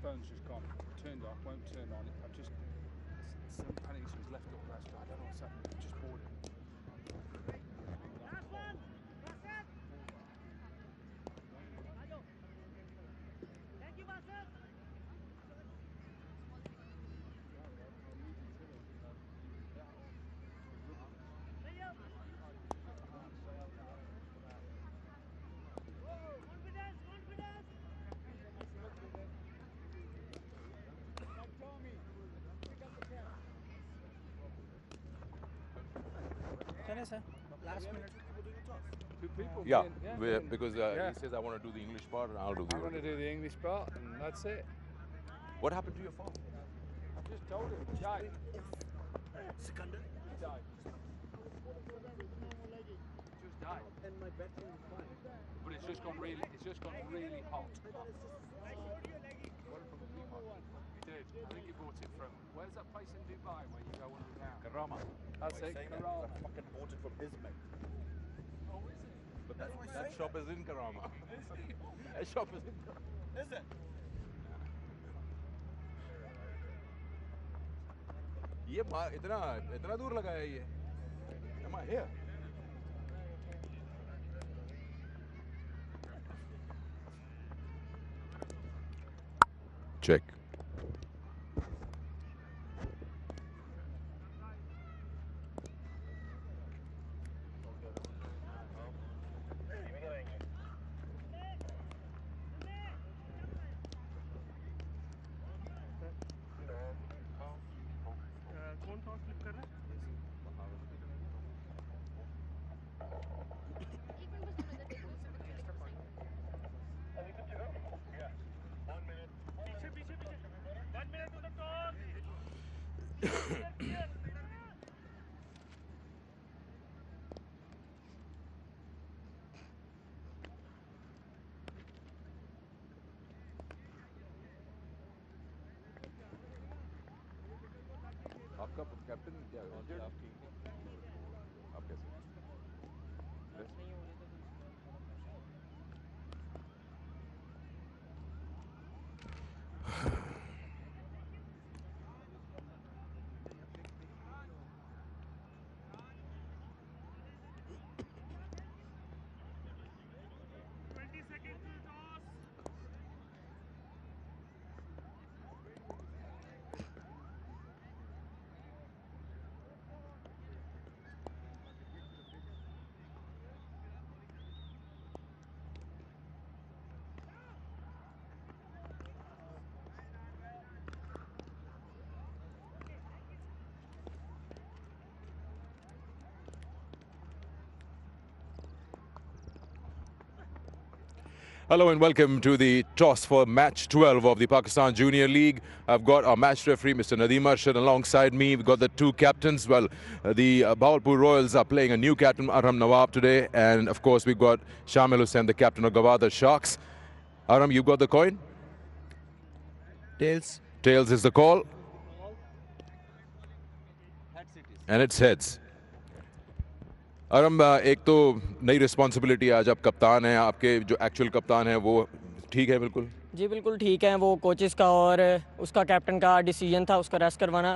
phone's just gone. Turned off, won't turn on. I've just some panic was left up last. I don't know what's happening. I've just bought it. Last one. Bassett. Thank you, Bassett. Confidence, confidence. Tennis, sir. Last minute. Two people. Yeah, being- because Yeah. he says I want to do the English part and I'll do the I'm going to Urdu. do the English part, and that's it. What happened to your phone? I've just told him. He died. Sikander. He died. Just died. And my battery is fine. But it's just gone really hot. What from Dubai? You did. I think you bought it from. Where's that place in Dubai where you go underground? Karama. That's it. Karama. I fucking bought it from his mate. Oh, is it? But that shop is in Karama. That shop is in Karama. Is it? ये इतना दूर लगा है ये. Am I here? Check. कौन toss flip कर रहा है? पीछे पीछे पीछे 1 minute to the toss. आपका कैप्टन क्या आप कैसे? Hello and welcome to the toss for match 12 of the Pakistan Junior League. I've got our match referee, Mr. Nadeem Arshad, alongside me. We've got the two captains. Well, the Bahawalpur Royals are playing a new captain, Aram Nawab, today. And of course, we've got Shamil Hussain, the captain of Gwadar Sharks. Aram, you've got the coin? Tails. Tails is the call. And it's heads. अरम एक तो नई responsibility आज आप कप्तान हैं आपके जो actual कप्तान हैं वो ठीक है बिल्कुल जी बिल्कुल ठीक है वो कोचेस का और उसका कैप्टन का डिसीजन था उसका रेस्ट करवाना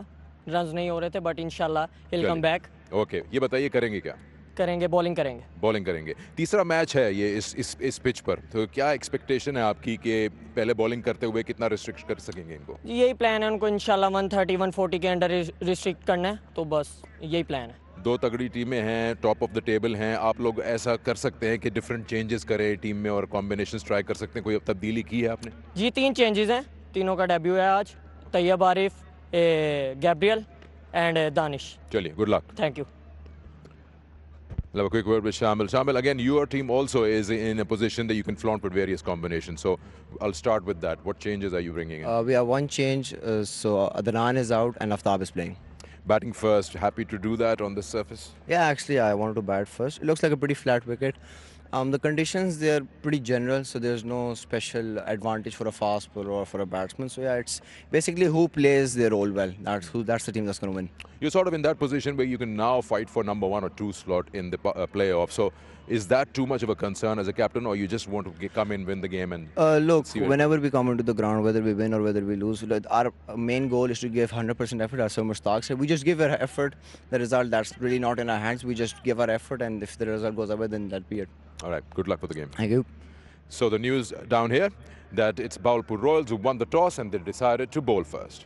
रन्स नहीं हो रहे थे बट इंशाल्लाह he will come back okay ये बताइए करेंगे क्या करेंगे बॉलिंग करेंगे तीसरा मैच है ये इस पिच पर तो क्या एक्सपेक्टेशन है आपकी कि पहले बॉलिंग करते हुए कितना रिस्ट्रिक्ट कर सकेंगे इनको यही प्लान है उनको इंशाल्लाह 130 140 के अंडर रिस्ट्रिक्ट करना है तो बस यही प्लान है दो तगड़ी टीमें हैं टॉप ऑफ द टेबल हैं आप लोग ऐसा कर सकते हैं कि डिफरेंट चेंजेस करें टीम में और कॉम्बिनेशंस ट्राई कर सकते हैं कोई तब्दीली की है आपने जी 3 चेंजेस हैं तीनों का डेब्यू है आज तैयब आरिफ गैब्रियल एंड दानिश चलिए good luck thank you I'll have a quick word with Shamil. Shamil, again, your team also is in a position that you can flaunt with various combinations. So I'll start with that. What changes are you bringing in? We have one change. So Adnan is out and Aftab is playing. Batting first, happy to do that on this surface? Yeah, actually, I wanted to bat first. It looks like a pretty flat wicket. The conditions, they're pretty general, so there's no special advantage for a fast bowler or for a batsman. So yeah, it's basically who plays their role well. That's the team that's going to win. You're sort of in that position where you can now fight for number 1 or 2 slot in the playoff. So Is that too much of a concern as a captain, or you just want to come in, win the game, and Look, see where it whenever we come into the ground, whether we win or whether we lose, like, our main goal is to give 100% effort, as Sir Mustaq said. We just give our effort. The result, that's really not in our hands. We just give our effort, and if the result goes away, then that be it. All right, good luck for the game. Thank you. So the news down here that it's Bahawalpur Royals who won the toss and they decided to bowl first.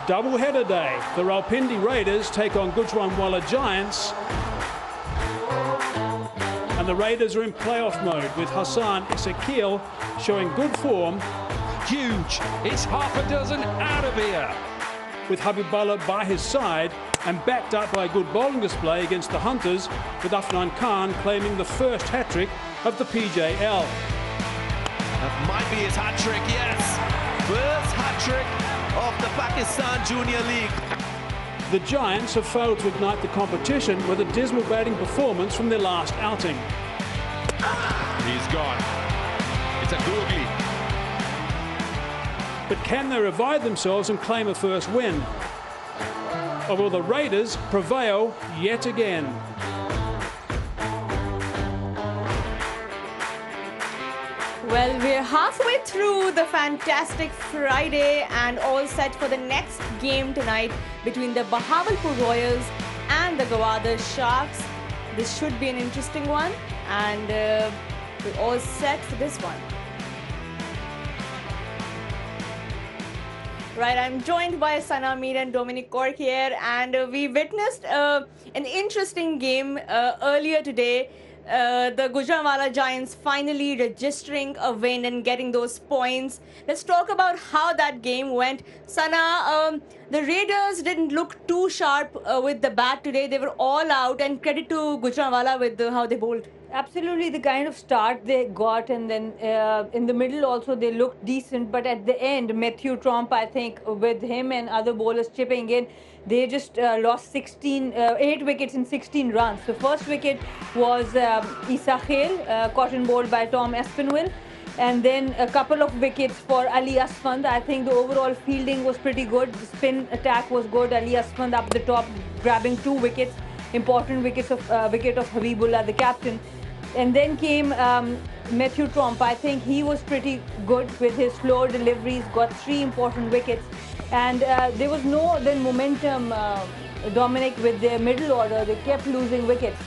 Double-header day. The Rawalpindi Raiders take on Gujranwala Giants. And the Raiders are in playoff mode with Hassan Isakil showing good form. Huge. It's half a dozen out of here. With Habibullah by his side and backed up by a good bowling display against the Hunters, with Afnan Khan claiming the first hat-trick of the PJL. That might be his hat-trick, yes. First hat-trick of the Pakistan Junior League. The Giants have failed to ignite the competition with a dismal batting performance from their last outing. He's gone. It's a googly. But can they revive themselves and claim a first win? Or will the Raiders prevail yet again? Well, we're halfway through the fantastic Friday and all set for the next game tonight between the Bahawalpur Royals and the Gwadar Sharks. This should be an interesting one, and we're all set for this one. Right, I'm joined by Sana Mir and Dominic Cork here, and we witnessed an interesting game earlier today. The Gujranwala Giants finally registering a win and getting those points. Let's talk about how that game went. Sana, the Raiders didn't look too sharp with the bat today. They were all out, and credit to Gujranwala with how they bowled. Absolutely, the kind of start they got, and then in the middle also they looked decent, but at the end, Matthew Tromp, I think, with him and other bowlers chipping in, they just lost 8 wickets in 16 runs. The first wicket was Isakil, cotton bowled by Tom Espinwell, and then a couple of wickets for Ali Asfand. I think the overall fielding was pretty good. The spin attack was good. Ali Asfand up the top, grabbing 2 wickets, important wicket of Habibullah, the captain. And then came Matthew Tromp. I think he was pretty good with his slow deliveries, got 3 important wickets. And there was no then momentum, Dominic, with their middle order. They kept losing wickets.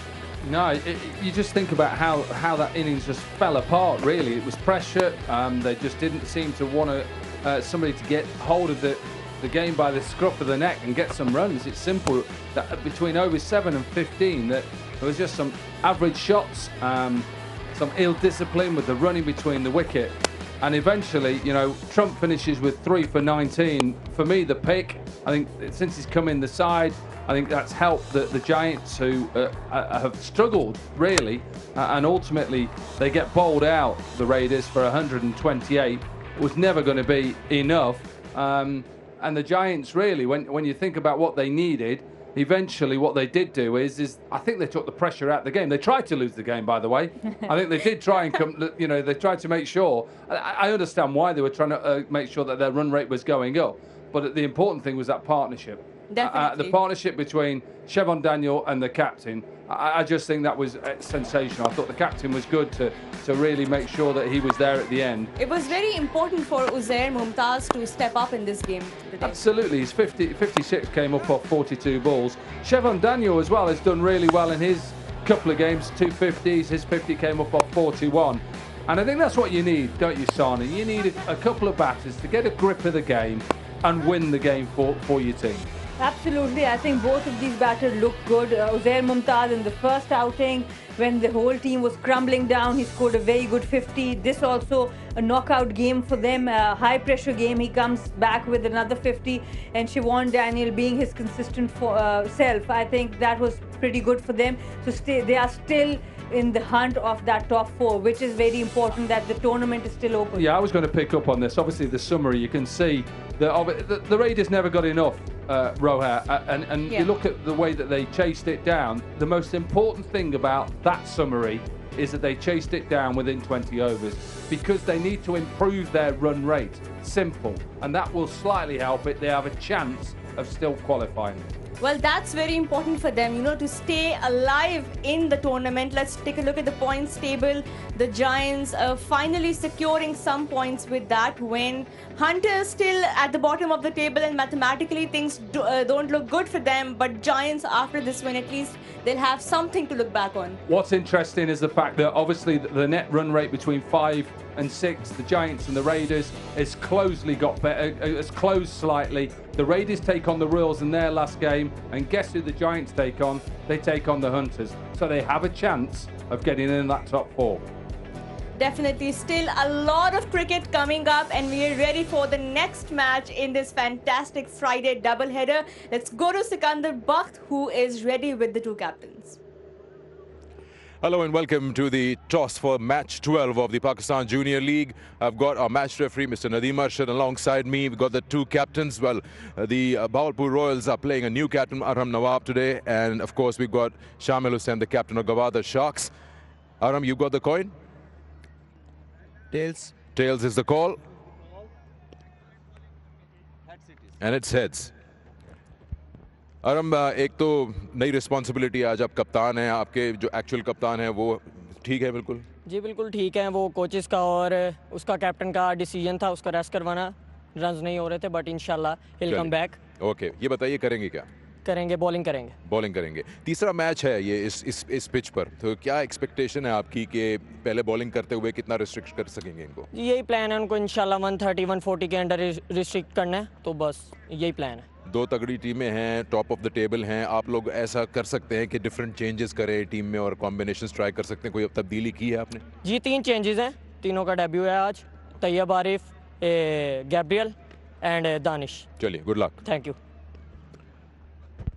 No, you just think about how that innings just fell apart, really. It was pressure. They just didn't seem to want somebody to get hold of the game by the scruff of the neck and get some runs. It's simple that between overs 7 and 15 that there was just some average shots, some ill discipline with the running between the wicket, and eventually, you know, Trump finishes with 3 for 19. For me, the pick, I think since he's come in the side, I think that's helped the Giants, who have struggled really, and ultimately they get bowled out, the Raiders, for 128. It was never going to be enough. And the Giants really, when you think about what they needed, eventually what they did do is I think they took the pressure out of the game. They tried to lose the game, by the way. I think they did try and come, you know, they tried to make sure. I understand why they were trying to make sure that their run rate was going up. But the important thing was that partnership. Definitely. The partnership between Shevon Daniel and the captain, I just think that was sensational. I thought the captain was good to really make sure that he was there at the end. It was very important for Uzair Mumtaz to step up in this game today. Absolutely. His 56 came up off 42 balls. Shevon Daniel as well has done really well in his couple of games, 2 50s. His 50 came up off 41. And I think that's what you need, don't you, Sana? You need a couple of batters to get a grip of the game and win the game for your team. Absolutely, I think both of these batters look good. Uzair Mumtaz in the first outing, when the whole team was crumbling down, he scored a very good 50. This also a knockout game for them, a high pressure game. He comes back with another 50, and Shevon Daniel being his consistent self, I think that was pretty good for them. So they are still in the hunt of that top 4, which is very important that the tournament is still open. Yeah, I was going to pick up on this. Obviously, the summary, you can see that the Raiders never got enough, Roha, and you look at the way that they chased it down. The most important thing about that summary is that they chased it down within 20 overs because they need to improve their run rate. Simple. And that will slightly help it. They have a chance of still qualifying. Well, that's very important for them, you know, to stay alive in the tournament. Let's take a look at the points table. The Giants finally securing some points with that win. Hunters still at the bottom of the table, and mathematically things don't look good for them. But Giants, after this win, at least they'll have something to look back on. What's interesting is the fact that obviously the net run rate between 5 and 6, the Giants and the Raiders, has closely got better, has closed slightly. The Raiders take on the Royals in their last game, and guess who the Giants take on? They take on the Hunters. So they have a chance of getting in that top 4. Definitely still a lot of cricket coming up, and we are ready for the next match in this fantastic Friday doubleheader. Let's go to Sikandar Bakht, who is ready with the 2 captains. Hello and welcome to the toss for match 12 of the Pakistan Junior League. I've got our match referee, Mr. Nadeem Arshad, alongside me. We've got the 2 captains. Well, the Bahawalpur Royals are playing a new captain, Arham Nawab, today. And of course, we've got Shamil Hussain, the captain of Gwadar Sharks. Arham, you got the coin? Tails. Tails is the call. And it's heads. अरम एक तो नई responsibility, आज आप कप्तान हैं, आपके जो actual कप्तान हैं वो ठीक है? बिल्कुल जी बिल्कुल ठीक है। वो कोचेस का और उसका कैप्टन का डिसीजन था, उसका रेस्ट करवाना, रन्स नहीं हो रहे थे, बट इंशाल्लाह he'll come back। ओके, ये बताइए करेंगे क्या? करेंगे, बॉलिंग करेंगे। बॉलिंग करेंगे। तीसरा मैच है ये इस पिच पर, तो क्या एक्सपेक्टेशन है आपकी कि पहले बॉलिंग करते हुए कितना रिस्ट्रिक्ट कर सकेंगे इनको? यही प्लान है उनको, इंशाल्लाह 130 140 के अंडर रिस्ट्रिक्ट करना है, तो बस यही प्लान है। 2 तगड़ी टीमें हैं, टॉप ऑफ द टेबल हैं, आप लोग ऐसा कर सकते हैं कि डिफरेंट चेंजेस करें टीम में और कॉम्बिनेशंस ट्राई कर सकते हैं? कोई तब्दीली की है आपने? जी 3 चेंजेस हैं, तीनों का डेब्यू है आज, तैयब आरिफ, गैब्रियल एंड दानिश। चलिए, good luck. Thank you.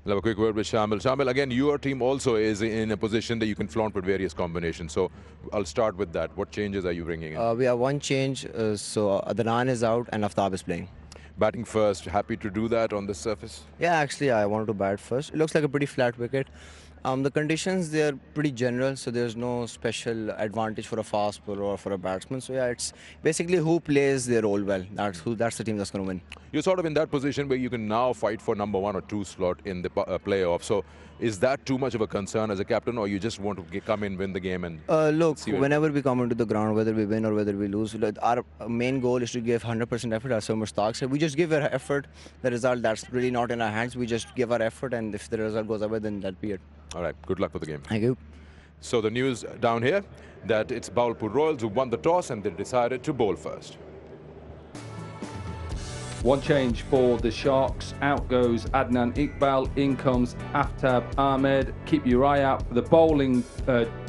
I'll have a quick word with Shamil. Shamil, again, your team also is in a position that you can flaunt with various combinations. So I'll start with that. What changes are you bringing in? We have one change. So Adnan is out and Aftab is playing. Batting first, happy to do that on the surface? Yeah, actually, I wanted to bat first. It looks like a pretty flat wicket. The conditions, they're pretty general, so there's no special advantage for a fast bowler or for a batsman. So yeah, it's basically who plays their role well. That's the team that's going to win. You're sort of in that position where you can now fight for number 1 or 2 slot in the playoff. So is that too much of a concern as a captain, or you just want to come in, win the game and look, whenever we come into the ground, whether we win or whether we lose, our main goal is to give 100% effort, as Sir Mustaq said. We just give our effort. The result, that's really not in our hands. We just give our effort, and if the result goes away, then that'll be it. All right, good luck for the game. Thank you. So the news down here that it's Bahawalpur Royals who won the toss and they decided to bowl first. One change for the Sharks. Out goes Adnan Iqbal. In comes Aftab Ahmed. Keep your eye out for the bowling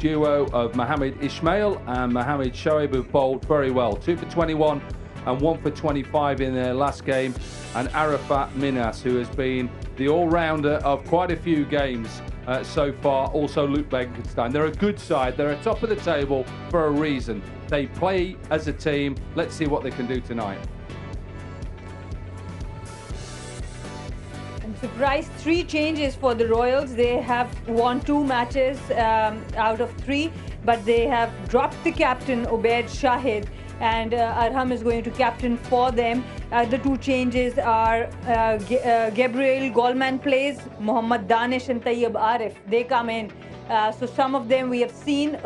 duo of Mohammed Ismail and Mohammed Shoaib, who bowled very well. 2 for 21 and 1 for 25 in their last game. And Arafat Minas, who has been the all-rounder of quite a few games so far. Also Luke Bekenstein. They're a good side. They're at top of the table for a reason. They play as a team. Let's see what they can do tonight. Surprise, 3 changes for the Royals. They have won 2 matches out of 3, but they have dropped the captain, Ubaid Shahid, and Arham is going to captain for them. The 2 changes are Gabriel Goldman plays, Mohammad Danish and Tayyib Arif. They come in. So some of them we have seen,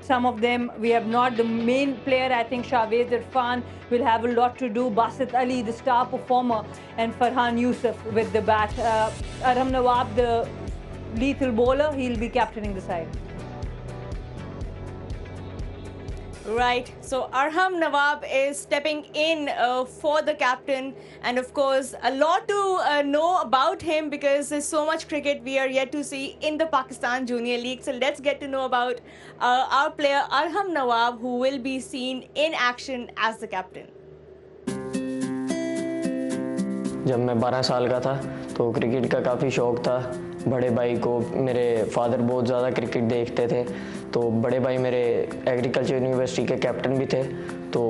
some of them we have not. The main player, I think, Shahwez Irfan will have a lot to do. Basit Ali, the star performer, and Farhan Yusuf with the bat. Arham Nawab, the lethal bowler, he'll be captaining the side. Right, so Arham Nawab is stepping in for the captain, and of course a lot to know about him because there's so much cricket we are yet to see in the Pakistan Junior League. So let's get to know about our player Arham Nawab, who will be seen in action as the captain. जब मैं 12 साल का था तो cricket का काफ़ी शौक़ था। बड़े भाई को, मेरे फादर बहुत ज़्यादा क्रिकेट देखते थे, तो बड़े भाई मेरे एग्रीकल्चर यूनिवर्सिटी के कैप्टन भी थे, तो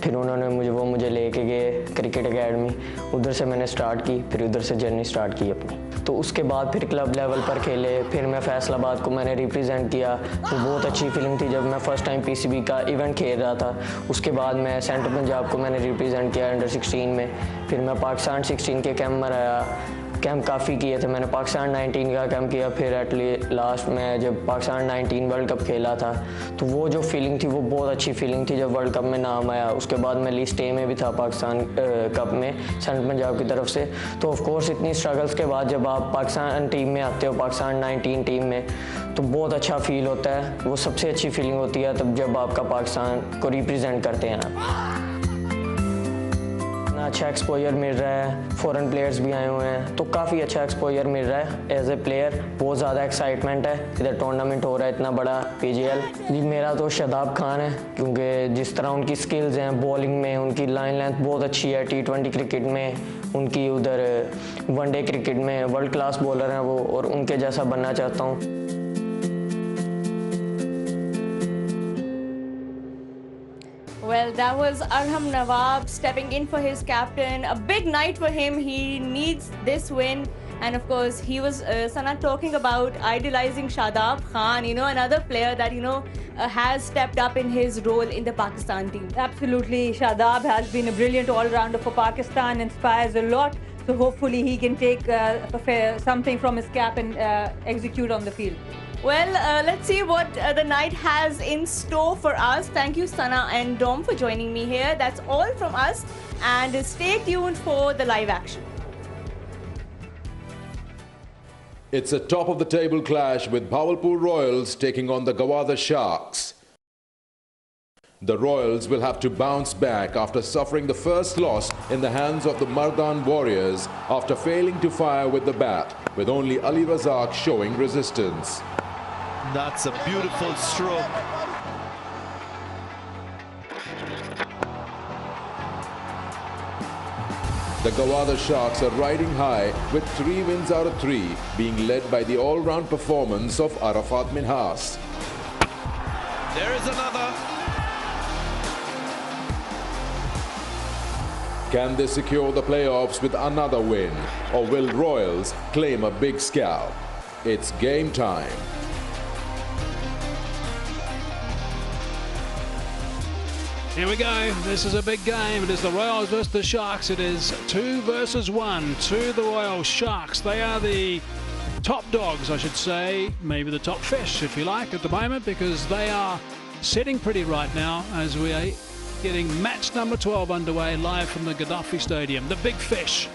फिर उन्होंने मुझे लेके गए क्रिकेट एकेडमी। उधर से मैंने स्टार्ट की, फिर उधर से जर्नी स्टार्ट की अपनी। तो उसके बाद फिर क्लब लेवल पर खेले, फिर मैं फैसलाबाद को मैंने रिप्रेजेंट किया, तो बहुत अच्छी फीलिंग थी जब मैं फ़र्स्ट टाइम पीसीबी का इवेंट खेल रहा था। उसके बाद मैं सेंट्रल पंजाब को मैंने रिप्रेजेंट किया अंडर 16 में, फिर मैं पाकिस्तान 16 के कैंप में आया, कैंप काफ़ी किए थे। मैंने पाकिस्तान 19 का कैंप किया, फिर एटली लास्ट में जब पाकिस्तान 19 वर्ल्ड कप खेला था तो वो जो फीलिंग थी वो बहुत अच्छी फीलिंग थी जब वर्ल्ड कप में नाम आया। उसके बाद मैं लिस्ट ए में भी था पाकिस्तान कप में सेंट्रल पंजाब की तरफ से। तो ऑफ कोर्स इतनी स्ट्रगल्स के बाद जब आप पाकिस्तान टीम में आते हो, पाकिस्तान 19 टीम में, तो बहुत अच्छा फील होता है। वो सबसे अच्छी फीलिंग होती है तब जब आपका पाकिस्तान को रिप्रेजेंट करते हैं आप। अच्छा एक्सपोजर मिल रहा है, फॉरेन प्लेयर्स भी आए हुए हैं तो काफ़ी अच्छा एक्सपोजर मिल रहा है एज ए प्लेयर। बहुत ज़्यादा एक्साइटमेंट है, इधर टूर्नामेंट हो रहा है इतना बड़ा PJL। जी मेरा तो शादाब खान है, क्योंकि जिस तरह उनकी स्किल्स हैं बॉलिंग में, उनकी लाइन लेंथ बहुत अच्छी है, T20 क्रिकेट में उनकी, उधर वनडे क्रिकेट में वर्ल्ड क्लास बॉलर हैं वो, और उनके जैसा बनना चाहता हूँ। Well, that was Arham Nawab stepping in for his captain. A big night for him. He needs this win. And of course, he was, Sana, talking about idolizing Shadab Khan, you know, another player that, you know, has stepped up in his role in the Pakistan team. Absolutely. Shadab has been a brilliant all-rounder for Pakistan, inspires a lot. So hopefully he can take something from his cap and execute on the field. Well, let's see what the night has in store for us. Thank you, Sana and Dom, for joining me here. That's all from us. And stay tuned for the live action. It's a top-of-the-table clash with Bahawalpur Royals taking on the Gwadar Sharks. The Royals will have to bounce back after suffering the first loss in the hands of the Mardan Warriors after failing to fire with the bat, with only Ali Razak showing resistance. That's a beautiful stroke. The Gwadar Sharks are riding high with 3 wins out of 3, being led by the all-round performance of Arafat Minhas. There is another. Can they secure the playoffs with another win, or will Royals claim a big scalp? It's game time. Here we go. This is a big game. It is the Royals versus the Sharks. It is 2 versus 1 to the Royal Sharks. They are the top dogs, I should say, maybe the top fish, if you like, at the moment, because they are sitting pretty right now as we are getting match number 12 underway live from the Gaddafi Stadium. The big fish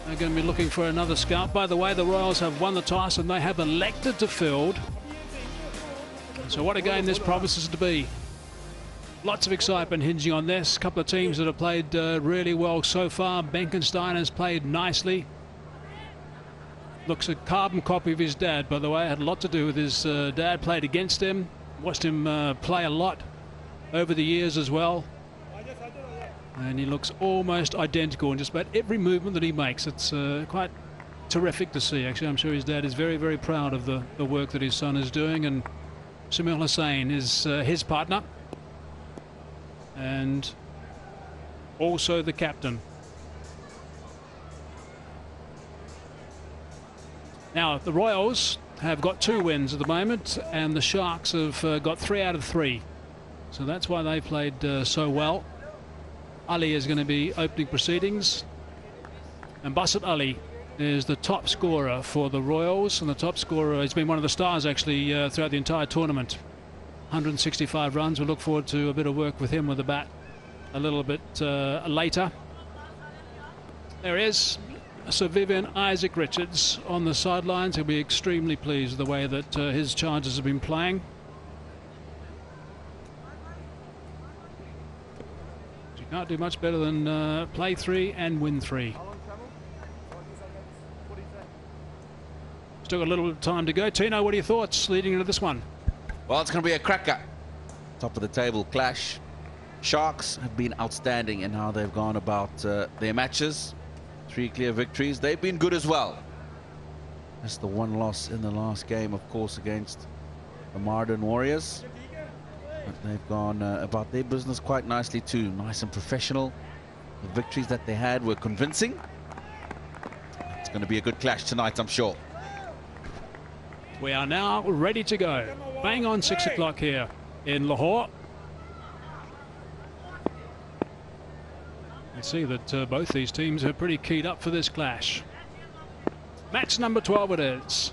are going to be looking for another scalp. By the way, the Royals have won the toss and they have elected to field. So what a game this promises to be. Lots of excitement hinging on this. A couple of teams that have played really well so far. Benkenstein has played nicely. Looks a carbon copy of his dad, by the way. Had a lot to do with his dad. Played against him. Watched him play a lot over the years as well. And he looks almost identical in just about every movement that he makes. It's quite terrific to see, actually. I'm sure his dad is very, very proud of the work that his son is doing. And Samil Hussain is his partner. And also the captain. Now, the Royals have got 2 wins at the moment, and the Sharks have got 3 out of 3. So that's why they played so well. Ali is going to be opening proceedings. And Basit Ali is the top scorer for the Royals, and the top scorer has been one of the stars, actually, throughout the entire tournament. 165 runs. We'll look forward to a bit of work with him with the bat a little bit later. There is Sir Vivian Isaac Richards on the sidelines. He'll be extremely pleased with the way that his charges have been playing. You can't do much better than play 3 and win 3. Still got a little time to go. Tino, what are your thoughts leading into this one? Well, it's going to be a cracker. Top of the table clash. Sharks have been outstanding in how they've gone about their matches. 3 clear victories. They've been good as well. That's the 1 loss in the last game, of course, against the Mardan Warriors. But they've gone about their business quite nicely too. Nice and professional. The victories that they had were convincing. It's going to be a good clash tonight, I'm sure. We are now ready to go. Bang on 6 o'clock here in Lahore. You see that both these teams are pretty keyed up for this clash. Match number 12 it is.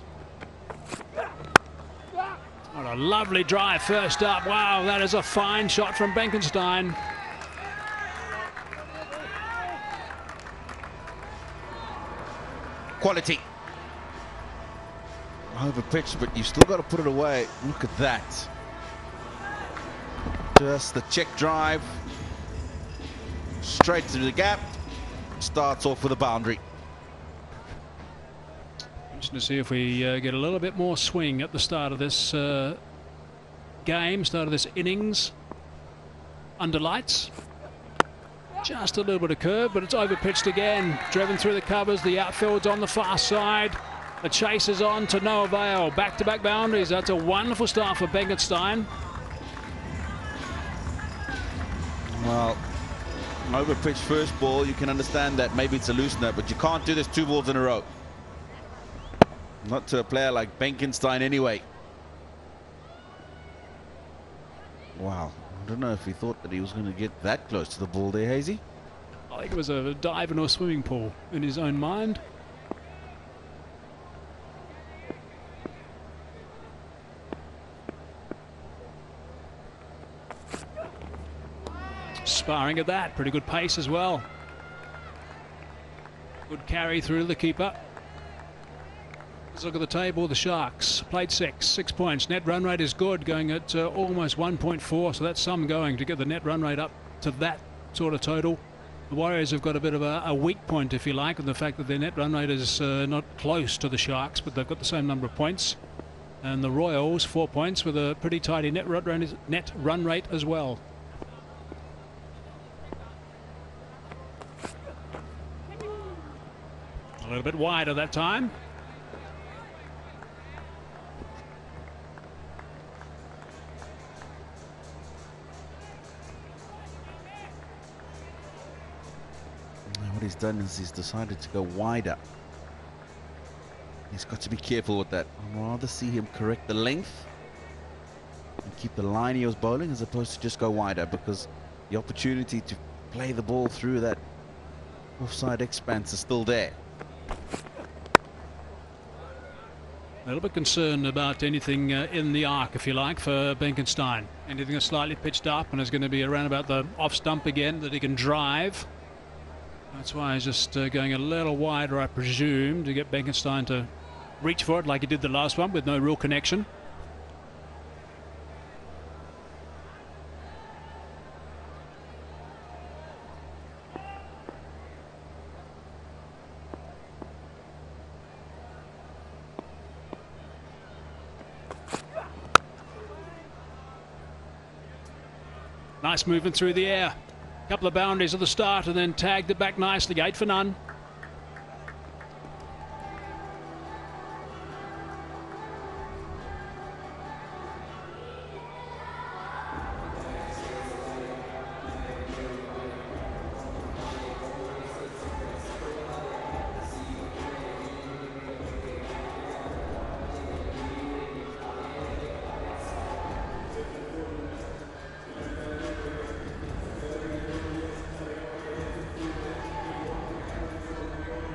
What a lovely drive first up. Wow, that is a fine shot from Benkenstein. Quality. Over pitch, but you still got to put it away. Look at that. Just the check drive. Straight through the gap. Starts off with a boundary. Interesting to see if we get a little bit more swing at the start of this game, start of this innings. Under lights. Just a little bit of curve, but it's over-pitched again. Driven through the covers, the outfield's on the far side. The chase is on to no avail. Back-to-back boundaries. That's a wonderful start for Benkenstein. Well, over-pitched first ball, you can understand that. Maybe it's a loosener, but you can't do this 2 balls in a row. Not to a player like Benkenstein anyway. Wow. I don't know if he thought that he was going to get that close to the ball there, Hazy. I think it was a dive into a swimming pool in his own mind. Sparring at that. Pretty good pace as well. Good carry through the keeper. Let's look at the table. The Sharks played 6 points. Net run rate is good, going at almost 1.4, so that's some going to get the net run rate up to that sort of total. The Warriors have got a bit of a weak point, if you like, in the fact that their net run rate is not close to the Sharks, but they've got the same number of points. And the Royals, 4 points, with a pretty tidy net run rate as well. A little bit wider that time. What he's done is he's decided to go wider. He's got to be careful with that. I'd rather see him correct the length and keep the line he was bowling as opposed to just go wider, because the opportunity to play the ball through that offside expanse is still there. A little bit concerned about anything in the arc, if you like, for Benkenstein. Anything that's slightly pitched up and is going to be around about the off stump again that he can drive. That's why he's just going a little wider, I presume, to get Benkenstein to reach for it like he did the last one with no real connection. Nice movement through the air. Couple of boundaries at the start and then tagged it back nicely. 8 for none.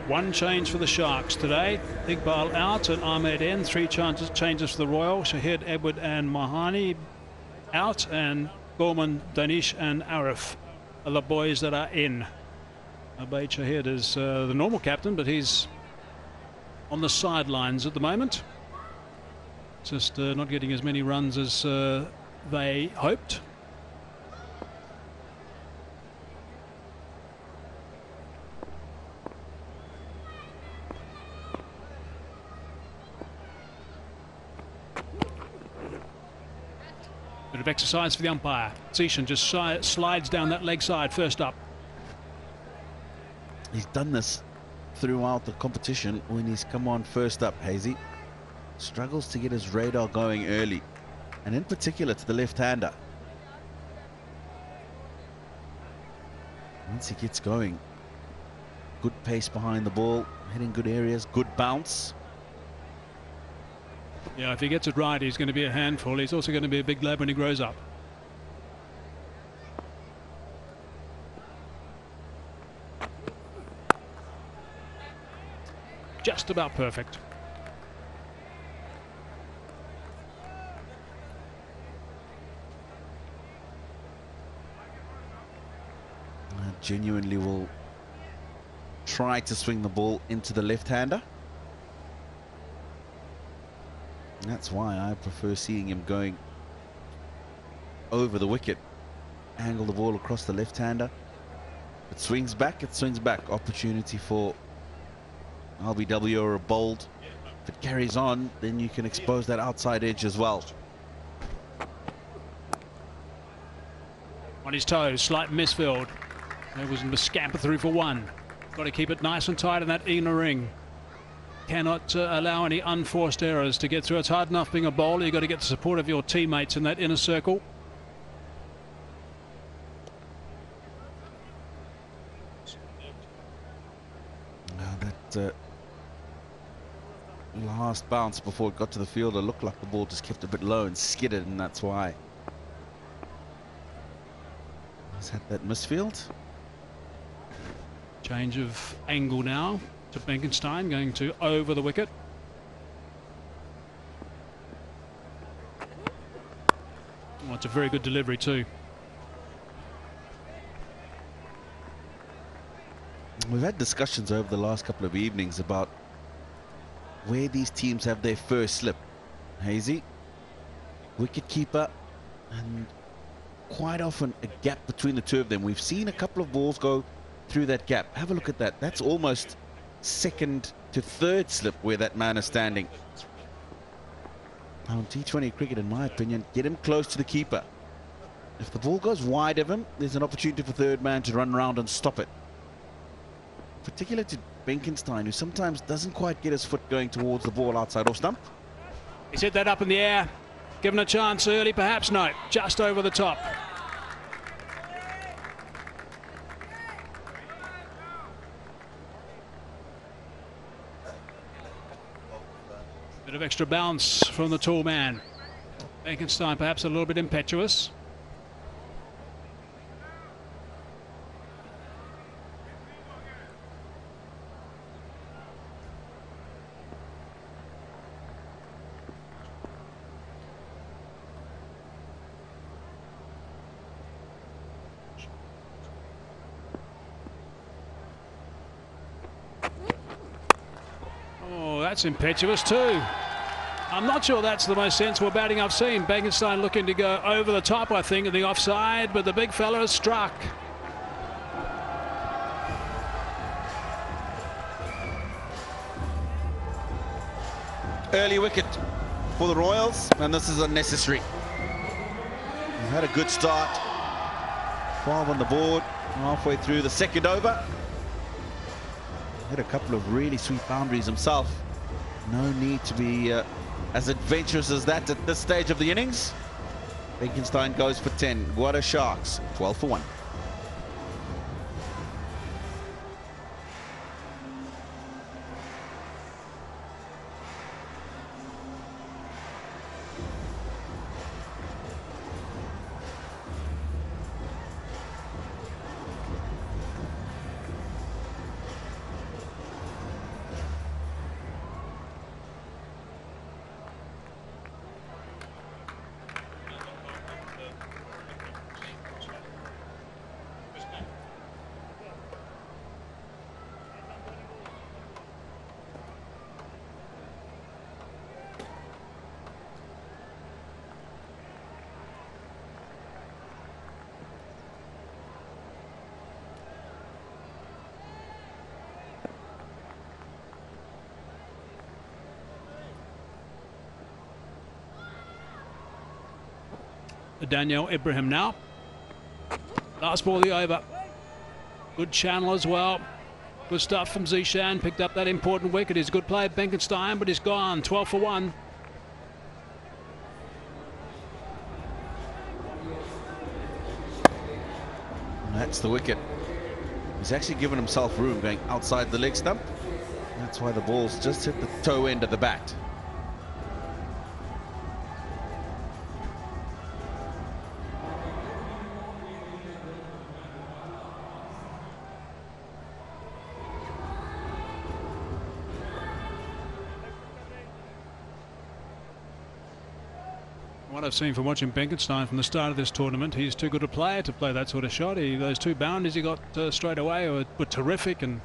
One change for the Sharks today. Iqbal out and Ahmed in. 3 changes for the Royal. Shahid, Edward and Mahani out, and Gorman, Danish and Arif are the boys that are in. Abaid Shahid is the normal captain, but he's on the sidelines at the moment. Just not getting as many runs as they hoped. Bit of exercise for the umpire. Zishan just slides down that leg side first up. He's done this throughout the competition when he's come on first up, Hazy. Struggles to get his radar going early, and in particular to the left-hander. Once he gets going, good pace behind the ball, hitting good areas, good bounce. Yeah, if he gets it right, he's going to be a handful. He's also going to be a big lad when he grows up. just about perfect. Genuinely will try to swing the ball into the left-hander. And that's why I prefer seeing him going over the wicket. Angle the ball across the left-hander. It swings back, it swings back. Opportunity for LBW or a bowled. If it carries on, then you can expose that outside edge as well. On his toes, slight misfield. There was a scamper through for one. Got to keep it nice and tight in that inner ring. Cannot allow any unforced errors to get through. It's hard enough being a bowler. You've got to get the support of your teammates in that inner circle. Now that last bounce before it got to the fielder looked like the ball just kept a bit low and skidded, and that's why he's had that misfield. Change of angle now to Benkenstein, going to over the wicket. Oh, it's a very good delivery too. We've had discussions over the last couple of evenings about where these teams have their first slip. Hazy, wicketkeeper, and quite often a gap between the two of them. We've seen a couple of balls go through that gap. Have a look at that. That's almost second to third slip where that man is standing. Now in T20 cricket, in my opinion, get him close to the keeper. If the ball goes wide of him, there's an opportunity for third man to run around and stop it. Particularly to Benkenstein, who sometimes doesn't quite get his foot going towards the ball outside off stump. He's hit that up in the air. Given a chance early, perhaps no. Just over the top. Bit of extra bounce from the tall man. Benkenstein perhaps a little bit impetuous. Oh, that's impetuous too. I'm not sure that's the most sensible batting I've seen. Benkenstein looking to go over the top, I think, of the offside, but the big fella has struck. Early wicket for the Royals, and this is unnecessary. We've had a good start. 12 on the board, halfway through the second over. Hit a couple of really sweet boundaries himself. No need to be as adventurous as that at this stage of the innings. Benkenstein goes for 10. Gwadar Sharks, 12 for 1. Daniel Ibrahim now. Last ball of the over. Good channel as well. Good stuff from Zishan. Picked up that important wicket. He's a good player, Benkenstein, but he's gone. 12 for 1. And that's the wicket. He's actually given himself room going outside the leg stump. That's why the ball's just hit the toe end of the bat. What I've seen from watching Benkenstein from the start of this tournament, he's too good a player to play that sort of shot. Those 2 boundaries he got straight away were terrific, and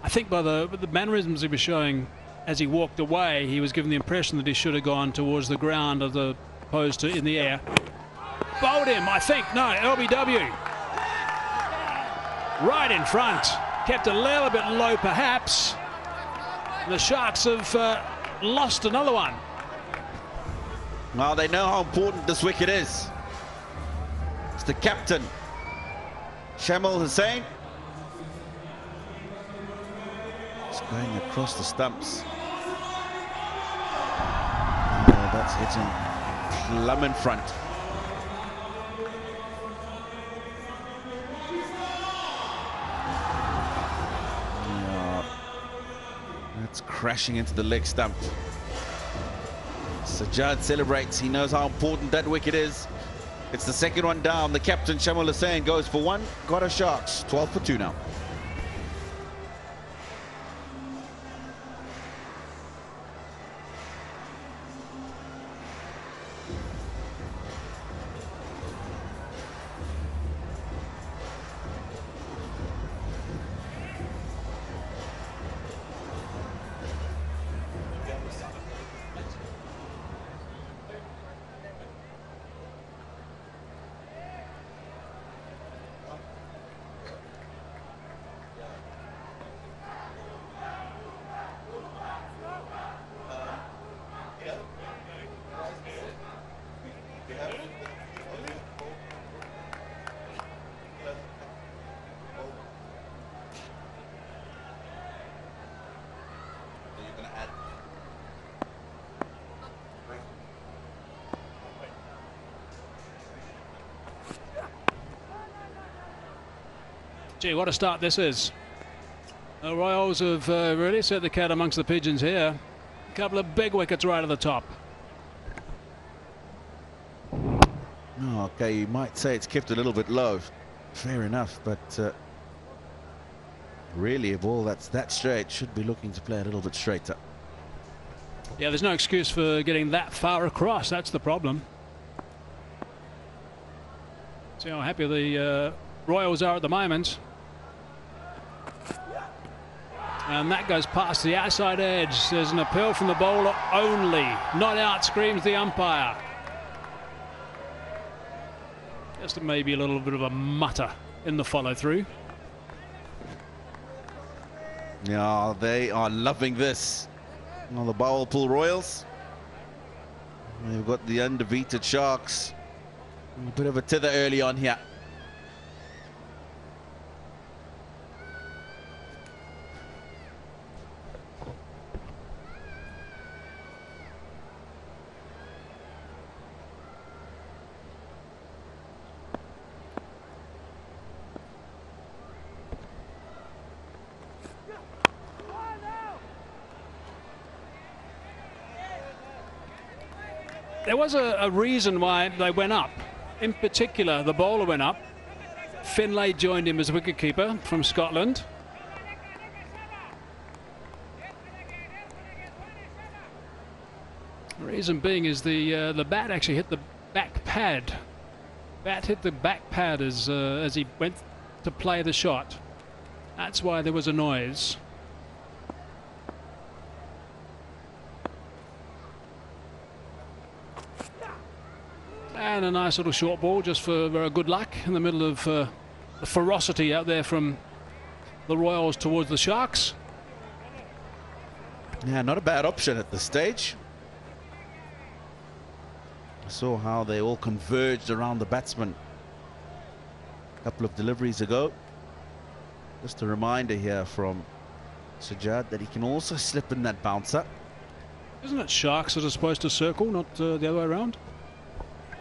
I think by the mannerisms he was showing as he walked away, he was given the impression that he should have gone towards the ground as opposed to in the air. Bowled him, I think. No, LBW. Right in front. Kept a little bit low, perhaps. The Sharks have lost another one. Well, they know how important this wicket is. It's the captain, Shamal Hussain. It's going across the stumps. Oh, that's hitting plumb in front. Yeah, that's crashing into the leg stump. Sajjad celebrates. He knows how important that wicket is. It's the second one down. The captain, Shamal Hussain, goes for 1. Gwadar Sharks, 12 for 2 now. Gee, what a start this is. The Royals have really set the cat amongst the pigeons here. A couple of big wickets right at the top. Oh, okay, you might say it's kept a little bit low. Fair enough, but really a ball that's that straight should be looking to play a little bit straighter. Yeah, there's no excuse for getting that far across. That's the problem. See how happy the Royals are at the moment. And that goes past the outside edge. There's an appeal from the bowler only. Not out, screams the umpire. Just maybe a little bit of a mutter in the follow-through. Yeah, they are loving this. On the Bahawalpur Royals. They've got the undefeated Sharks. A bit of a tether early on here. There was a reason why they went up. In particular, the bowler went up. Finlay joined him as wicketkeeper from Scotland. The reason being is the bat actually hit the back pad. Bat hit the back pad as he went to play the shot. That's why there was a noise. And a nice little short ball just for good luck in the middle of the ferocity out there from the Royals towards the Sharks. Yeah, not a bad option at this stage. I saw how they all converged around the batsman a couple of deliveries ago. Just a reminder here from Sajjad that he can also slip in that bouncer. Isn't it Sharks that are supposed to circle, not the other way around?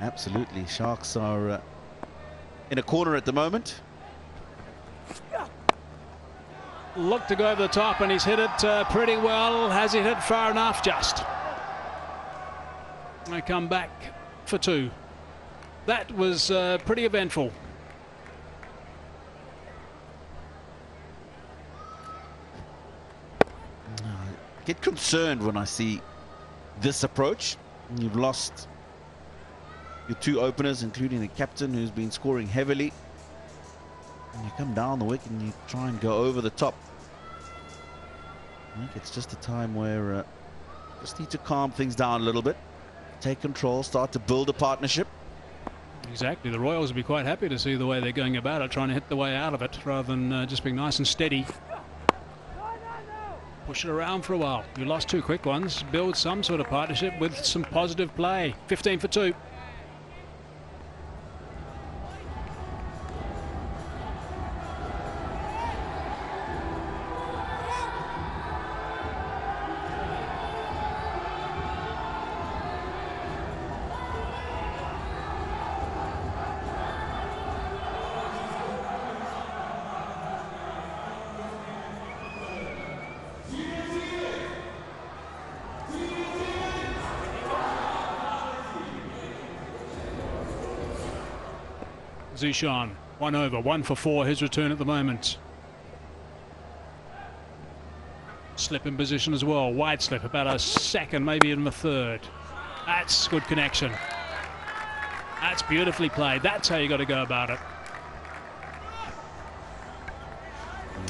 Absolutely. Sharks are in a corner at the moment. Looked to go over the top and he's hit it pretty well. Has he hit far enough? Just. They come back for 2. That was pretty eventful. I get concerned when I see this approach. You've lost your two openers, including the captain who's been scoring heavily. And you come down the wicket and you try and go over the top. I think it's just a time where just need to calm things down a little bit, take control, start to build a partnership. Exactly. The Royals will be quite happy to see the way they're going about it, trying to hit the way out of it rather than just being nice and steady. Push it around for a while. You lost two quick ones. Build some sort of partnership with some positive play. 15 for 2. Zishan, 1 over, 1 for 4, his return at the moment. Slip in position as well, wide slip, about a second, maybe even a third. That's good connection. That's beautifully played. That's how you got to go about it.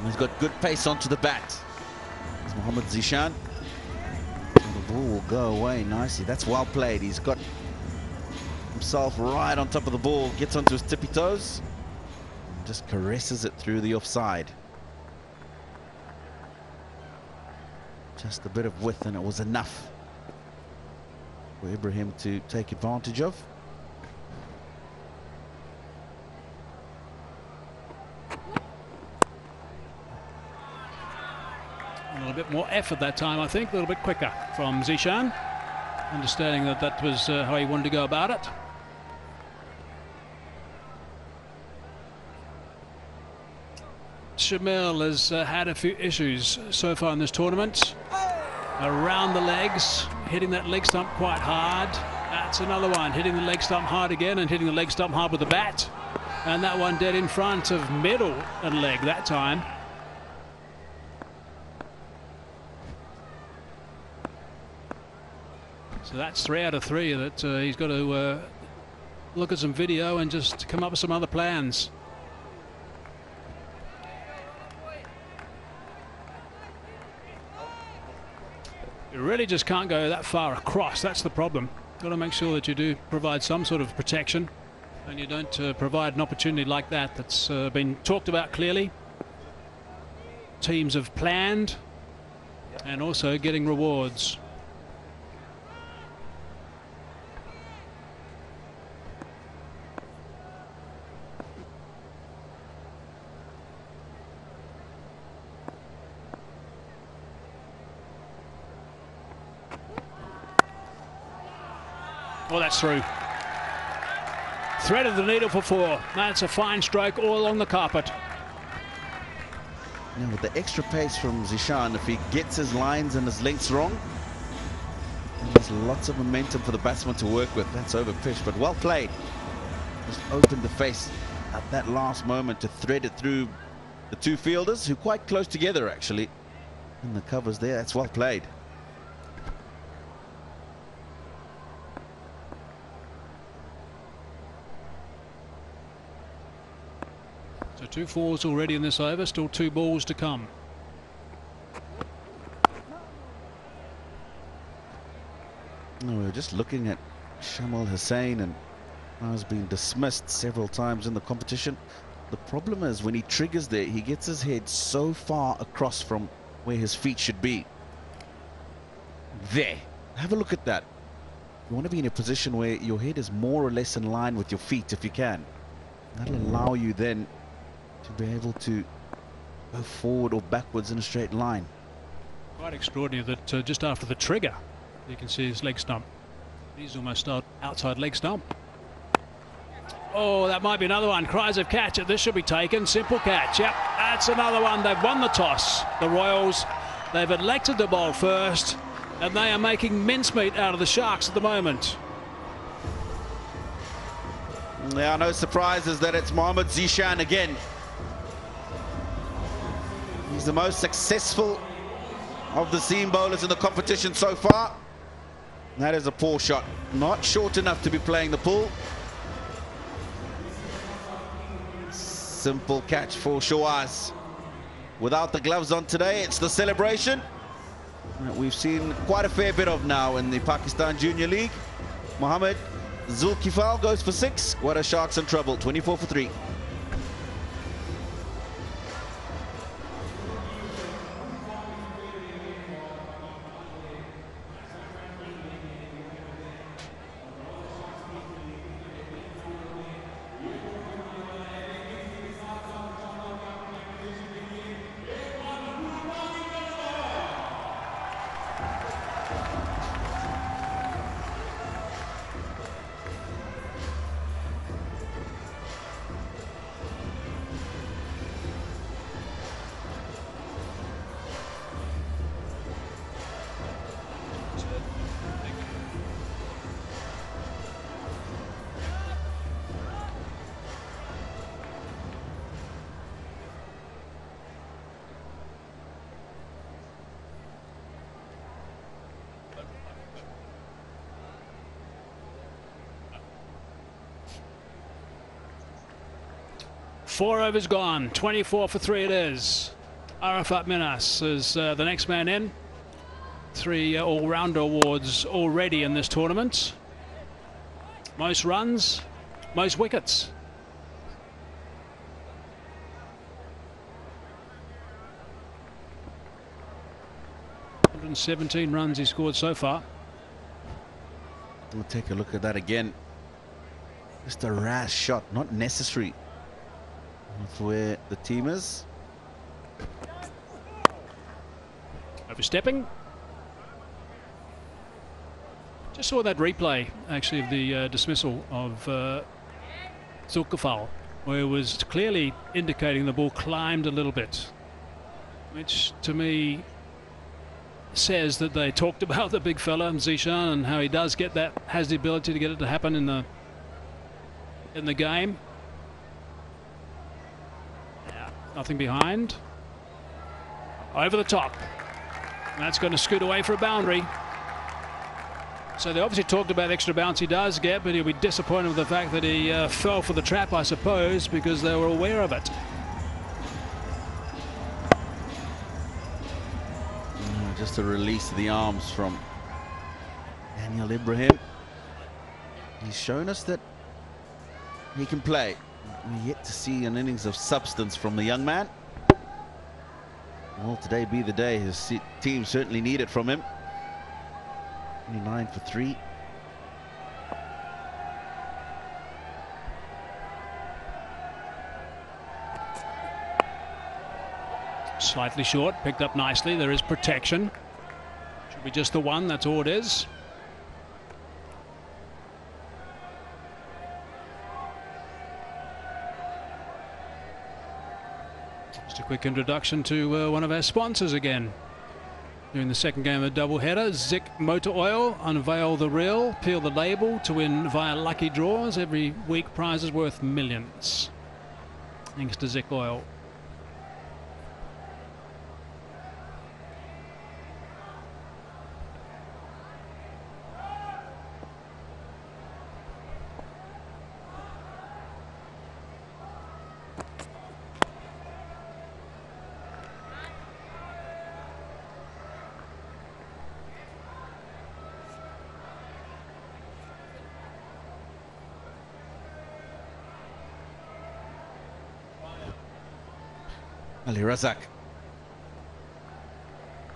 He's got good pace onto the bat. It's Mohammad Zishan. The ball will go away nicely. That's well played. He's got himself right on top of the ball, gets onto his tippy toes, and just caresses it through the offside. Just a bit of width and it was enough for Ibrahim to take advantage of. A little bit more effort that time, I think, a little bit quicker from Zishan, understanding that that was how he wanted to go about it. Shamil has had a few issues so far in this tournament. Around the legs, hitting that leg stump quite hard. That's another one, hitting the leg stump hard again and hitting the leg stump hard with the bat. And that one dead in front of middle and leg that time. So that's 3 out of 3 that he's got to look at some video and just come up with some other plans. You really just can't go that far across. That's the problem. Got to make sure that you do provide some sort of protection and you don't provide an opportunity like that that's been talked about clearly. Teams have planned and also getting rewards. Oh, that's through. Threaded the needle for 4. That's a fine stroke all along the carpet. Now with the extra pace from Zishan, if he gets his lines and his lengths wrong, there's lots of momentum for the batsman to work with. That's over pitch, but well played. Just opened the face at that last moment to thread it through the two fielders, who are quite close together actually in the covers there. That's well played. So 2 fours already in this over, still 2 balls to come. We were just looking at Shamal Hussain, and has been dismissed several times in the competition. The problem is when he triggers there, he gets his head so far across from where his feet should be. There, have a look at that. You want to be in a position where your head is more or less in line with your feet if you can. That'll allow you then to be able to go forward or backwards in a straight line. Quite extraordinary that just after the trigger, you can see his leg stump. He's almost outside leg stump. Oh, that might be another one. Cries of catch. This should be taken. Simple catch. Yep, that's another one. They've won the toss. The Royals, they've elected to bowl first, and they are making mincemeat out of the Sharks at the moment. Yeah, no surprises that it's Mohammad Zishan again. He's the most successful of the seam bowlers in the competition so far. That is a poor shot. Not short enough to be playing the pull. Simple catch for Shawaz. Without the gloves on today, it's the celebration that we've seen quite a fair bit of now in the Pakistan Junior League. Mohammed Zulkifal goes for 6. What a Sharks in trouble, 24 for 3. Four overs gone, 24 for 3 it is. Arafat Minas is the next man in. 3 all-rounder awards already in this tournament. Most runs, most wickets. ...117 runs he scored so far. We'll take a look at that again. Just a rash shot, not necessary. That's where the team is. Overstepping. Just saw that replay, actually, of the dismissal of Zulkifal, where it was clearly indicating the ball climbed a little bit, which to me says that they talked about the big fella, Zishan, and how he does get that, has the ability to get it to happen in the game. Nothing behind. Over the top. That's going to scoot away for a boundary. So they obviously talked about extra bounce he does get, but he'll be disappointed with the fact that he fell for the trap, I suppose, because they were aware of it. Just a release of the arms from Daniel Ibrahim. He's shown us that he can play. We're yet to see an innings of substance from the young man. Will today be the day? His team certainly need it from him. 29 for 3. Slightly short, picked up nicely. There is protection. Should be just the one, that's all it is. Just a quick introduction to one of our sponsors again. During the second game of the doubleheader, Zik Motor Oil. Unveil the reel, peel the label to win via lucky draws. Every week prizes worth millions. Thanks to Zik Oil. Ali Razak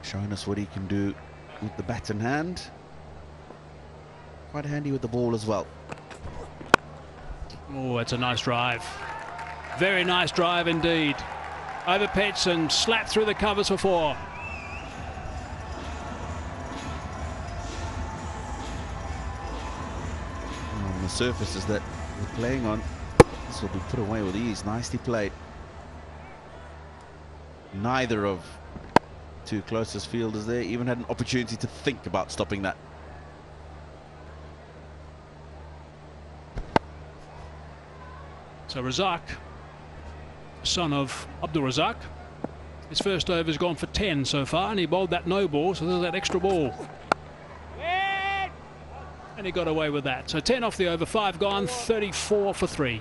showing us what he can do with the bat in hand. Quite handy with the ball as well. Oh, it's a nice drive. Very nice drive indeed. Over pitch and slapped through the covers for 4. On the surfaces that we're playing on, this will be put away with ease. Nicely played. Neither of two closest fielders there even had an opportunity to think about stopping that. So Razak, son of Abdul Razak, his first over's gone for 10 so far, and he bowled that no ball, so there's that extra ball. And he got away with that. So 10 off the over, 5 gone, 34 for 3.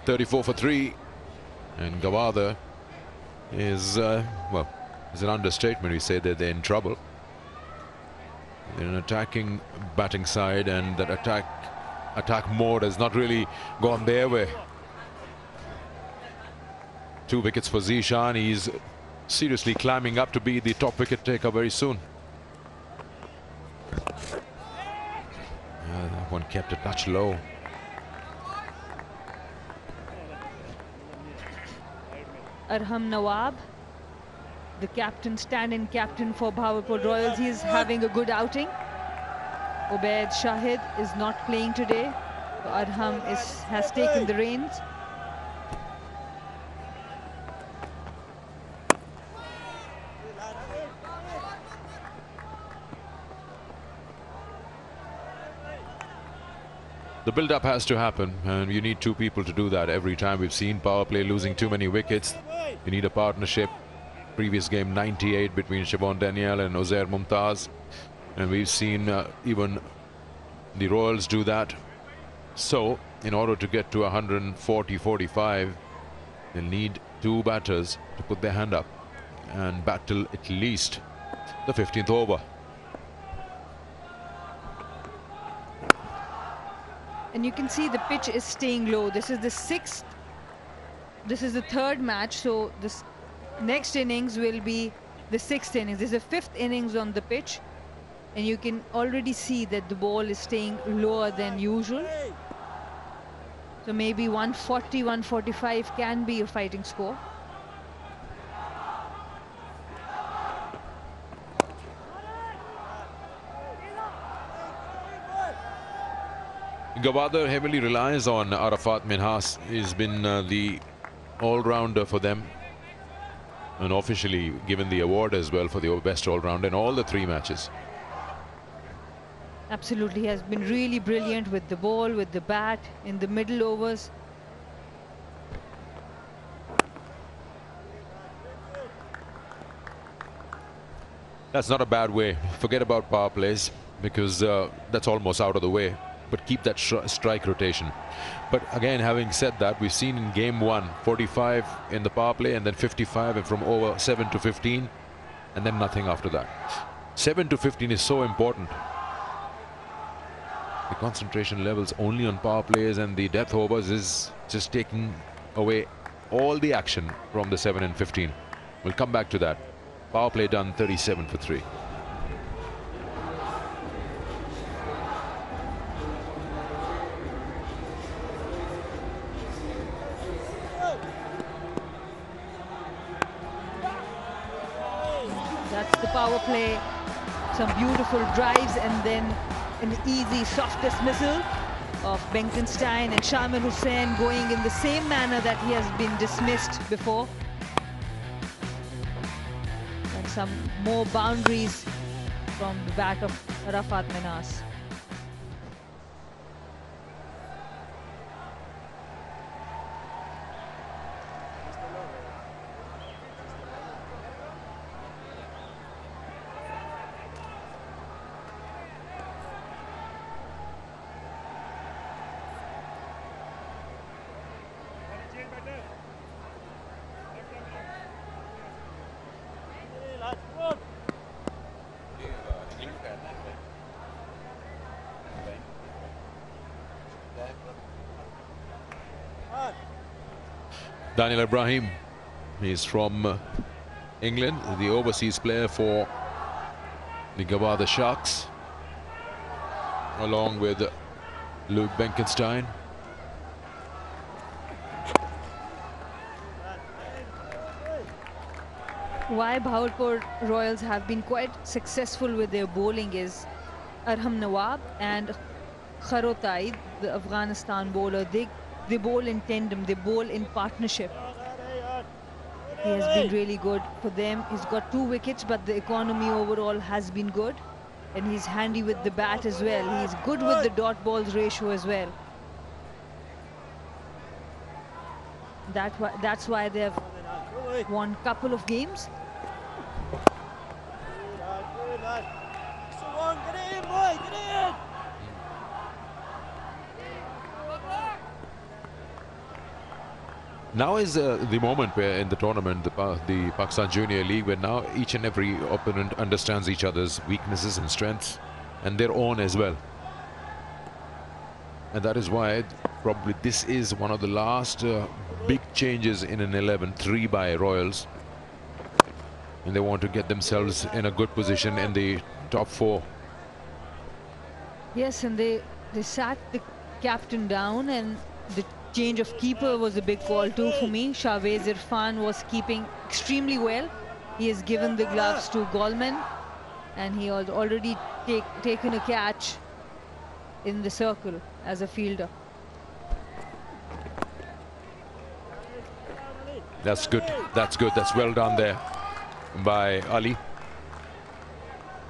$34 for 3, and Gwadar is well, it's an understatement. We say that they're in trouble. They're an attacking batting side, and that attack mode has not really gone their way. 2 wickets for Zishan. He's seriously climbing up to be the top wicket taker very soon. That one kept a touch low. Arham Nawab, the captain, stand-in captain for Bahawalpur Royals, he is having a good outing. Ubaid Shahid is not playing today. Arham has taken the reins. The build-up has to happen, and you need 2 people to do that every time. We've seen power play losing too many wickets. You need a partnership. Previous game 98 between Siobhan Daniel and Uzair Mumtaz, and we've seen even the Royals do that. So in order to get to 140-45, they'll need 2 batters to put their hand up and bat till at least the 15th over. And you can see the pitch is staying low. This is the 6th. This is the 3rd match. So this next innings will be the 6th innings. There's a 5th innings on the pitch. And you can already see that the ball is staying lower than usual. So maybe 140, 145 can be a fighting score. Gwadar heavily relies on Arafat Minhas. He's been the all-rounder for them, and officially given the award as well for the best all-rounder in all the 3 matches. Absolutely, he has been really brilliant with the ball, with the bat, in the middle overs. That's not a bad way. Forget about power plays, because that's almost out of the way. But keep that strike rotation. But again, having said that, we've seen in game 1 45 in the power play, and then 55, and from over 7 to 15, and then nothing after that. 7 to 15 is so important. The concentration levels only on power plays and the death overs is just taking away all the action from the 7 and 15. We'll come back to that. Power play done, 37 for 3. That's the power play. Some beautiful drives and then an easy soft dismissal of Benkenstein, and Shamir Hussain going in the same manner that he has been dismissed before. And some more boundaries from the bat of Arafat Minhas. Daniel Ibrahim, he's from England, the overseas player for the Gwadar Sharks, along with Luke Benkenstein. Why Bahawalpur Royals have been quite successful with their bowling is Arham Nawab and Kharotai, the Afghanistan bowler. They bowl in tandem, they bowl in partnership. He has been really good for them. He's got 2 wickets, but the economy overall has been good. And he's handy with the bat as well. He's good with the dot balls ratio as well. That's why they have won a couple of games. Now is the moment where in the tournament, the Pakistan Junior League, where now each and every opponent understands each other's weaknesses and strengths and their own as well. And that is why probably this is one of the last big changes in an 11, 3 by Royals. And they want to get themselves in a good position in the top 4. Yes, and they sat the captain down, and the change of keeper was a big call too for me. Shahwez Irfan was keeping extremely well. He has given the gloves to Goldman, and he has already taken a catch in the circle as a fielder. That's good. That's good. That's well done there by Ali.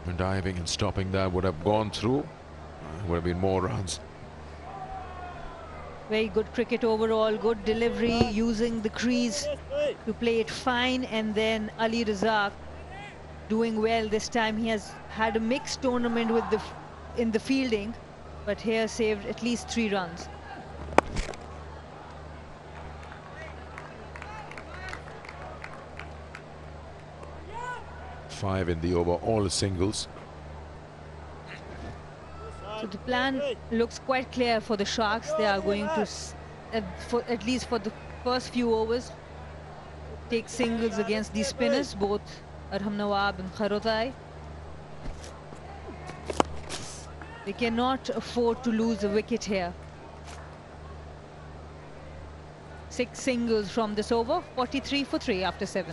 And diving and stopping that would have gone through. Would have been more runs. Very good cricket overall, good delivery, using the crease to play it fine, and then Ali Razak doing well this time. He has had a mixed tournament with in the fielding, but here saved at least 3 runs. Five in the over, all singles. So the plan looks quite clear for the Sharks. They are going to, at least for the first few overs, take singles against these spinners, both Arham Nawab and Kharotai. They cannot afford to lose a wicket here. 6 singles from this over, 43 for 3 after 7.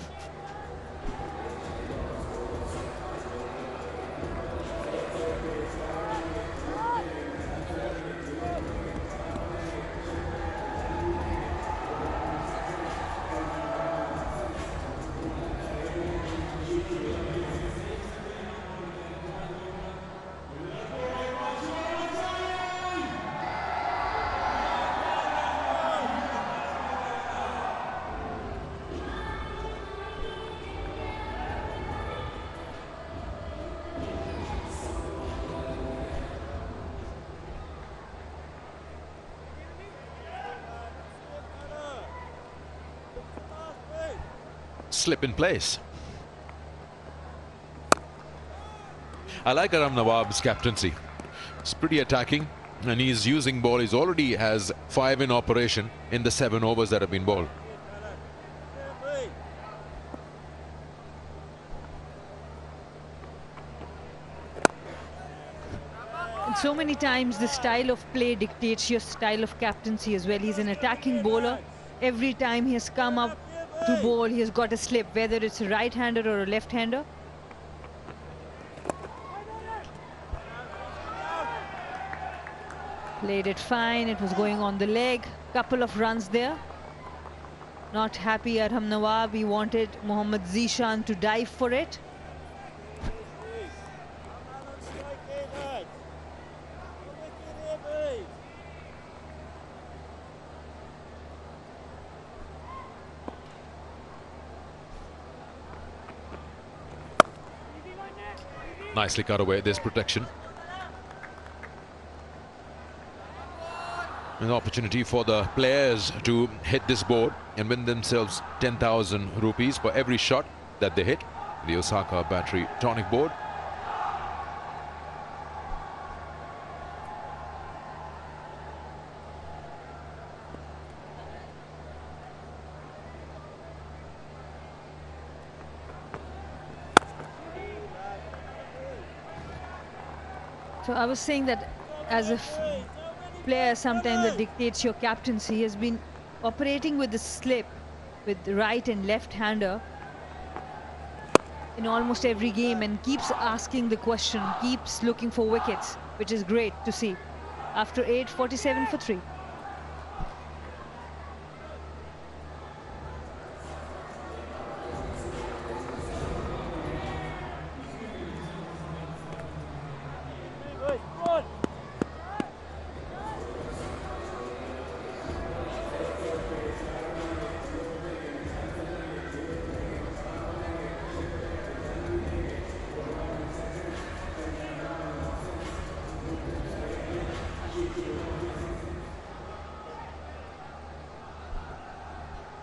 Slip in place. I like Arham Nawab's captaincy. It's pretty attacking, and he's using ball. He's already has 5 in operation in the 7 overs that have been bowled. And so many times the style of play dictates your style of captaincy as well. He's an attacking bowler. Every time he has come up to bowl, he has got a slip, whether it's a right-hander or a left-hander. Played it fine. It was going on the leg. Couple of runs there. Not happy Arham Nawab. He wanted Mohammad Zishan to dive for it. Nicely cut away. There's protection. An opportunity for the players to hit this board and win themselves 10,000 rupees for every shot that they hit. The Osaka Battery Tonic board. So I was saying that as a player, sometimes it dictates your captaincy. He has been operating with the slip with the right and left hander. in almost every game and keeps asking the question, keeps looking for wickets, which is great to see. After 8, 47 for 3.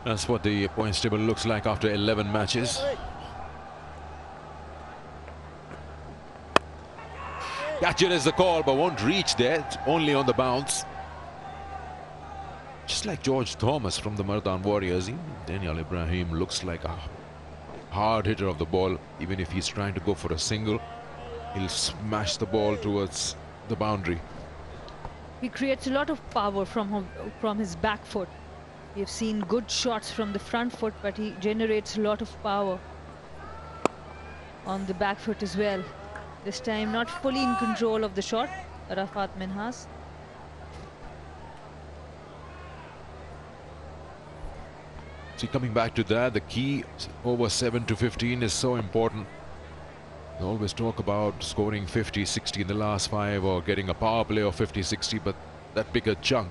That's what the points table looks like after 11 matches. Catch it is the call, but won't reach there. It's only on the bounce. Just like George Thomas from the Mardan Warriors, even Daniel Ibrahim looks like a hard hitter of the ball. Even if he's trying to go for a single, he'll smash the ball towards the boundary. He creates a lot of power from his back foot. We've seen good shots from the front foot, but he generates a lot of power on the back foot as well. This time not fully in control of the shot, Arafat Minhas. See, coming back to that, the key over 7 to 15 is so important. They always talk about scoring 50, 60 in the last 5 or getting a power play of 50, 60, but that bigger chunk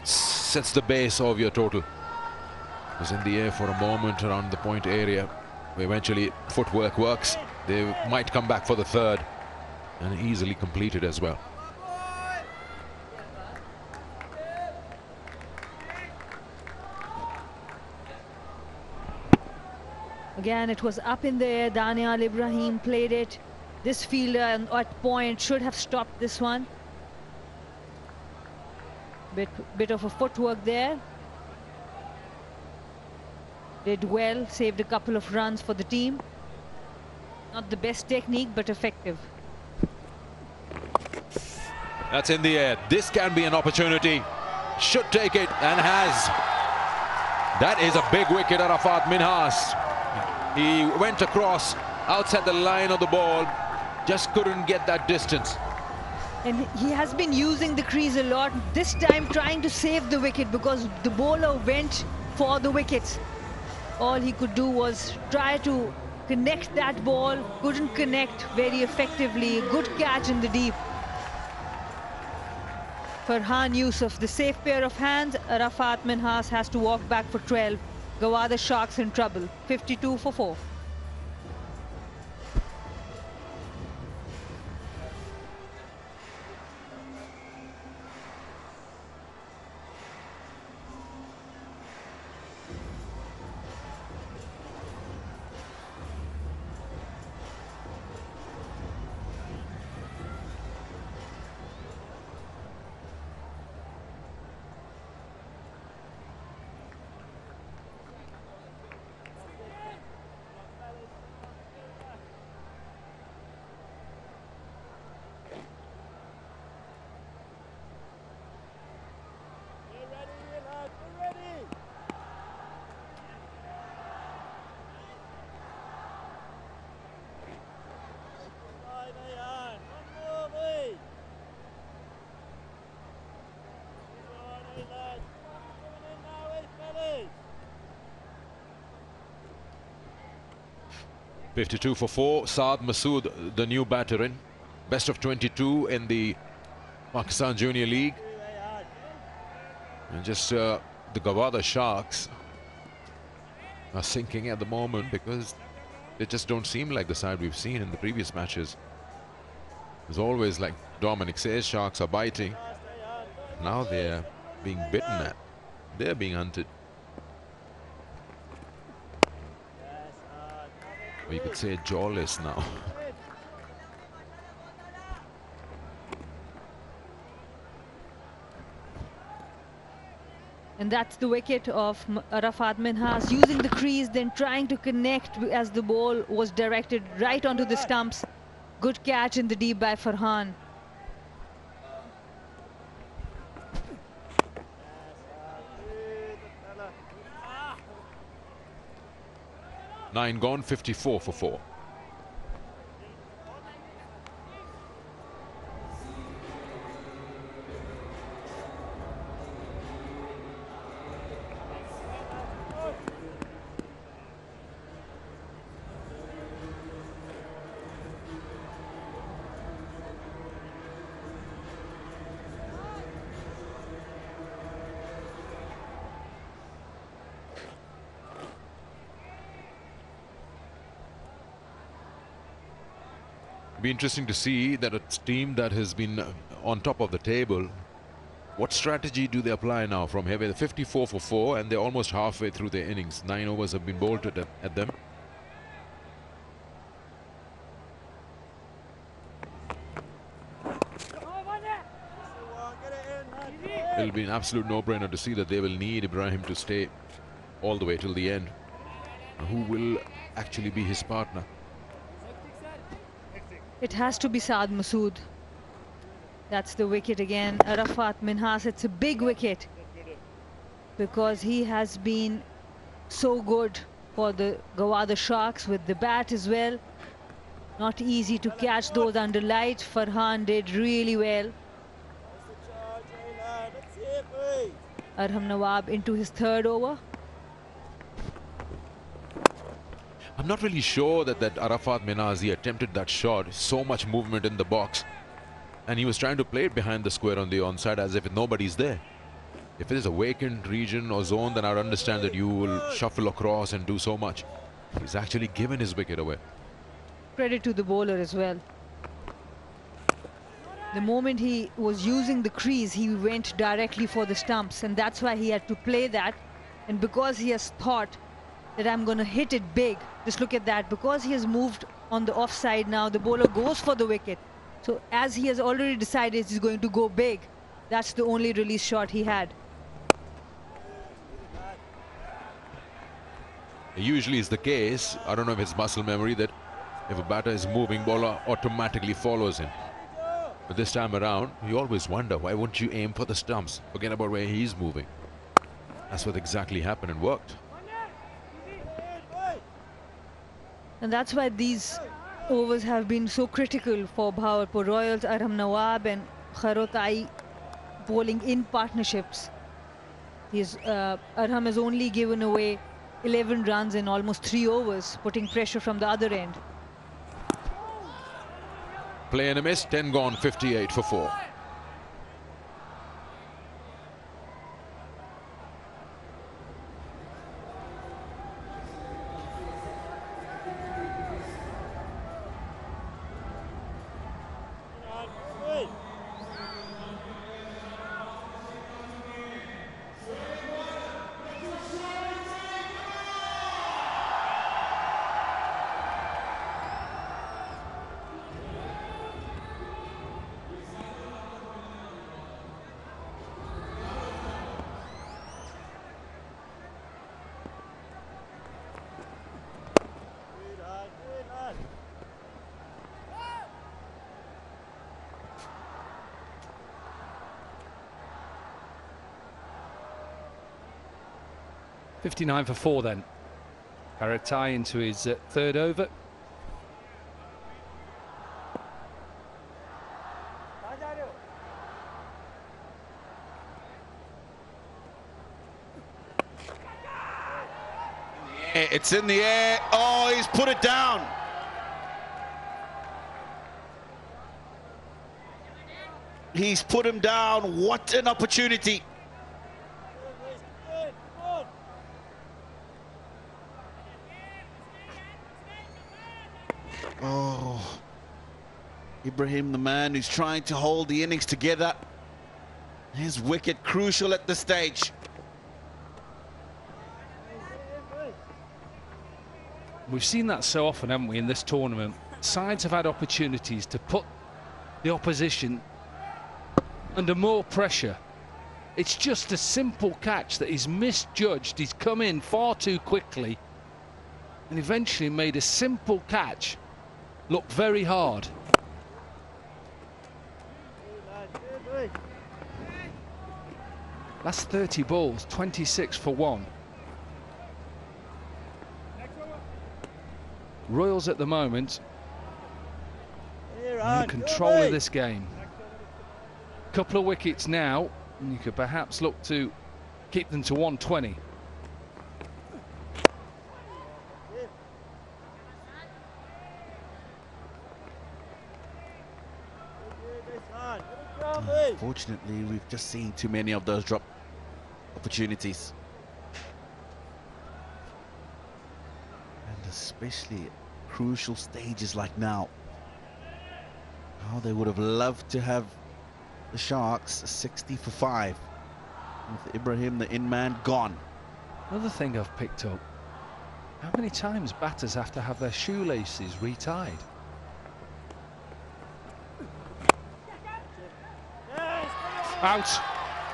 sets the base of your total. It was in the air for a moment around the point area. Eventually footwork works. They might come back for the third and easily complete it as well. Again, it was up in the air. Daniel Ibrahim played it. This fielder at point should have stopped this one. Bit of a footwork there. Did well, saved a couple of runs for the team. Not the best technique, but effective. That's in the air. This can be an opportunity. Should take it and has. That is a big wicket, Arafat Minhas. He went across outside the line of the ball, just couldn't get that distance. And he has been using the crease a lot, this time trying to save the wicket because the bowler went for the wickets. All he could do was try to connect that ball, couldn't connect very effectively. Good catch in the deep. Farhan Yusuf, the safe pair of hands. Arafat Minhas has to walk back for 12. Gwadar Sharks in trouble, 52 for 4. $52 for 4. Saad Masood, the new batter in. Best of 22 in the Pakistan Junior League. And just the Gwadar Sharks are sinking at the moment because they just don't seem like the side we've seen in the previous matches. There's always, like Dominic says, Sharks are biting. Now they're being bitten at. They're being hunted. Or you could say jawless now. And that's the wicket of Arafat Minhas, using the crease, then trying to connect as the ball was directed right onto the stumps. Good catch in the deep by Farhan. 9 gone, 54 for 4. Be interesting to see that a team that has been on top of the table, what strategy do they apply now from here? They're 54 for 4 and they're almost halfway through their innings. 9 overs have been bolted at them. It'll be an absolute no-brainer to see that they will need Ibrahim to stay all the way till the end. Who will actually be his partner? It has to be Saad Masood. That's the wicket again. Arafat Minhas, it's a big wicket because he has been so good for the Gwadar Sharks with the bat as well. Not easy to catch those under light. Farhan did really well. Arham Nawab into his 3rd over. I'm not really sure that Arafat Minazi attempted that shot. So much movement in the box. And he was trying to play it behind the square on the onside as if nobody's there. If it is a vacant region or zone, then I would understand that you will shuffle across and do so much. He's actually given his wicket away. Credit to the bowler as well. The moment he was using the crease, he went directly for the stumps, and that's why he had to play that. And because he has thought that I'm going to hit it big, just look at that. Because he has moved on the offside now, the bowler goes for the wicket. So as he has already decided he's going to go big, that's the only release shot he had. It usually is the case, I don't know if it's muscle memory, that if a batter is moving, bowler automatically follows him. But this time around, you always wonder, why wouldn't you aim for the stumps? Forget about where he's moving. That's what exactly happened and worked. And that's why these overs have been so critical for Bahawalpur Royals. Arham Nawab and Kharotai bowling in partnerships. Arham has only given away 11 runs in almost 3 overs, putting pressure from the other end. Play and a miss, 10 gone, 58 for 4. .59 for 4 then. Karatai into his 3rd over. It's in the air. Oh, he's put it down. He's put him down. What an opportunity. Oh, Ibrahim, the man who's trying to hold the innings together. His wicket crucial at this stage. We've seen that so often, haven't we, in this tournament? Sides have had opportunities to put the opposition under more pressure. It's just a simple catch that he's misjudged. He's come in far too quickly and eventually made a simple catch look very hard. Last 30 balls, 26 for 1. Royals at the moment are in control of this game. Couple of wickets now, and you could perhaps look to keep them to 120. Unfortunately, we've just seen too many of those drop opportunities. And especially crucial stages like now. Oh, they would have loved to have the Sharks 60 for 5. With Ibrahim, the in-man, gone. Another thing I've picked up, how many times batters have to have their shoelaces retied? Out.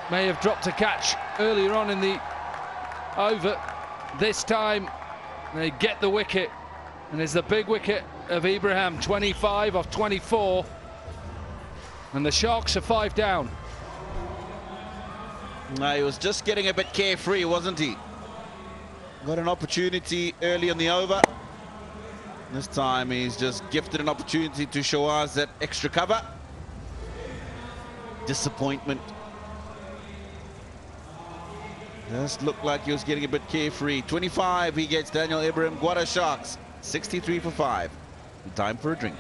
May have dropped a catch earlier on in the over. This time they get the wicket, and there's the big wicket of Ibrahim, 25 off 24, and the Sharks are 5 down. He was just getting a bit carefree, wasn't he? Got an opportunity early in the over. This time he's just gifted an opportunity to show us that extra cover. Disappointment. Just looked like he was getting a bit carefree. 25 he gets, Daniel Ibrahim. Gwadar Sharks 63 for 5. Time for a drink.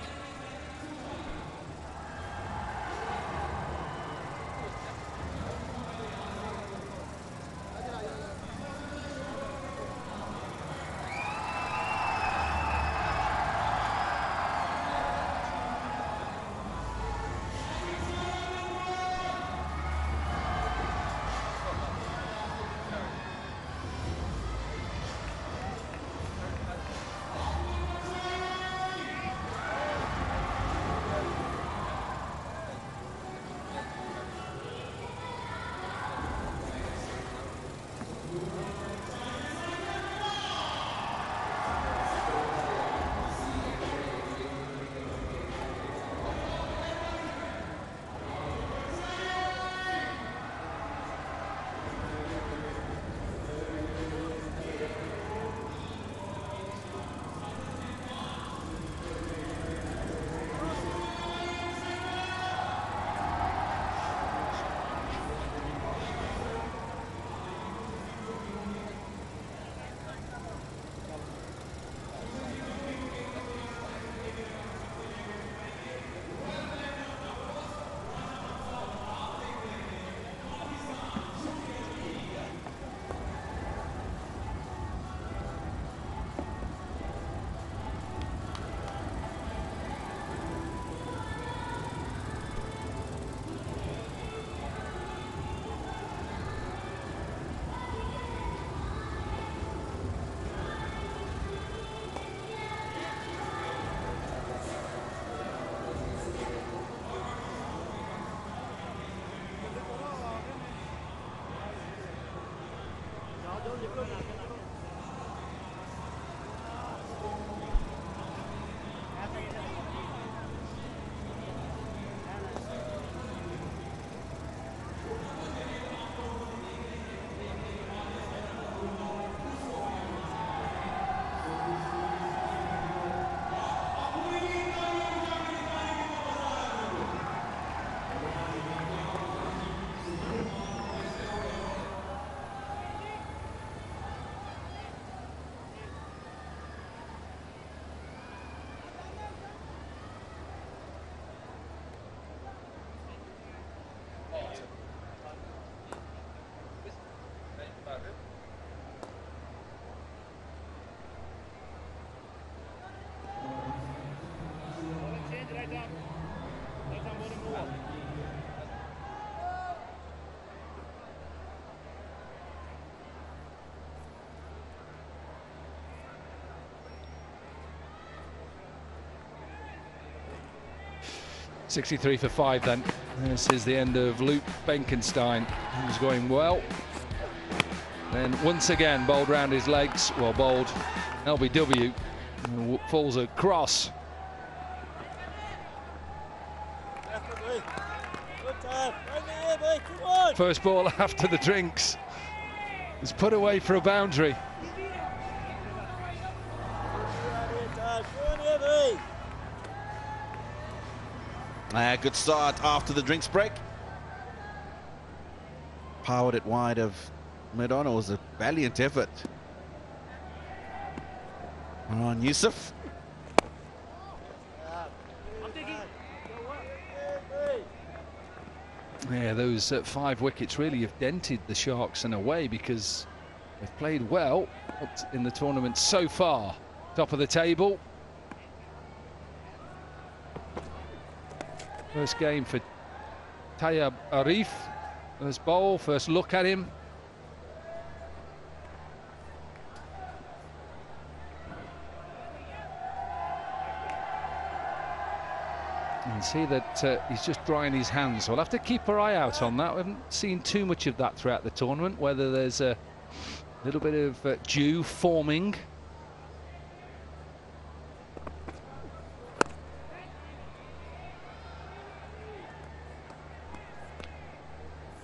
.63 for 5 then. This is the end of Luke Benkenstein, who's going well. Then once again bowled round his legs, well bowled LBW, falls across. First ball after the drinks is put away for a boundary. Good start after the drinks break. Powered it wide of mid-on. It was a valiant effort. On Yusuf. Yeah, those 5 wickets really have dented the Sharks in a way, because they've played well in the tournament so far. Top of the table. First game for Tayyab Arif. First bowl, first look at him. You can see that he's just drying his hands. So we'll have to keep our eye out on that. We haven't seen too much of that throughout the tournament, whether there's a little bit of dew forming.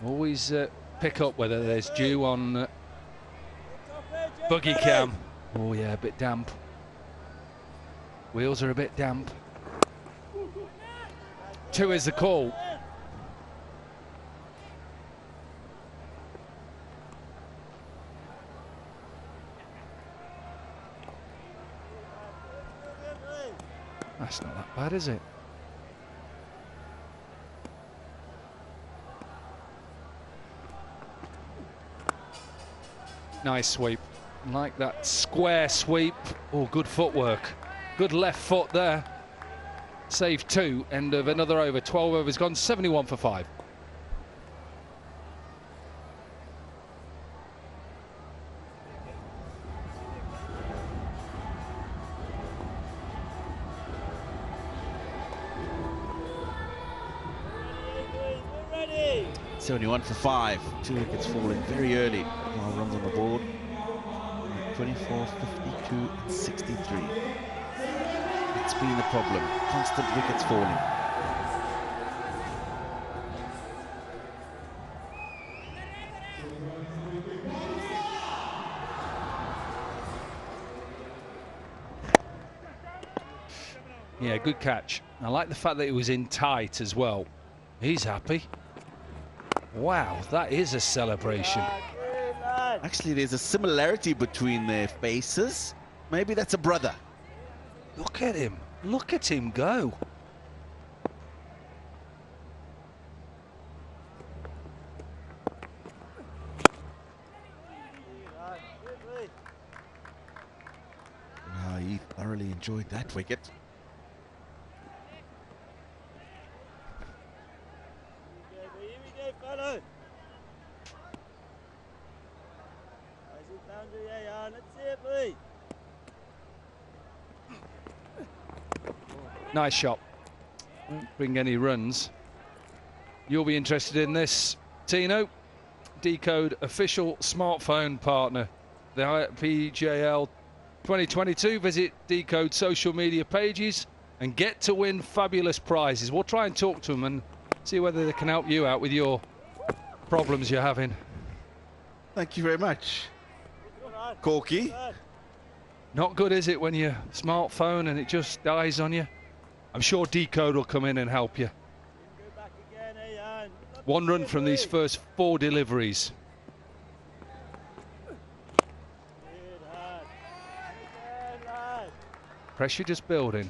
Always pick up whether there's dew on buggy cam. Oh yeah, a bit damp. Wheels are a bit damp. 2 is the call. That's not that bad, is it? Nice sweep. Like that square sweep. Oh, good footwork. Good left foot there. Save 2, end of another over. 12 overs gone, 71 for 5. Ready. 71 for 5. 2 wickets falling very early. While runs on the board. 24, 52, and 63. That's been the problem. Constant wickets falling. Yeah, good catch. I like the fact that it was in tight as well. He's happy. Wow, that is a celebration. Actually, there's a similarity between their faces. Maybe that's a brother. Look at him. Look at him go. He thoroughly enjoyed that wicket. Nice shot. Won't bring any runs. You'll be interested in this, Tino. Decode official smartphone partner. The PJL 2022. Visit Decode social media pages and get to win fabulous prizes. We'll try and talk to them and see whether they can help you out with your problems you're having. Thank you very much, Corky. Not good, is it, when your smartphone and it just dies on you? I'm sure Decode will come in and help you. 1 run from these first 4 deliveries. Pressure just building.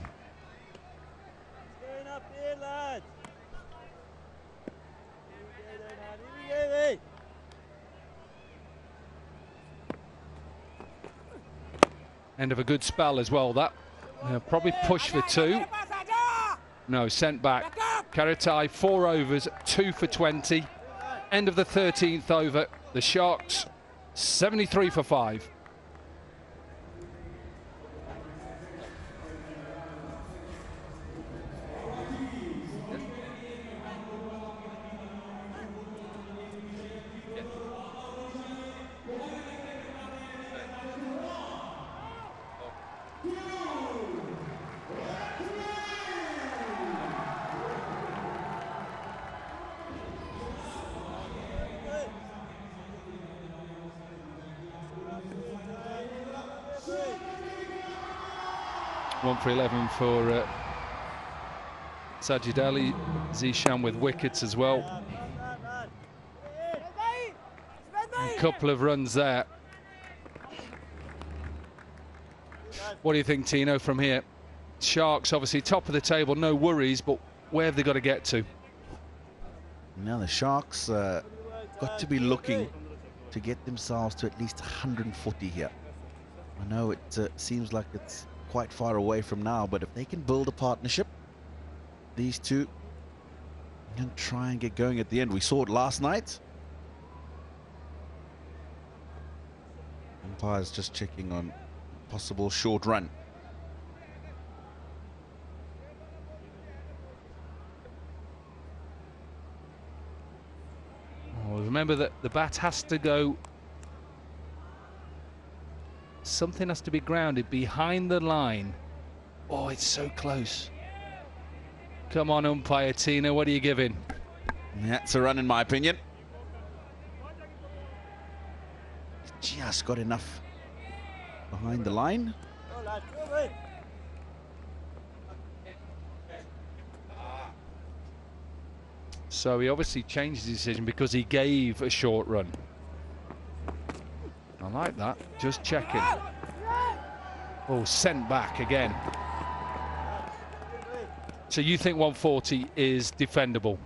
End of a good spell as well, that. Probably push for 2. No, sent back. Karatai, 4 overs, 2 for 20. End of the 13th over. The Sharks, 73 for 5. 1 for 11 for Sajid Ali. Zishan with wickets as well. A couple of runs there. What do you think, Tino, from here? Sharks obviously top of the table, no worries, but where have they got to get to? Now the Sharks got to be looking to get themselves to at least 140 here. I know it seems like it's quite far away from now, but if they can build a partnership, these two can try and get going at the end. We saw it last night. Umpire's just checking on possible short run. Well, remember that the bat has to go, something has to be grounded behind the line. Oh, it's so close. Come on, umpire Tina, what are you giving? That's a run in my opinion. Just got enough behind the line. So he obviously changed his decision because he gave a short run. I like that, just checking. Oh, sent back again. So you think 140 is defendable?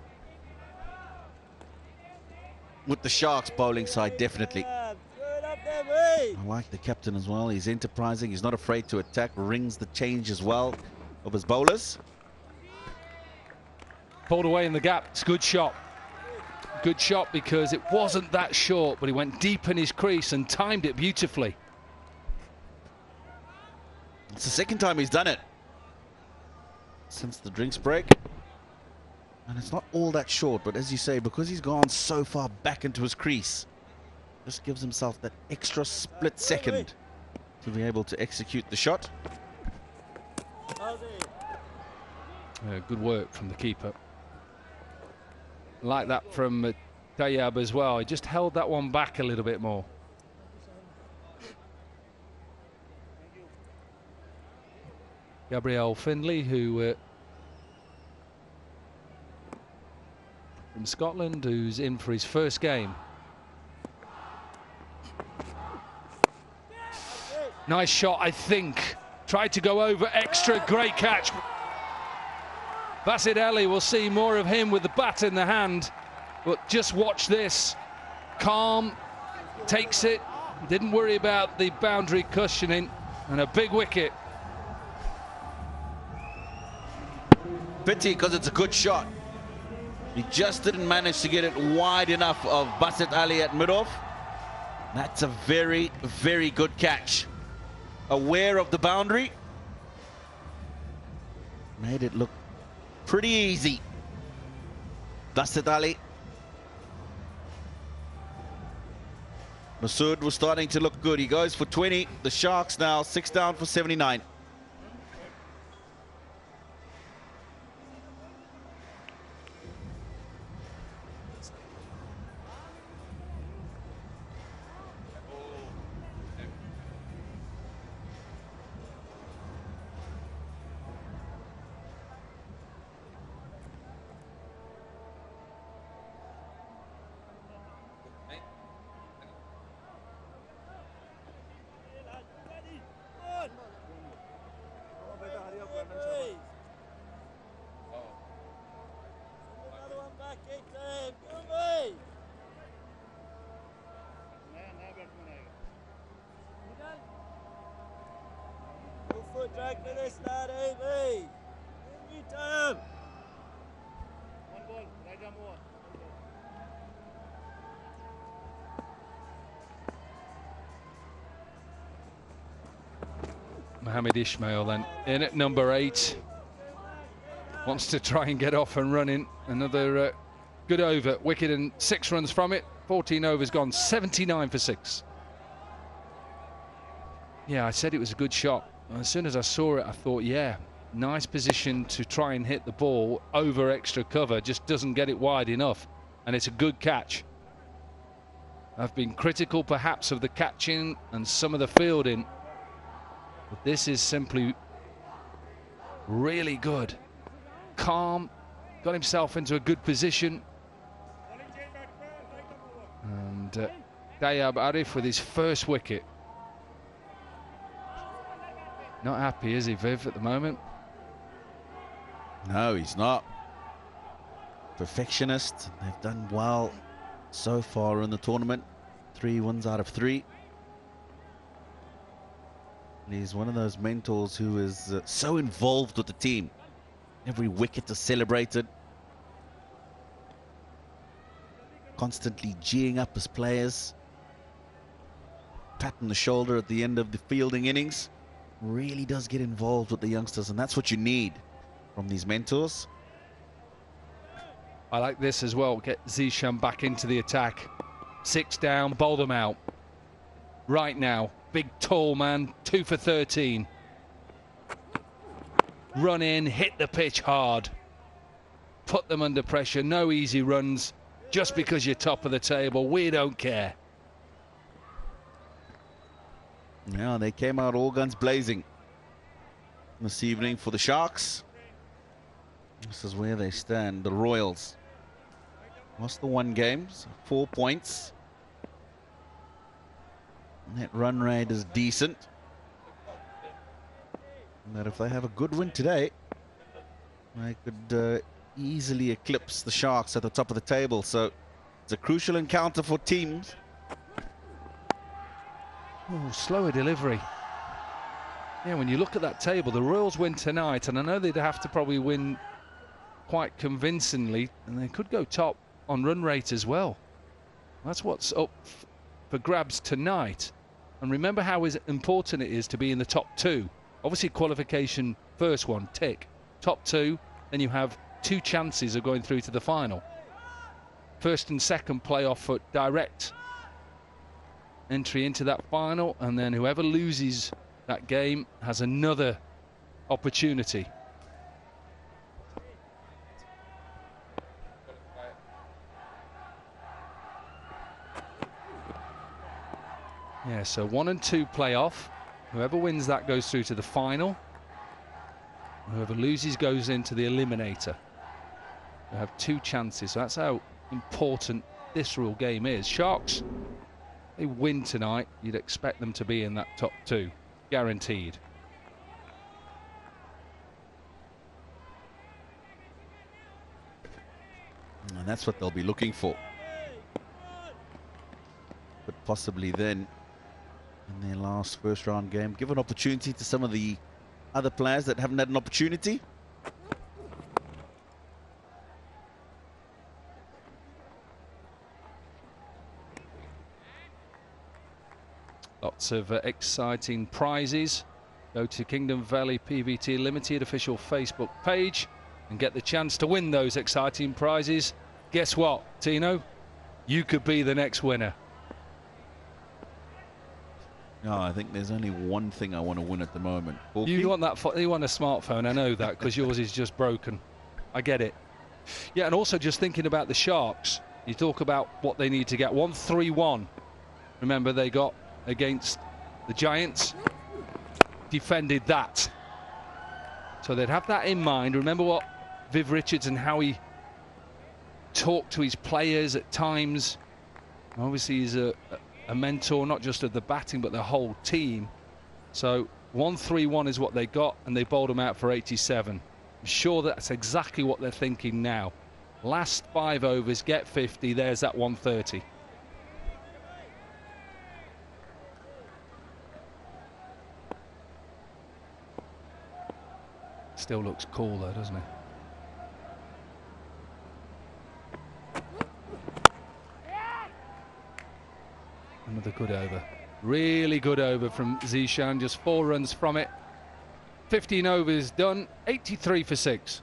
With the Sharks bowling side, definitely. I like the captain as well. He's enterprising. He's not afraid to attack. Rings the change as well of his bowlers. Pulled away in the gap. It's a good shot. Good shot because it wasn't that short, but he went deep in his crease and timed it beautifully. It's the second time he's done it since the drinks break. And it's not all that short, but as you say, because he's gone so far back into his crease, just gives himself that extra split second to be able to execute the shot. Good work from the keeper. Like that from Tayyab as well. He just held that one back a little bit more. Gabriel Findlay, who from Scotland, who's in for his first game. Nice shot, I think. Tried to go over extra, great catch. Basit Ali, we'll see more of him with the bat in the hand. But just watch this. Calm, takes it, didn't worry about the boundary cushioning, and a big wicket. Pity, because it's a good shot. He just didn't manage to get it wide enough of Basit Ali at mid-off. That's a very, very good catch. Aware of the boundary. Made it look pretty easy. Basit Ali. Masood was starting to look good. He goes for 20. The Sharks now 6 down for 79. Mohamed Ismail then in at number 8. Wants to try and get off and running. Another good over. Wicket and 6 runs from it. 14 overs gone. 79 for 6. Yeah, I said it was a good shot. As soon as I saw it, I thought, yeah, nice position to try and hit the ball over extra cover. Just doesn't get it wide enough. And it's a good catch. I've been critical perhaps of the catching and some of the fielding. But this is simply really good. Calm, got himself into a good position. And Dayab Arif with his first wicket. Not happy, is he, Viv, at the moment? No, he's not. Perfectionist. They've done well so far in the tournament. 3 wins out of 3. And he's one of those mentors who is so involved with the team. Every wicket is celebrated. Constantly geeing up his players. Pat on the shoulder at the end of the fielding innings. Really does get involved with the youngsters, and that's what you need from these mentors. I like this as well. Get Zishan back into the attack. 6 down, bowl them out. Right now, big tall man, 2 for 13. Run in, hit the pitch hard. Put them under pressure, no easy runs. Just because you're top of the table, we don't care. Yeah, they came out all guns blazing this evening for the Sharks. This is where they stand, the Royals. Lost the 1 game, 4 points. Net run rate is decent. But if they have a good win today, they could easily eclipse the Sharks at the top of the table. So it's a crucial encounter for teams. Oh, slower delivery. Yeah, when you look at that table, the Royals win tonight, and I know they'd have to probably win quite convincingly, and they could go top on run rate as well. That's what's up for grabs tonight. And remember how important it is to be in the top 2. Obviously, qualification, first one, tick. Top 2, then you have 2 chances of going through to the final. First and second playoff for direct entry into that final, and then whoever loses that game has another opportunity. Yeah, so 1 and 2 playoff. Whoever wins that goes through to the final. Whoever loses goes into the eliminator. They have 2 chances, so that's how important this real game is. Sharks, they win tonight, you'd expect them to be in that top 2, guaranteed. And that's what they'll be looking for. But possibly then, in their last first round game, give an opportunity to some of the other players that haven't had an opportunity. Lots of exciting prizes. Go to Kingdom Valley PVT Limited official Facebook page and get the chance to win those exciting prizes. Guess what, Tino? You could be the next winner. No, I think there's only one thing I want to win at the moment. You want that? You want a smartphone? I know that because yours is just broken. I get it. Yeah, and also just thinking about the Sharks. You talk about what they need to get. 1-3-1. Remember they got against the Giants. Defended that. So they'd have that in mind. Remember what Viv Richards and how he talked to his players at times. Obviously, he's a mentor, not just of the batting, but the whole team. So 1-3-1 is what they got, and they bowled them out for 87. I'm sure that's exactly what they're thinking now. Last 5 overs, get 50, there's that 130. Still looks cool though, doesn't it? Another good over. Really good over from Zishan, just 4 runs from it. 15 overs done, 83 for 6.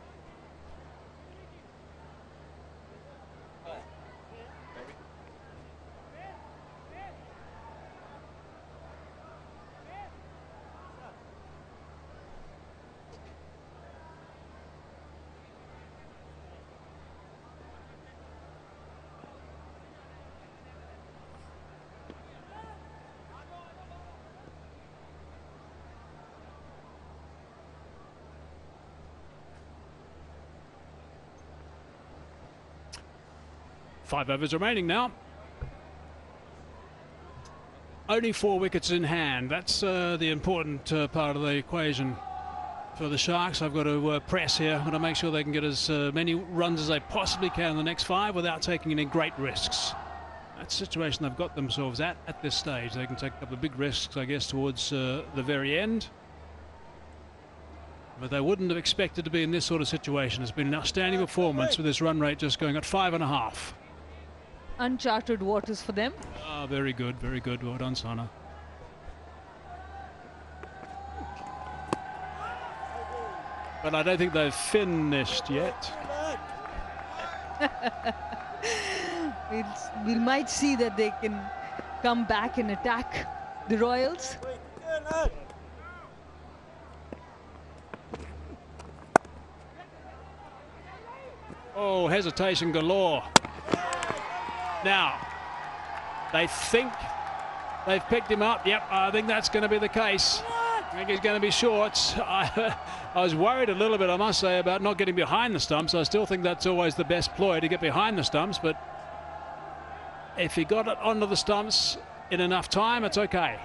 5 overs remaining now. Only 4 wickets in hand. That's the important part of the equation for the Sharks. I've got to press here. I've got to make sure they can get as many runs as they possibly can in the next 5 without taking any great risks. That's the situation they've got themselves at this stage. They can take a couple of big risks, I guess, towards the very end. But they wouldn't have expected to be in this sort of situation. It's been an outstanding performance with this run rate just going at 5.5. Uncharted waters for them. Ah, very good, very good. Well done, Sana. But I don't think they've finished yet. We might see that they can come back and attack the Royals. Oh, hesitation galore. Now, they think they've picked him up. Yep, I think that's going to be the case. I think he's going to be short. I was worried a little bit, I must say, about not getting behind the stumps. I still think that's always the best ploy, to get behind the stumps. But if he got it onto the stumps in enough time, it's okay.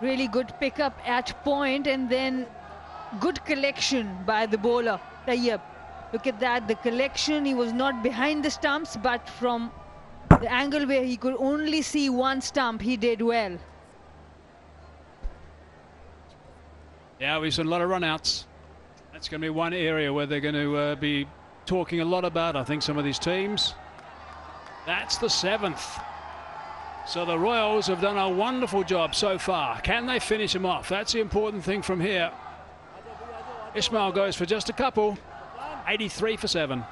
Really good pickup at point, and then good collection by the bowler, Tayyab. Look at that, the collection. He was not behind the stumps, but from the angle where he could only see one stump, he did well. Yeah, we've seen a lot of run-outs. That's going to be one area where they're going to be talking a lot about, I think, some of these teams. That's the 7th. So the Royals have done a wonderful job so far. Can they finish him off? That's the important thing from here. Ismail goes for just a couple. 83 for 7.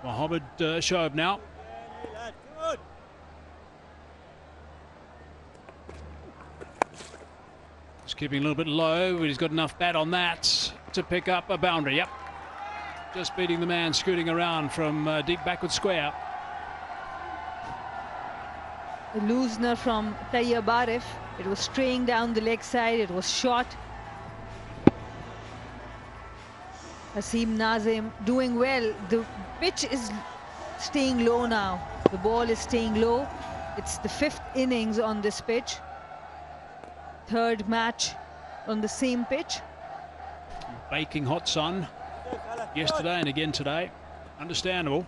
Mohammed Shoaib now. Just keeping a little bit low, but he's got enough bat on that to pick up a boundary. Yep. Just beating the man scooting around from deep backward square. A loosener from Tayyab Arif. It was straying down the leg side. It was short. Hasim Nazim doing well. The pitch is staying low now. The ball is staying low. It's the 5th innings on this pitch. 3rd match on the same pitch. Baking hot sun yesterday and again today. Understandable.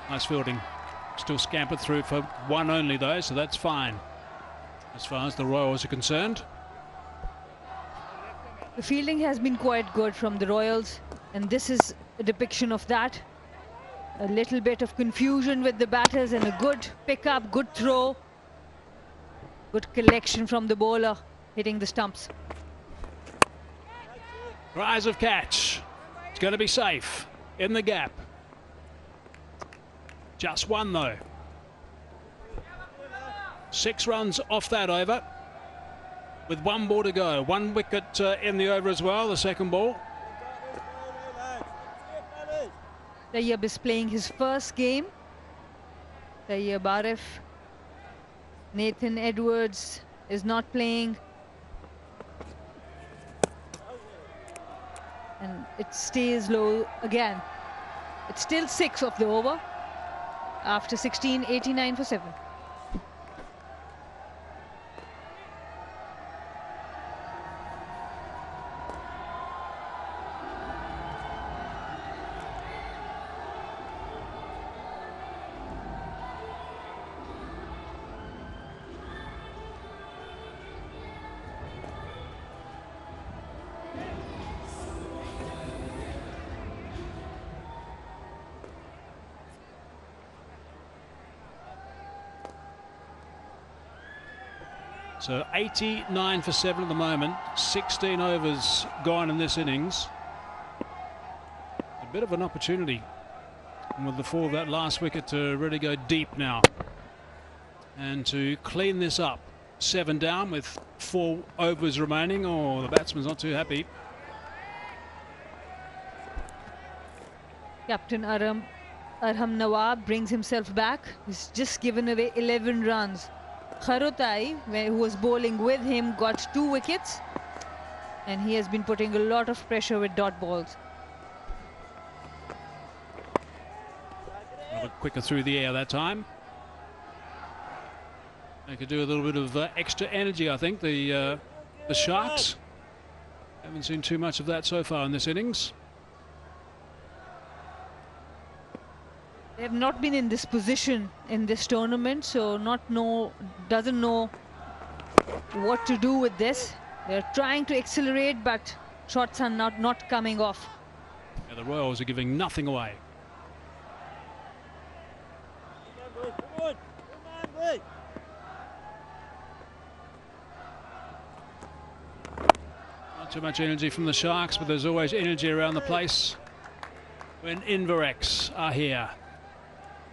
Nice fielding. Still scampered through for 1 only though, so that's fine as far as the Royals are concerned. The fielding has been quite good from the Royals, and this is a depiction of that. A little bit of confusion with the batters and a good pickup, good throw. Good collection from the bowler, hitting the stumps. Rise of catch. It's going to be safe in the gap. Just 1 though. 6 runs off that over. With 1 ball to go. 1 wicket in the over as well, the 2nd ball. Tayyab is playing his first game. Tayyab Arif. Nathan Edwards is not playing. And it stays low again. It's still 6 of the over. After 16, 89 for 7. So 89 for 7 at the moment. 16 overs gone in this innings. A bit of an opportunity. And with the fall of that last wicket to really go deep now. And to clean this up. 7 down with 4 overs remaining. Oh, the batsman's not too happy. Captain Arham Nawab brings himself back. He's just given away 11 runs. Kharotai, who was bowling with him, got 2 wickets. And he has been putting a lot of pressure with dot balls. A little quicker through the air that time. They could do a little bit of extra energy, I think, the Sharks. Haven't seen too much of that so far in this innings. They have not been in this position in this tournament, so doesn't know what to do with this. They're trying to accelerate, but shots are not coming off. Yeah, the Royals are giving nothing away. Not too much energy from the Sharks, but there's always energy around the place when Inverex are here.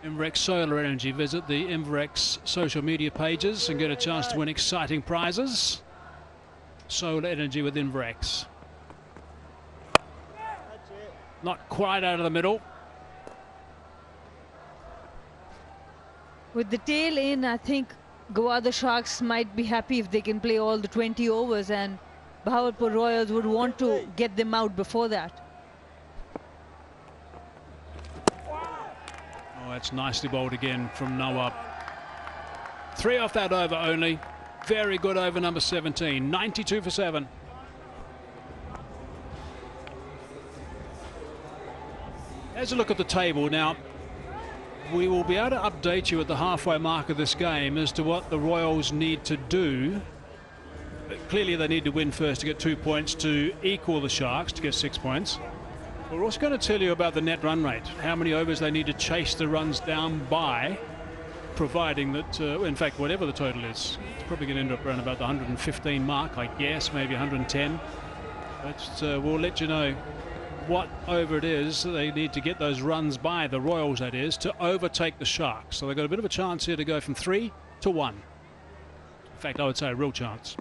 Inverex Solar Energy. Visit the Inverex social media pages and get a chance to win exciting prizes. Solar Energy with Inverex. Not quite out of the middle. With the tail in, I think Gwadar Sharks might be happy if they can play all the 20 overs, and Bahawalpur Royals would want to get them out before that. Oh, that's nicely bowled again from Nawab. 3 off that over only. Very good over number 17. 92 for 7. As a look at the table now, we will be able to update you at the halfway mark of this game as to what the Royals need to do. But clearly they need to win first to get 2 points to equal the Sharks to get 6 points. We're also going to tell you about the net run rate, how many overs they need to chase the runs down by, providing that, in fact, whatever the total is, it's probably going to end up around about the 115 mark, I guess, maybe 110. But we'll let you know what over it is they need to get those runs by, the Royals that is, to overtake the Sharks. So they've got a bit of a chance here to go from 3 to 1. In fact, I would say a real chance.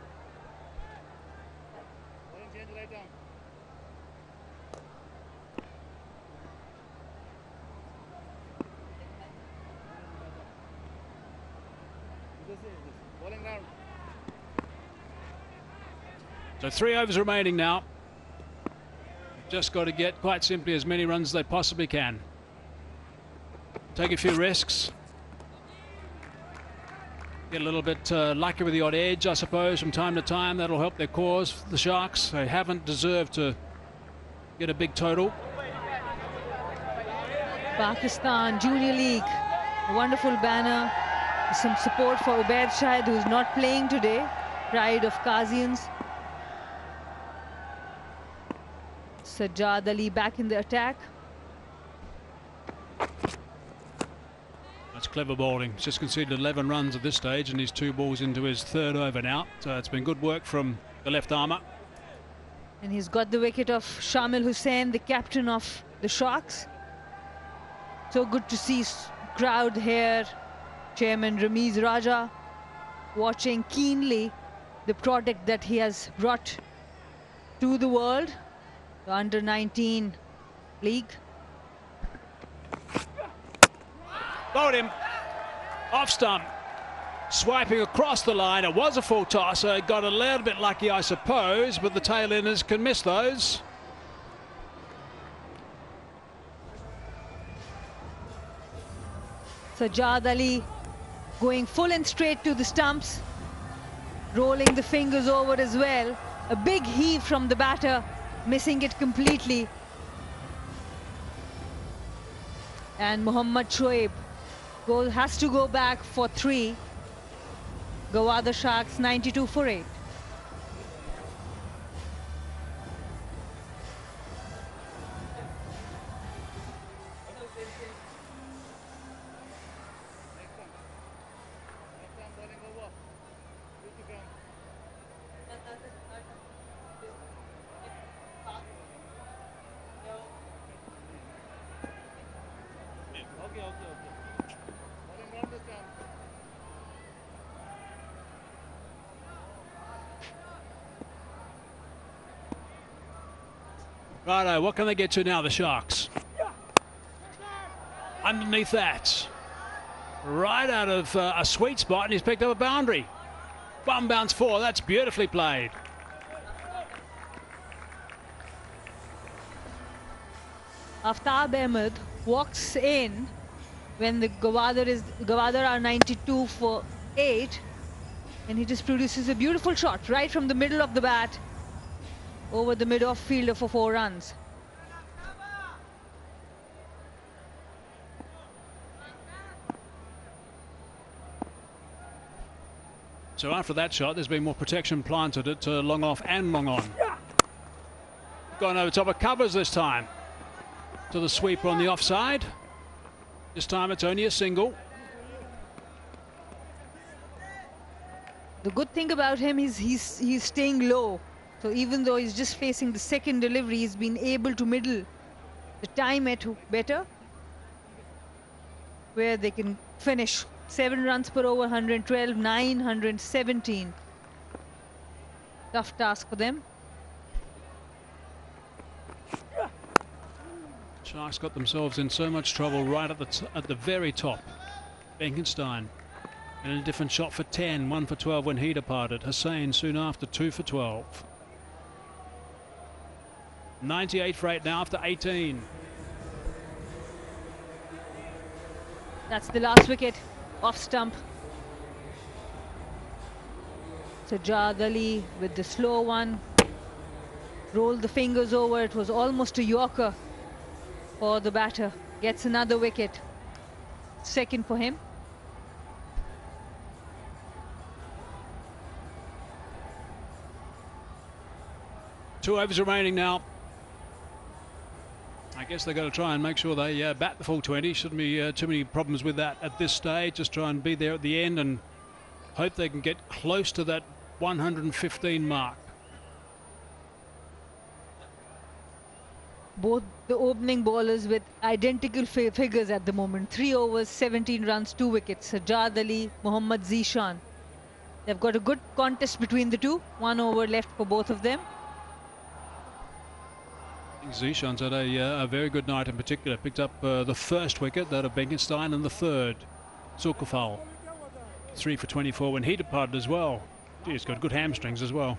So 3 overs remaining now. Just got to get, quite simply, as many runs as they possibly can. Take a few risks. Get a little bit lucky with the odd edge, I suppose, from time to time. That'll help their cause, the Sharks. They haven't deserved to get a big total. Pakistan Junior League, a wonderful banner. Some support for Ubaid Shahid, who's not playing today. Pride of Qazians. Sajjad Ali back in the attack. That's clever bowling. He's just conceded 11 runs at this stage, and he's 2 balls into his 3rd over now. So it's been good work from the left armour. And he's got the wicket of Shamil Hussain, the captain of the Sharks. So good to see crowd here. Chairman Ramiz Raja watching keenly the product that he has brought to the world. The under-19 league. Bowled him off stump, swiping across the line. It was a full tosser. Got a little bit lucky, I suppose, but the tail-enders can miss those. Sajjad Ali going full and straight to the stumps, rolling the fingers over as well. A big heave from the batter, missing it completely. And Mohammad Shoaib has to go back for 3. Gwadar Sharks 92 for 8. Righto, what can they get to now, the Sharks? Underneath that. Right out of a sweet spot, and he's picked up a boundary. Bum bounce 4, that's beautifully played. Aftab Ahmed walks in when the Gwadar are 92 for 8, and he just produces a beautiful shot right from the middle of the bat over the mid-off fielder for 4 runs. So after that shot, there's been more protection planted at long off and long on. Gone over top of covers this time. To the sweeper on the offside. This time it's only a single. The good thing about him is he's staying low. So even though he's just facing the second delivery, he's been able to middle the time at better, where they can finish 7 runs per over, 112, 917. Tough task for them. Sharks got themselves in so much trouble right at the very top. Benkenstein and a different shot for 10, 1 for 12 when he departed. Hussain soon after 2 for 12. 98 for 8 now after 18. That's the last wicket. Off stump. Sajjad Ali with the slow one. Rolled the fingers over. It was almost a Yorker for the batter. Gets another wicket. Second for him. Two overs remaining now. I guess they've got to try and make sure they bat the full 20. Shouldn't be too many problems with that at this stage. Just try and be there at the end and hope they can get close to that 115 mark. Both the opening bowlers with identical figures at the moment. 3 overs, 17 runs, 2 wickets. Sajjad Ali, Mohammad Zishan. They've got a good contest between the two. 1 over left for both of them. Zishan's had a very good night in particular. Picked up the first wicket, that of Benkenstein, and the third, Sulkafal. 3 for 24 when he departed as well. Gee, he's got good hamstrings as well.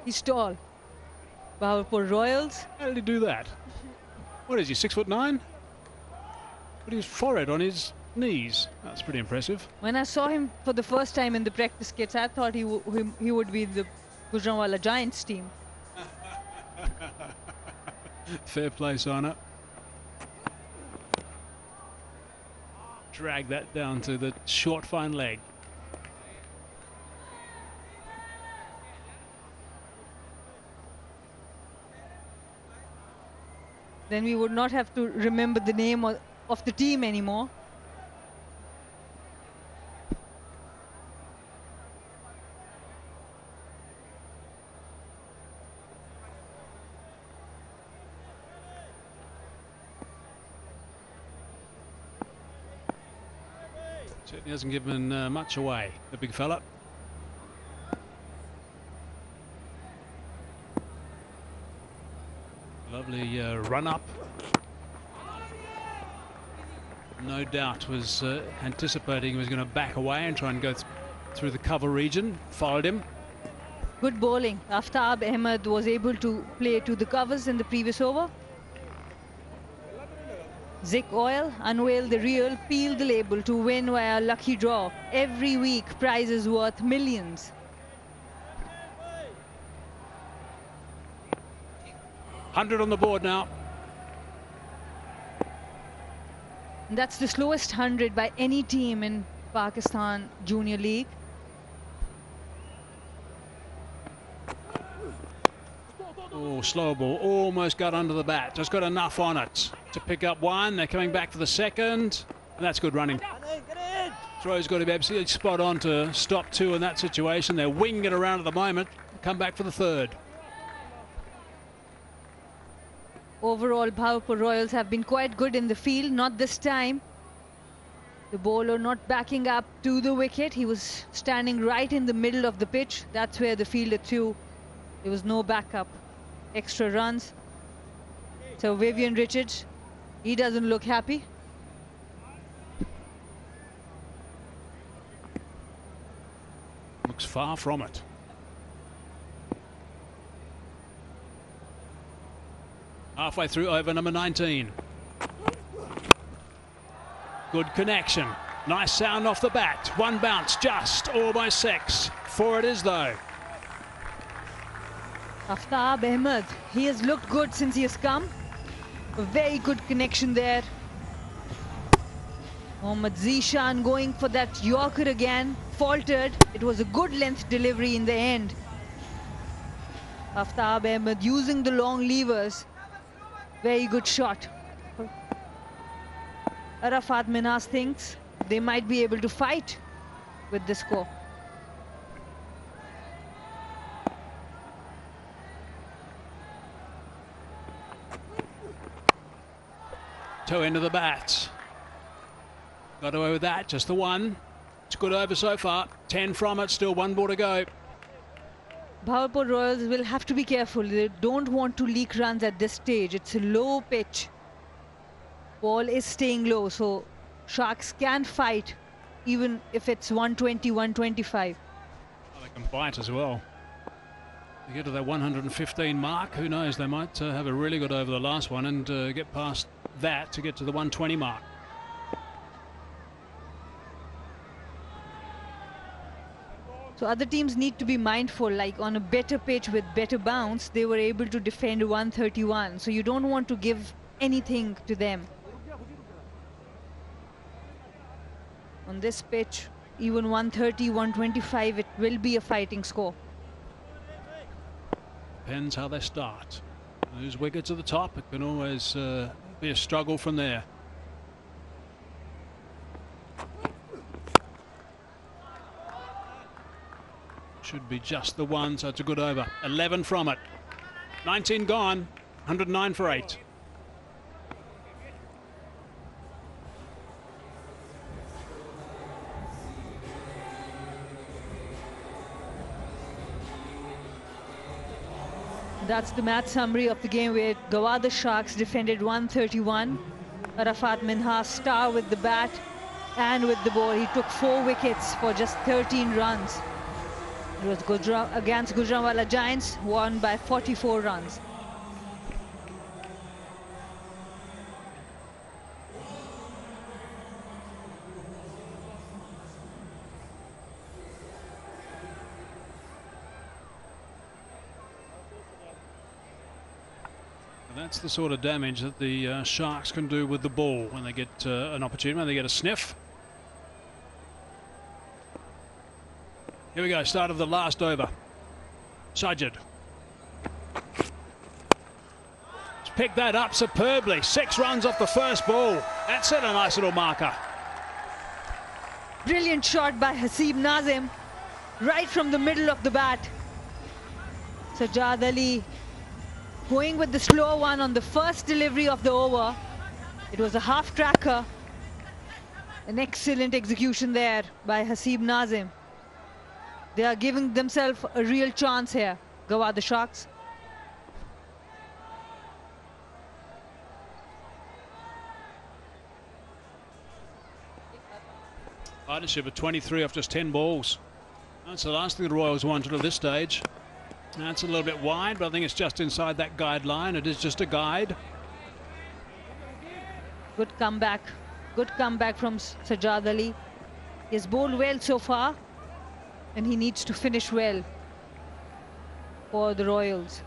He's tall. Bahawalpur Royals. How did he do that? What is he, 6'9"? But his forehead on his knees. That's pretty impressive. When I saw him for the first time in the practice kits, I thought he would be the Gujranwala Giants team. Fair play, Sana. Drag that down to the short, fine leg. Then we would not have to remember the name of the team anymore. Certainly hasn't given much away, the big fella. Lovely run up. No doubt was anticipating he was going to back away and try and go through the cover region. Followed him. Good bowling. Aftab Ahmed was able to play to the covers in the previous over. Zik Oil, unveil the real, peel the label to win via lucky draw. Every week, prizes worth millions. $100 on the board now. And that's the slowest 100 by any team in Pakistan Junior League. Oh, slow ball, almost got under the bat. Just got enough on it to pick up one. They're coming back for the second. And that's good running. Throw's got to be absolutely spot on to stop 2 in that situation. They're winging it around at the moment. Come back for the third. Overall, Bahawalpur Royals have been quite good in the field. Not this time. The bowler not backing up to the wicket. He was standing right in the middle of the pitch. That's where the fielder threw. There was no backup. extra runs. So Vivian Richards, he doesn't look happy. Looks far from it. Halfway through over number 19. Good connection. Nice sound off the bat. One bounce, just almost 6. 4 it is though. Aftab Ahmed, he has looked good since he has come. A very good connection there. Mohammad Zishan going for that Yorker again. Faltered. It was a good length delivery in the end. Aftab Ahmed using the long levers. Very good shot. Arafat Minhas thinks they might be able to fight with the score. Toe end of the bat. Got away with that, just the one. It's good over so far. 10 from it, still 1 ball to go. Bahawalpur Royals will have to be careful. They don't want to leak runs at this stage. It's a low pitch. Ball is staying low, so Sharks can fight even if it's 120, 125. Well, they can bite as well. They get to that 115 mark, who knows, they might have a really good over the last one and get past that to get to the 120 mark. So other teams need to be mindful, like on a better pitch with better bounce, they were able to defend 131. So you don't want to give anything to them. On this pitch, even 130, 125, it will be a fighting score. Depends how they start. Those wickets at the top, it can always be a struggle from there. Should be just the one, so it's a good over. 11 from it. 19 gone. 109 for 8. That's the match summary of the game where Gwadar Sharks defended 131. Arafat Minhas star with the bat and with the ball. He took 4 wickets for just 13 runs. It was against Gujranwala Giants, won by 44 runs. That's the sort of damage that the Sharks can do with the ball when they get an opportunity, when they get a sniff. Here we go, start of the last over. Sajid. Picked that up superbly. 6 runs off the first ball. That's it, a nice little marker. Brilliant shot by Haseeb Nazim, right from the middle of the bat. Sajad Ali going with the slow one on the first delivery of the over. It was a half tracker. An excellent execution there by Haseeb Nazim. They are giving themselves a real chance here, Gwadar Sharks. Partnership of 23 off just 10 balls. That's the last thing the Royals wanted at this stage. That's a little bit wide, but I think it's just inside that guideline. It is just a guide. Good comeback. Good comeback from Sajad Ali. He has bowled well so far, and he needs to finish well for the Royals.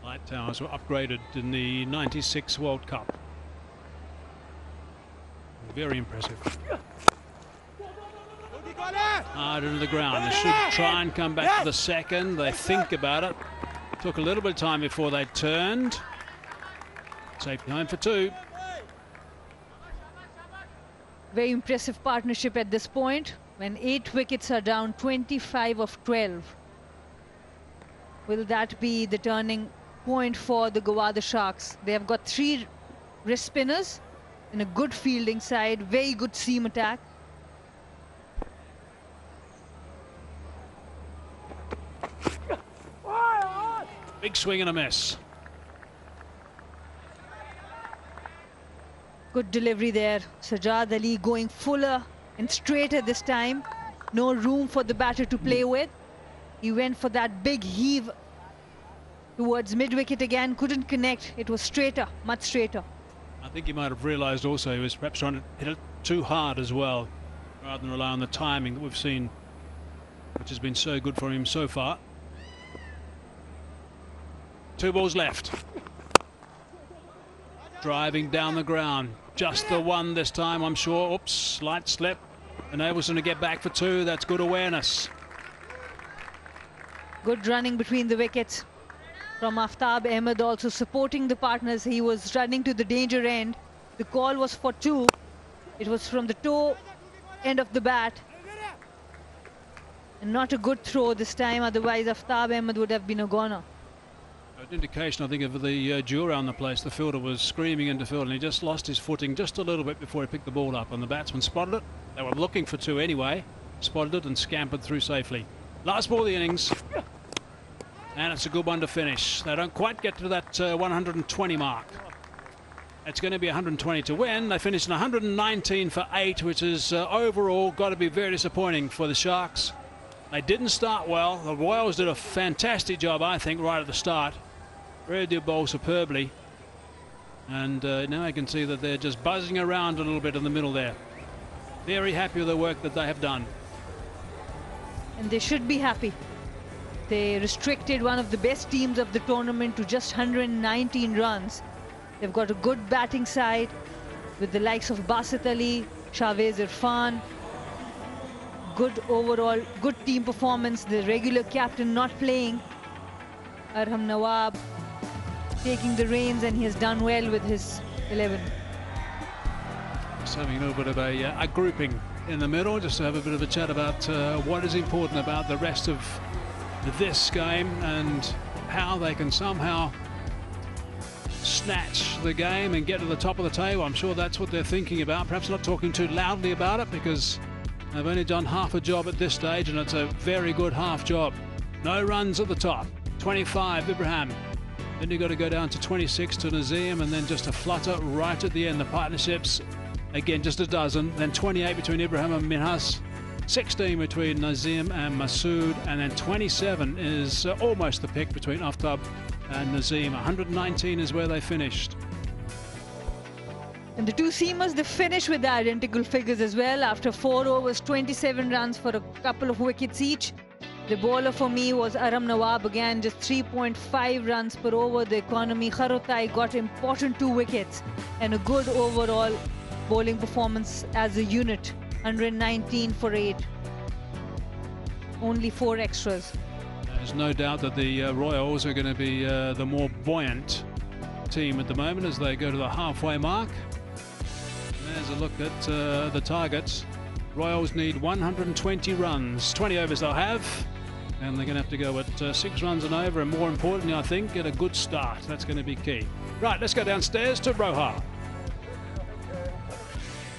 Light towers were upgraded in the '96 World Cup. Very impressive. Hard into the ground. They should try and come back to the second. They think about it. Took a little bit of time before they turned. Safety home for 2. Very impressive partnership at this point. When 8 wickets are down, 25 of 12. Will that be the turning point for the Gwadar Sharks? They have got 3 wrist spinners in a good fielding side, very good seam attack. Big swing and a miss. Good delivery there. Sajjad Ali going fuller and straighter this time. No room for the batter to play with. He went for that big heave towards mid-wicket again. Couldn't connect. It was straighter, much straighter. I think he might have realised also he was perhaps trying to hit it too hard as well, rather than rely on the timing that we've seen, which has been so good for him so far. 2 balls left. Driving down the ground. Just the one this time, I'm sure. Oops, slight slip. Enables him to get back for 2. That's good awareness. Good running between the wickets from Aftab Ahmed, also supporting the partners. He was running to the danger end. The call was for 2. It was from the toe end of the bat. And not a good throw this time, otherwise Aftab Ahmed would have been a goner. An indication, I think, of the dew around the place. The fielder was screaming into field and he just lost his footing just a little bit before he picked the ball up, and the batsman spotted it. They were looking for 2 anyway, spotted it and scampered through safely. Last ball of the innings, and it's a good one to finish. They don't quite get to that 120 mark. It's going to be 120 to win. They finished in 119 for 8, which is overall got to be very disappointing for the Sharks. They didn't start well. The Royals did a fantastic job, I think, right at the start. Really did bowl superbly. And now I can see that they're just buzzing around a little bit in the middle there. Very happy with the work that they have done. And they should be happy. They restricted one of the best teams of the tournament to just 119 runs. They've got a good batting side with the likes of Basit Ali, Shahwez Irfan. Good overall, good team performance. The regular captain not playing, Arham Nawab, taking the reins, and he has done well with his 11. Just having a little bit of a grouping in the middle, just to have a bit of a chat about what is important about the rest of this game and how they can somehow snatch the game and get to the top of the table. I'm sure that's what they're thinking about. Perhaps not talking too loudly about it, because they've only done half a job at this stage, and it's a very good half job. No runs at the top. 25, Ibrahim. Then you've got to go down to 26 to Nazim, and then just a flutter right at the end. The partnerships, again, just a dozen. Then 28 between Ibrahim and Minhas. 16 between Nazim and Masood. And then 27 is almost the pick between Aftab and Nazim. 119 is where they finished. And the 2 seamers, they finish with identical figures as well. After 4 overs, 27 runs for a couple of wickets each. The bowler for me was Aram Nawab, again just 3.5 runs per over. The economy, Kharotai got important 2 wickets and a good overall bowling performance as a unit. 119 for 8. Only 4 extras. There's no doubt that the Royals are going to be the more buoyant team at the moment as they go to the halfway mark. There's a look at the targets. Royals need 120 runs. 20 overs they'll have, and they're going to have to go at 6 runs and over, and more importantly, I think, get a good start. That's going to be key. Right, let's go downstairs to Roha.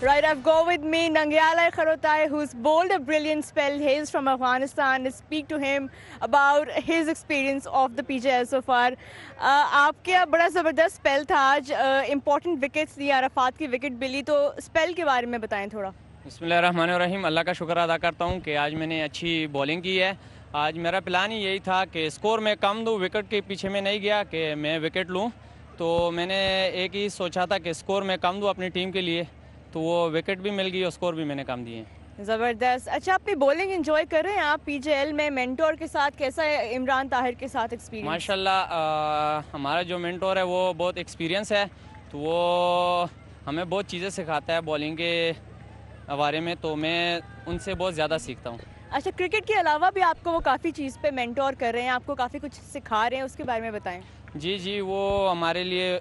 Right, I've got with me Nangyalai Kharotai, who's bowled a brilliant spell, hails from Afghanistan. Let's speak to him about his experience of the PJL so far. आपके बड़ा ज़बरदस्त spell था आज, important wickets ली, Arafat की wicket मिली, तो spell के बारे में बताएं थोड़ा. बिस्मिल्लाहिर्रहमानिर्रहीम, अल्लाह का शुक्र अदा करता हूँ कि आज मैंने अच्छी बॉलिंग की है. आज मेरा प्लान ही यही था कि स्कोर में कम दूँ, विकेट के पीछे में नहीं गया कि मैं विकेट लूँ. तो मैंने एक ही सोचा था कि स्कोर में कम दूँ अपनी टीम के लिए, तो वो विकेट भी मिल गई और स्कोर भी मैंने कम दिए. ज़बरदस्त. अच्छा, अपनी बॉलिंग एंजॉय कर रहे हैं आप पीजेएल में? मेंटोर के साथ कैसा है इमरान ताहिर के साथ एक्सपीरियंस? माशाल्लाह हमारा जो मेंटोर है वो बहुत एक्सपीरियंस है, तो वो हमें बहुत चीज़ें सिखाता है बॉलिंग के बारे में, तो मैं उनसे बहुत ज़्यादा सीखता हूँ. अच्छा, क्रिकेट के अलावा भी आपको वो काफ़ी चीज़ पे मेंटोर कर रहे हैं, आपको काफ़ी कुछ सिखा रहे हैं, उसके बारे में बताएं. जी, वो हमारे लिए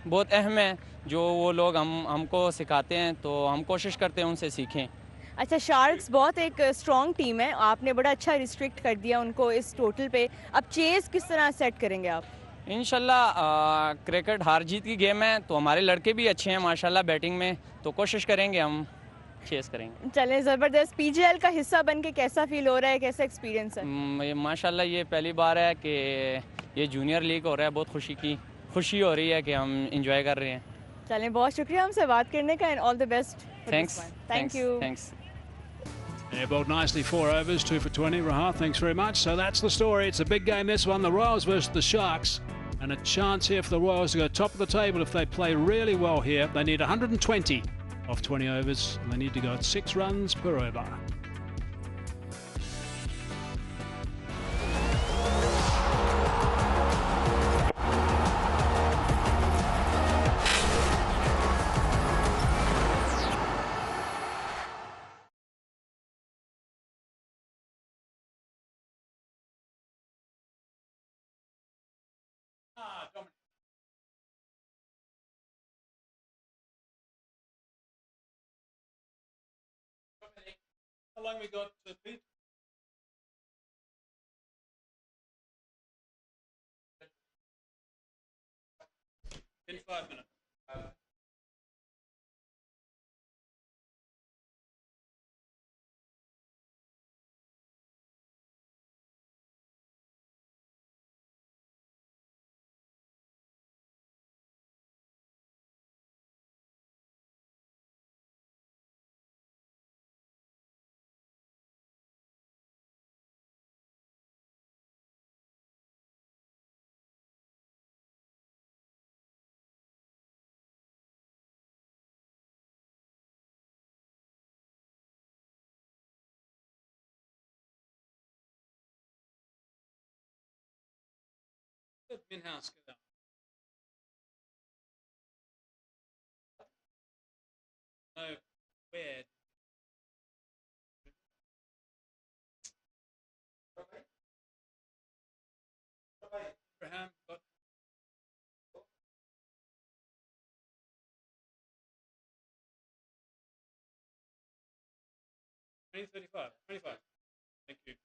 बहुत अहम है जो वो लोग हमको सिखाते हैं, तो हम कोशिश करते हैं उनसे सीखें. अच्छा, शार्क्स बहुत एक स्ट्रॉन्ग टीम है, आपने बड़ा अच्छा रिस्ट्रिक्ट कर दिया उनको इस टोटल पे. अब चेस किस तरह सेट करेंगे आप? इंशाल्लाह क्रिकेट हार जीत की गेम है, तो हमारे लड़के भी अच्छे हैं माशाल्लाह बैटिंग में, तो कोशिश करेंगे हम चेस करेंगे। चलें, ज़बरदस्त। पीजेएल का हिस्सा बन के कैसा फील हो रहा है, कैसा एक्सपीरियंस है? माशाल्लाह ये पहली बार है कि ये जूनियर लीग हो रहा है, बहुत खुशी हो रही है कि हम इंजॉय कर रहे हैं। चलें, बहुत शुक्रिया हमसे बात करने का, and all the best. Thanks. Thanks. Yeah, bowled nicely, 4 overs, 2 for 20. Rahat, thanks very much. So that's the story. It's a big game, this one. The Royals versus the Sharks. And a chance here for the Royals to go top of the table if they play really well here. They need 120 off 20 overs. And they need to go at 6 runs per over. How long we got to beat? In 5 minutes. In-house, get out. No, where? Abraham got 35. Thank you.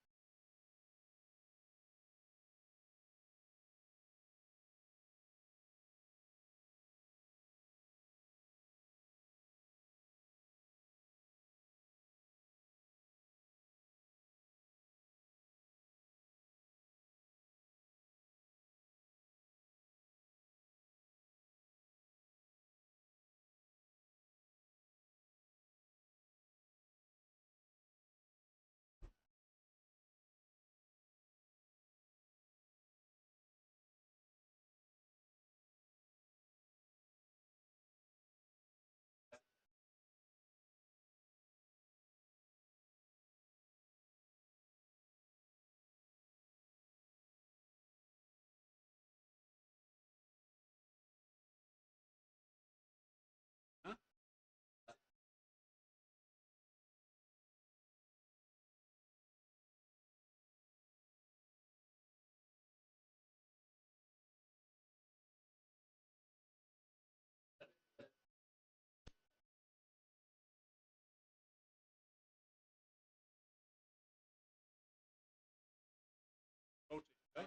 Okay.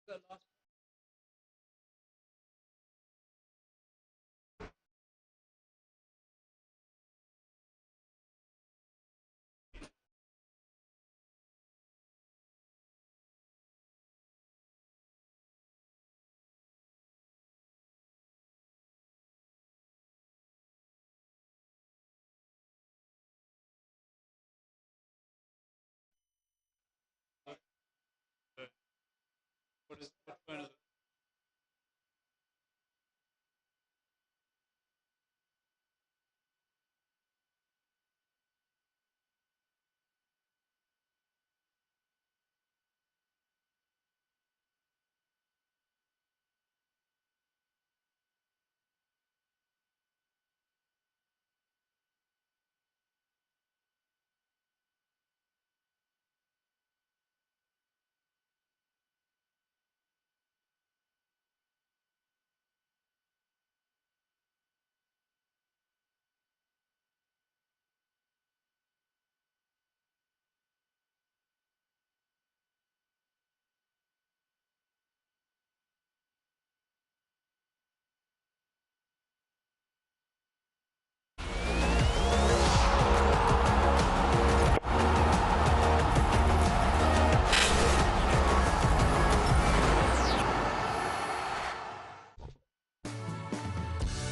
That last what phone is it?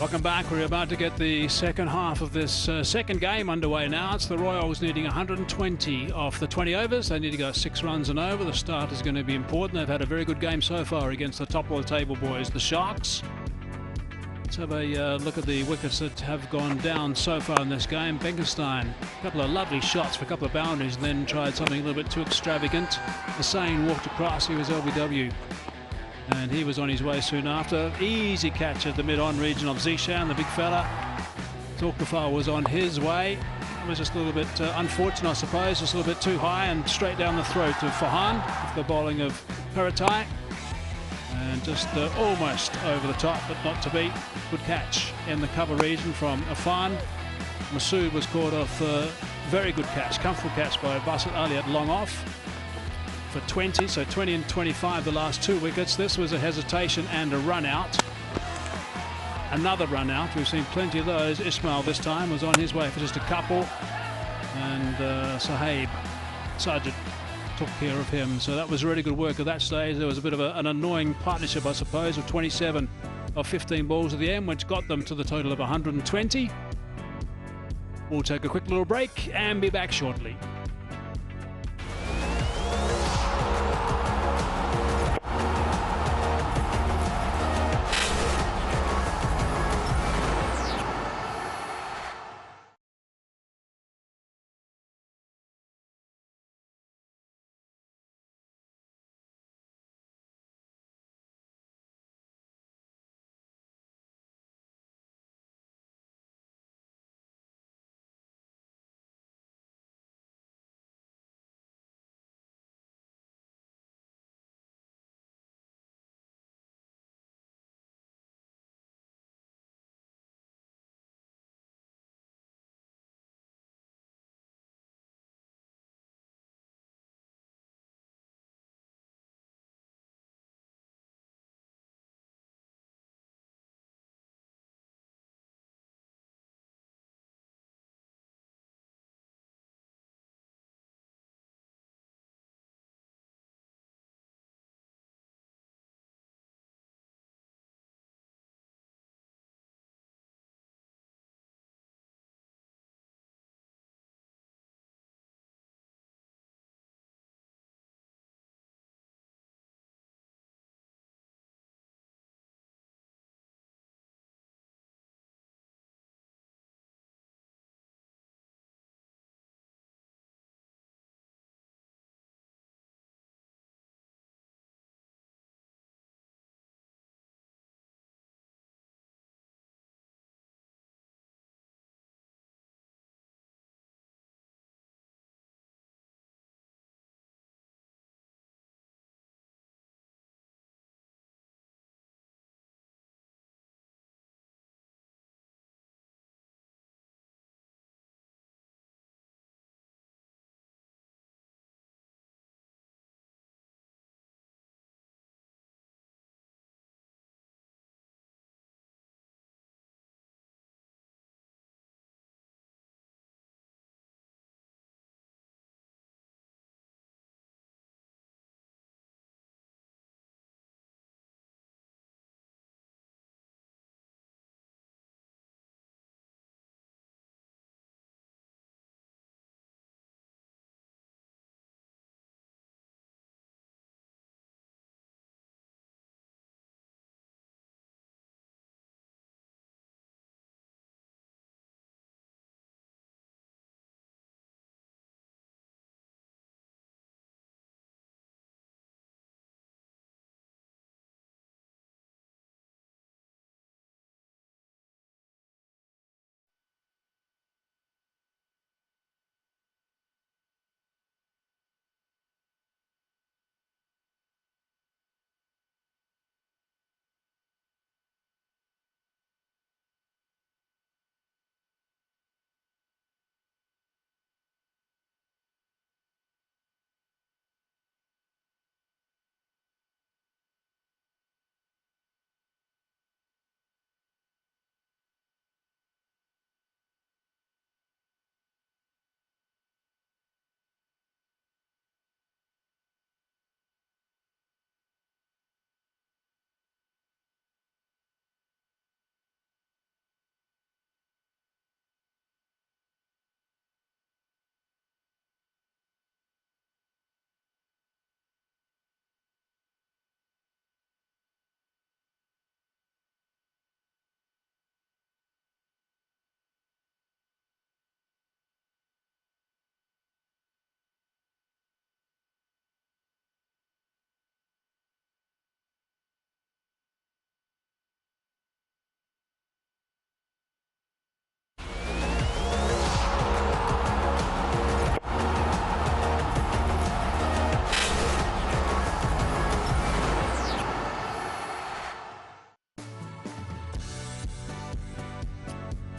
Welcome back. We're about to get the second half of this second game underway now. It's the Royals needing 120 off the 20 overs. They need to go 6 runs and over. The start is going to be important. They've had a very good game so far against the top of the table boys, the Sharks. Let's have a look at the wickets that have gone down so far in this game. Benkenstein, a couple of lovely shots for a couple of boundaries, and then tried something a little bit too extravagant. Hussain walked across, he was LBW. And he was on his way soon after. Easy catch at the mid-on region of Zishan, the big fella. Torkafar was on his way. It was just a little bit unfortunate, I suppose. Just a little bit too high and straight down the throat of Fahan with the bowling of Paratai. And just almost over the top, but not to be. Good catch in the cover region from Afan. Masood was caught off. Very good catch, comfortable catch by Basit Ali at long off. For 20, so 20 and 25 the last 2 wickets. This was a hesitation and a run out. Another run out. We've seen plenty of those. Ismail this time was on his way for just a couple, and Sahib Sajid took care of him. So that was really good work at that stage. There was a bit of an annoying partnership, I suppose, of 27 of 15 balls at the end, which got them to the total of 120. We'll take a quick little break and be back shortly.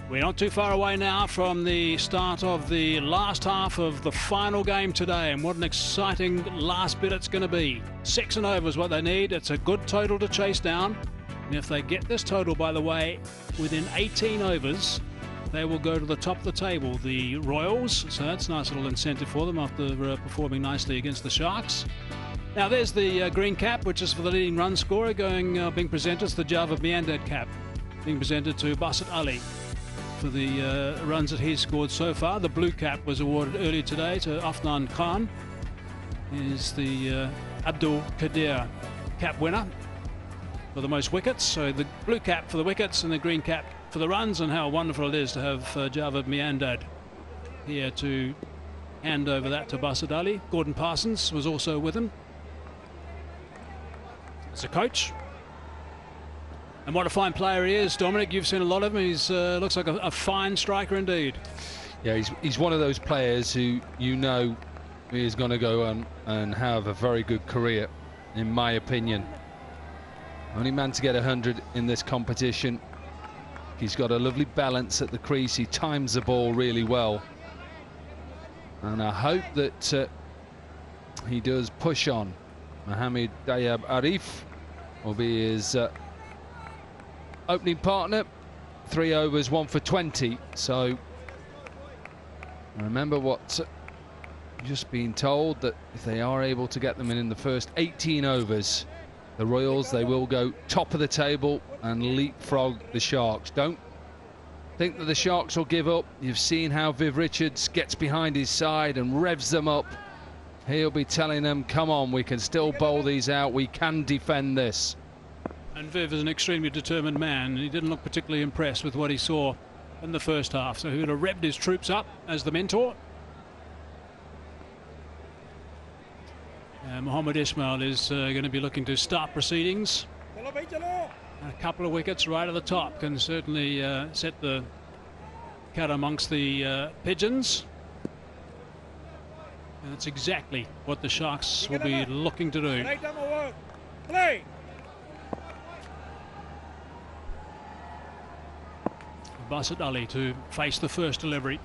We're not too far away now from the start of the last half of the final game today, and what an exciting last bit it's going to be. 6 and over is what they need. It's a good total to chase down, and if they get this total, by the way, within 18 overs, they will go to the top of the table, the Royals, so that's a nice little incentive for them after performing nicely against the Sharks. Now there's the green cap, which is for the leading run scorer, being presented to the Javed Miandad cap, being presented to Basit Ali for the runs that he's scored so far. The blue cap was awarded earlier today to Afnan Khan. Is the Abdul Qadir cap winner for the most wickets. So the blue cap for the wickets and the green cap for the runs, and how wonderful it is to have Javed Miandad here to hand over that to Basit Ali. Gordon Parsons was also with him as a coach. And what a fine player he is, Dominic. You've seen a lot of him. He's looks like a fine striker indeed. Yeah, he's one of those players who you know is going to go on and have a very good career, in my opinion. Only man to get 100 in this competition. He's got a lovely balance at the crease. He times the ball really well. And I hope that he does push on. Mohamed Dayab Arif will be his opening partner. 3 overs, 1 for 20. So remember what just been told, that if they are able to get them in the first 18 overs, the Royals, they will go top of the table and leapfrog the Sharks. Don't think that the Sharks will give up. You've seen how Viv Richards gets behind his side and revs them up. He'll be telling them, come on, we can still bowl these out, we can defend this. And Viv is an extremely determined man, and he didn't look particularly impressed with what he saw in the first half, so he would have revved his troops up as the mentor. Mohamed Ismail is going to be looking to start proceedings. A couple of wickets right at the top can certainly set the cat amongst the pigeons. And that's exactly what the Sharks will be looking to do. Basit Ali to face the first delivery.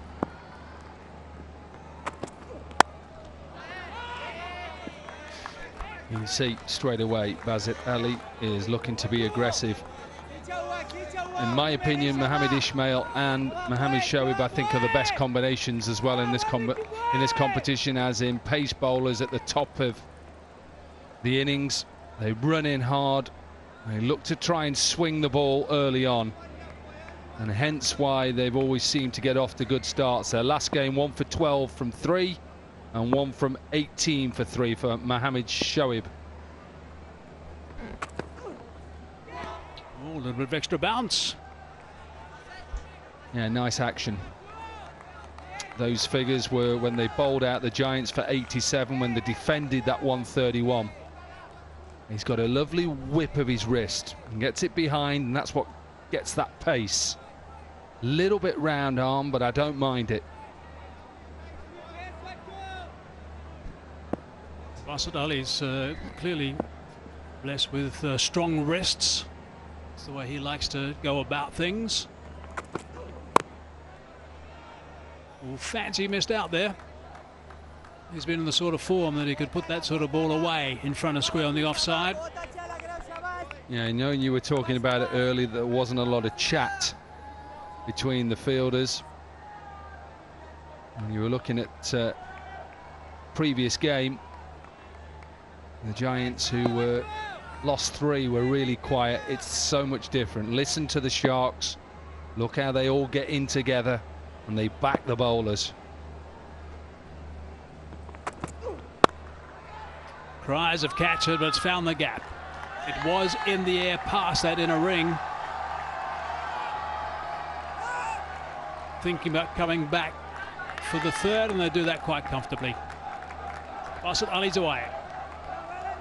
You can see straight away Basit Ali is looking to be aggressive. In my opinion, Mohamed Ismail and Mohamed Shoaib, I think, are the best combinations as well in this competition, as in pace bowlers at the top of the innings. They run in hard. They look to try and swing the ball early on, and hence why they've always seemed to get off to good starts. Their last game, 1 for 12 from 3 and 1 from 18 for 3 for Mohamed Shoaib. Oh, a little bit of extra bounce. Yeah, nice action. Those figures were when they bowled out the Giants for 87, when they defended that 131. He's got a lovely whip of his wrist and gets it behind, and that's what gets that pace. Little bit round arm, but I don't mind it. Basit Ali's clearly blessed with strong wrists. It's the way he likes to go about things. Oh, fancy missed out there. He's been in the sort of form that he could put that sort of ball away in front of square on the offside. Yeah, I know you were talking about it earlier, there wasn't a lot of chat between the fielders. And you were looking at previous game. The Giants, who were lost 3, were really quiet. It's so much different. Listen to the Sharks. Look how they all get in together and they back the bowlers. Cries of catch it, but it's found the gap. It was in the air past that inner ring. Thinking about coming back for the third, and they do that quite comfortably. Basit Ali's away.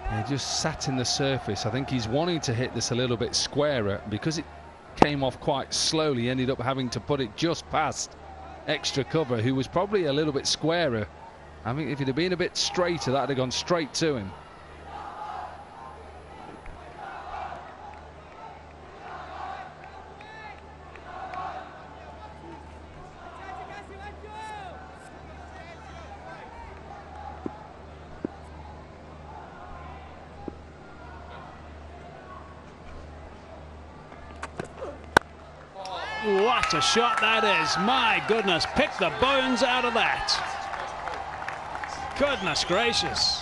He just sat in the surface. I think he's wanting to hit this a little bit squarer. Because it came off quite slowly, he ended up having to put it just past extra cover, who was probably a little bit squarer. I think if it had been a bit straighter, that would have gone straight to him. What a shot that is. My goodness, pick the bones out of that. Goodness gracious.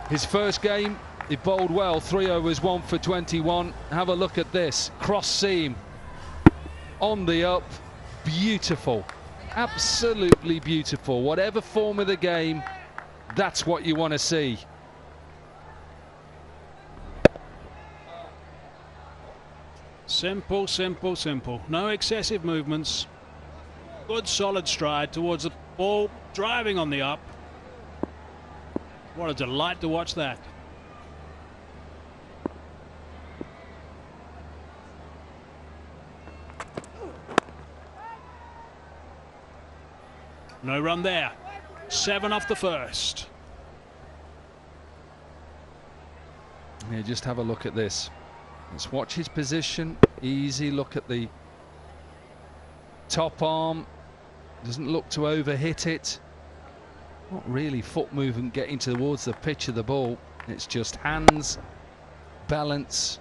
His first game, he bowled well, 3 overs, 1 for 21. Have a look at this, cross seam, on the up, beautiful, absolutely beautiful. Whatever form of the game, that's what you want to see. Simple, simple, simple. No excessive movements. Good solid stride towards the ball, driving on the up. What a delight to watch that. No run there. 7 off the first. Yeah, just have a look at this. Let's watch his position. Easy look at the top arm. Doesn't look to overhit it. Not really foot movement getting towards the pitch of the ball. It's just hands, balance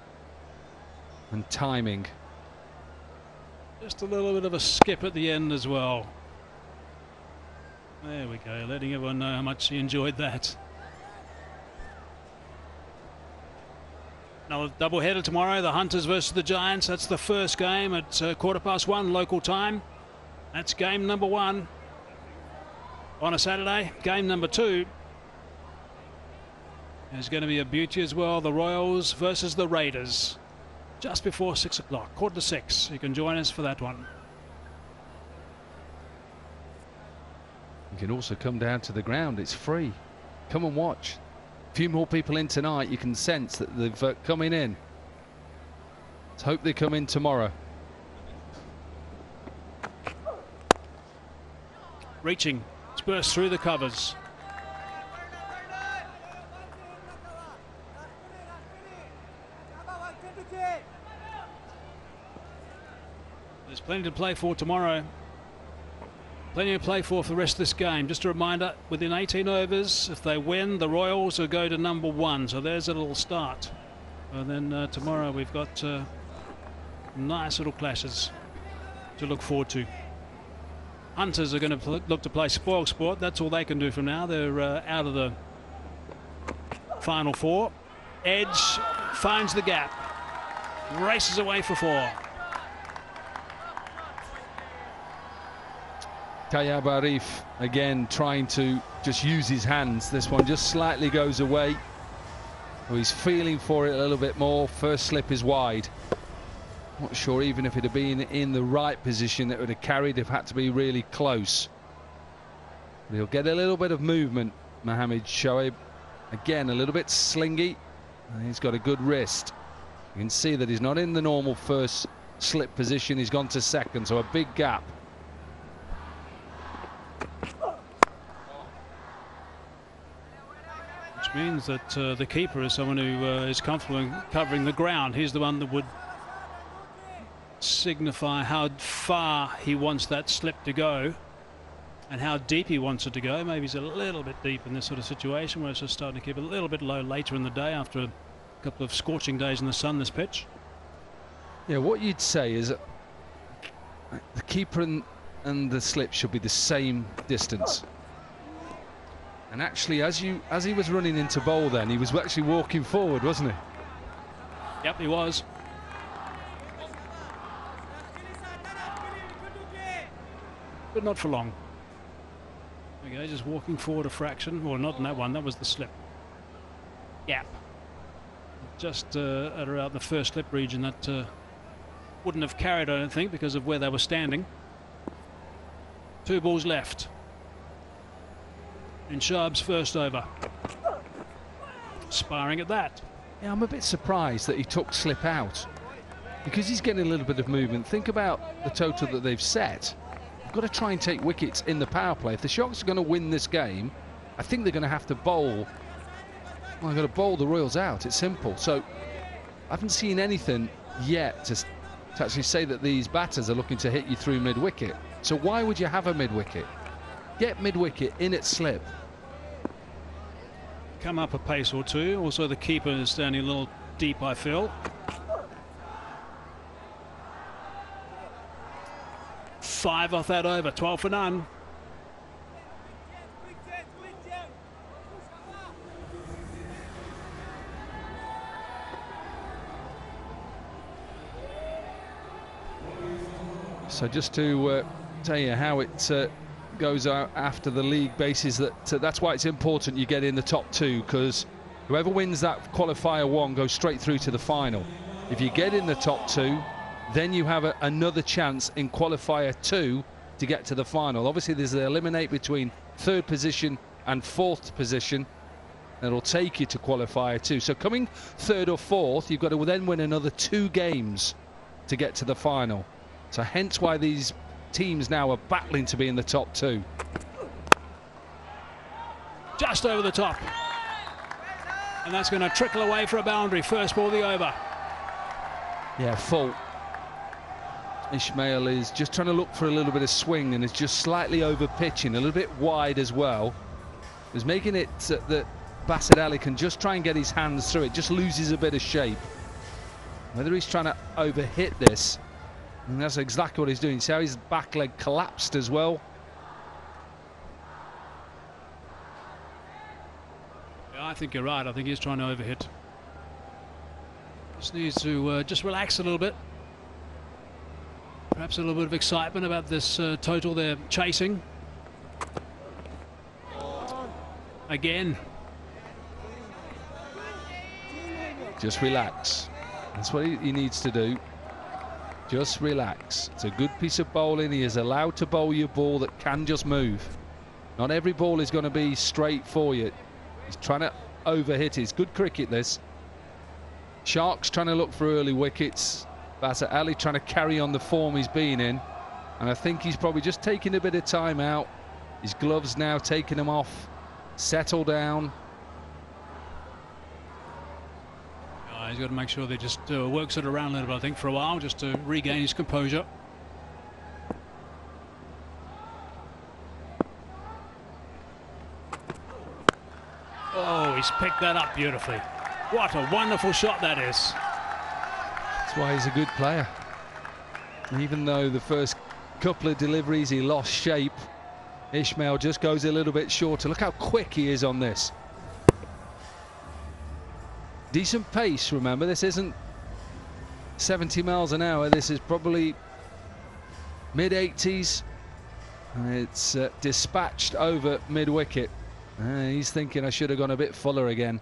and timing. Just a little bit of a skip at the end as well. There we go, letting everyone know how much he enjoyed that. Now, double header tomorrow, the Hunters versus the Giants. That's the first game at 1:15 local time. That's game number 1 on a Saturday. Game number 2 is going to be a beauty as well. The Royals versus the Raiders. Just before 6 o'clock, 5:45. You can join us for that one. You can also come down to the ground. It's free. Come and watch. A few more people in tonight. You can sense that they've coming in. Let's hope they come in tomorrow. Reaching, it's burst through the covers. There's plenty to play for tomorrow. Plenty to play for the rest of this game. Just a reminder, within 18 overs, if they win, the Royals will go to number 1. So there's a little start. And then tomorrow we've got nice little clashes to look forward to. Hunters are going to look to play spoil sport. That's all they can do from now. They're out of the final 4. Edge finds the gap. Races away for 4. Tayyab Arif again trying to just use his hands. This one just slightly goes away. Oh, he's feeling for it a little bit more. First slip is wide. Not sure even if it had been in the right position that would have carried. If had to be really close. But he'll get a little bit of movement. Mohammed Shoaib again a little bit slingy. And he's got a good wrist. You can see that he's not in the normal first slip position. He's gone to second, so a big gap. Means that the keeper is someone who is comfortable in covering the ground. He's the one that would signify how far he wants that slip to go and how deep he wants it to go. Maybe he's a little bit deep in this sort of situation where it's just starting to keep a little bit low later in the day after a couple of scorching days in the sun, this pitch. Yeah, what you'd say is that the keeper and the slip should be the same distance. And actually, as he was running into bowl then, he was actually walking forward, wasn't he? Yep, he was. But not for long. Okay, just walking forward a fraction. Well, not in that one, that was the slip. Gap. Just at around the first slip region that wouldn't have carried, I don't think, because of where they were standing. 2 balls left in Sharp's first over. Sparring at that. Yeah, I'm a bit surprised that he took slip out because he's getting a little bit of movement. Think about the total that they've set. You've got to try and take wickets in the power play. If the Sharks are going to win this game, I think they're going to have to bowl. Well, they've got to bowl the Royals out. It's simple. So I haven't seen anything yet to actually say that these batters are looking to hit you through mid-wicket. So why would you have a mid-wicket? Get mid-wicket in its slip. Come up a pace or two. Also, the keeper is standing a little deep, I feel. 5 off that over, 12 for none. So just to tell you how it goes out after the league basis, that's why it's important you get in the top 2, because whoever wins that qualifier 1 goes straight through to the final. If you get in the top 2, then you have another chance in qualifier 2 to get to the final. Obviously there's an eliminate between 3rd position and 4th position. That'll take you to qualifier 2. So coming 3rd or 4th, you've got to then win another 2 games to get to the final. So hence why these teams now are battling to be in the top 2. Just over the top. And that's going to trickle away for a boundary. First ball, the over. Yeah, full. Ismail is just trying to look for a little bit of swing and is just slightly over pitching, a little bit wide as well. Is making it that Basit Ali can just try and get his hands through it, just loses a bit of shape. Whether he's trying to overhit this, and that's exactly what he's doing. See how his back leg collapsed as well? Yeah, I think you're right. I think he's trying to overhit. Just needs to just relax a little bit. Perhaps a little bit of excitement about this total they're chasing. Again. Just relax. That's what he needs to do. Just relax. It's a good piece of bowling. He is allowed to bowl your ball that can just move. Not every ball is going to be straight for you. He's trying to overhit it. It's good cricket, this. Sharks trying to look for early wickets. Basit Ali trying to carry on the form he's been in. And I think he's probably just taking a bit of time out. His gloves now, taking them off. Settle down. He's got to make sure they just works it around a little bit, I think, for a while, just to regain his composure. Oh, he's picked that up beautifully. What a wonderful shot that is. That's why he's a good player. Even though the first couple of deliveries he lost shape, Ismail just goes a little bit shorter. Look how quick he is on this. Decent pace, remember, this isn't 70 miles an hour, this is probably mid-80s. It's dispatched over mid-wicket. He's thinking I should have gone a bit fuller again.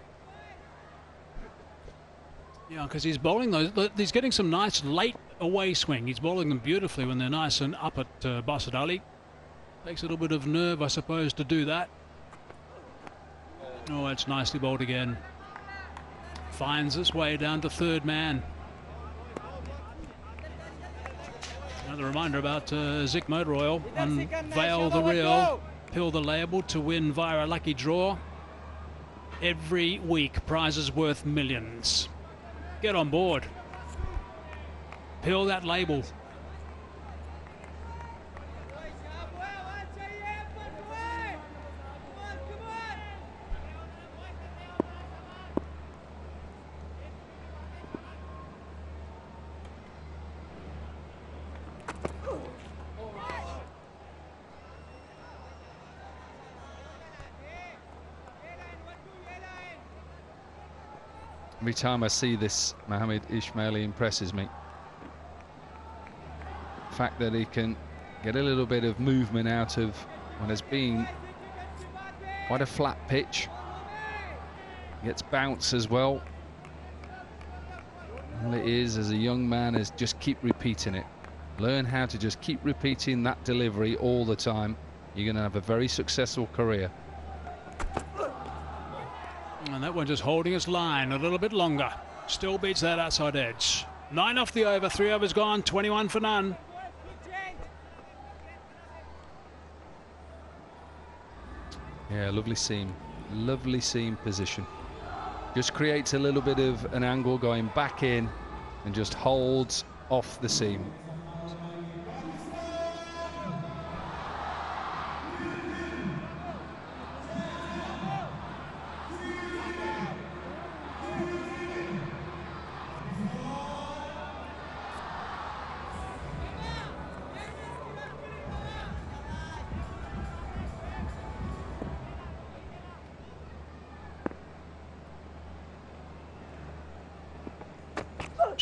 Yeah, because he's bowling those, he's getting some nice late away swing. He's bowling them beautifully when they're nice and up at Basit Ali. Takes a little bit of nerve, I suppose, to do that. Oh, it's nicely bowled again. Finds its way down to 3rd man. Another reminder about Zik Motor Oil. Unveil the real, peel the label to win via a lucky draw. Every week, prizes worth millions. Get on board. Peel that label. Every time I see this, Mohamed Ismaili impresses me. The fact that he can get a little bit of movement out of what has been quite a flat pitch. Gets bounce as well. All it is as a young man is just keep repeating it. Learn how to just keep repeating that delivery all the time. You're going to have a very successful career. And that one just holding its line a little bit longer. Still beats that outside edge. 9 off the over, 3 overs gone, 21 for none. Yeah, lovely seam position. Just creates a little bit of an angle going back in and just holds off the seam.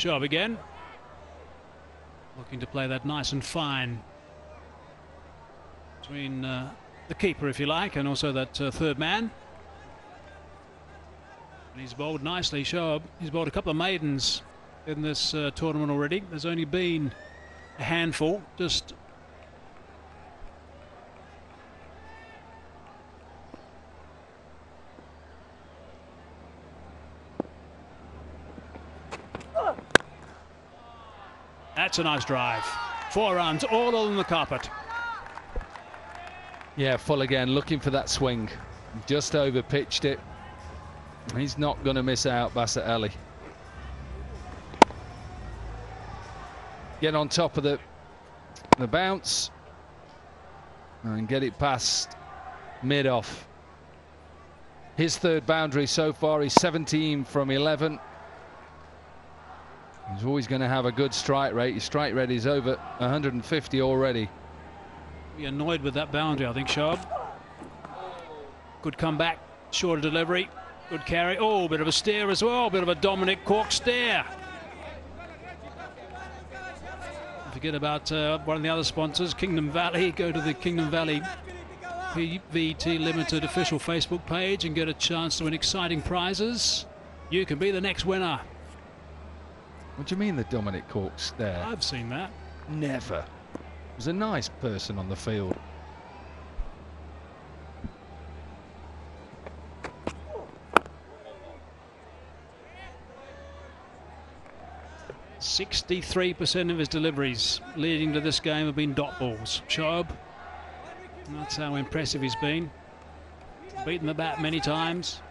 Shob again. Looking to play that nice and fine between the keeper, if you like, and also that third man. And he's bowled nicely, Shob. He's bowled a couple of maidens in this tournament already. There's only been a handful, just that's a nice drive. 4 runs, all on the carpet. Yeah, full again, looking for that swing. Just over pitched it. He's not going to miss out, Basit Ali. Get on top of the bounce and get it past mid-off. His third boundary so far. He's 17 from 11. He's always going to have a good strike rate. His strike rate is over 150 already. Be annoyed with that boundary, I think, Shob. Good comeback, shorter delivery, good carry. Oh, bit of a stare as well, bit of a Dominic Cork stare. Forget about one of the other sponsors, Kingdom Valley. Go to the Kingdom Valley PVT Limited official Facebook page and get a chance to win exciting prizes. You can be the next winner. What do you mean the Dominic Corks there? I've seen that. Never. He was a nice person on the field. .63% of his deliveries leading to this game have been dot balls. Shob, that's how impressive he's been. Beaten the bat many times.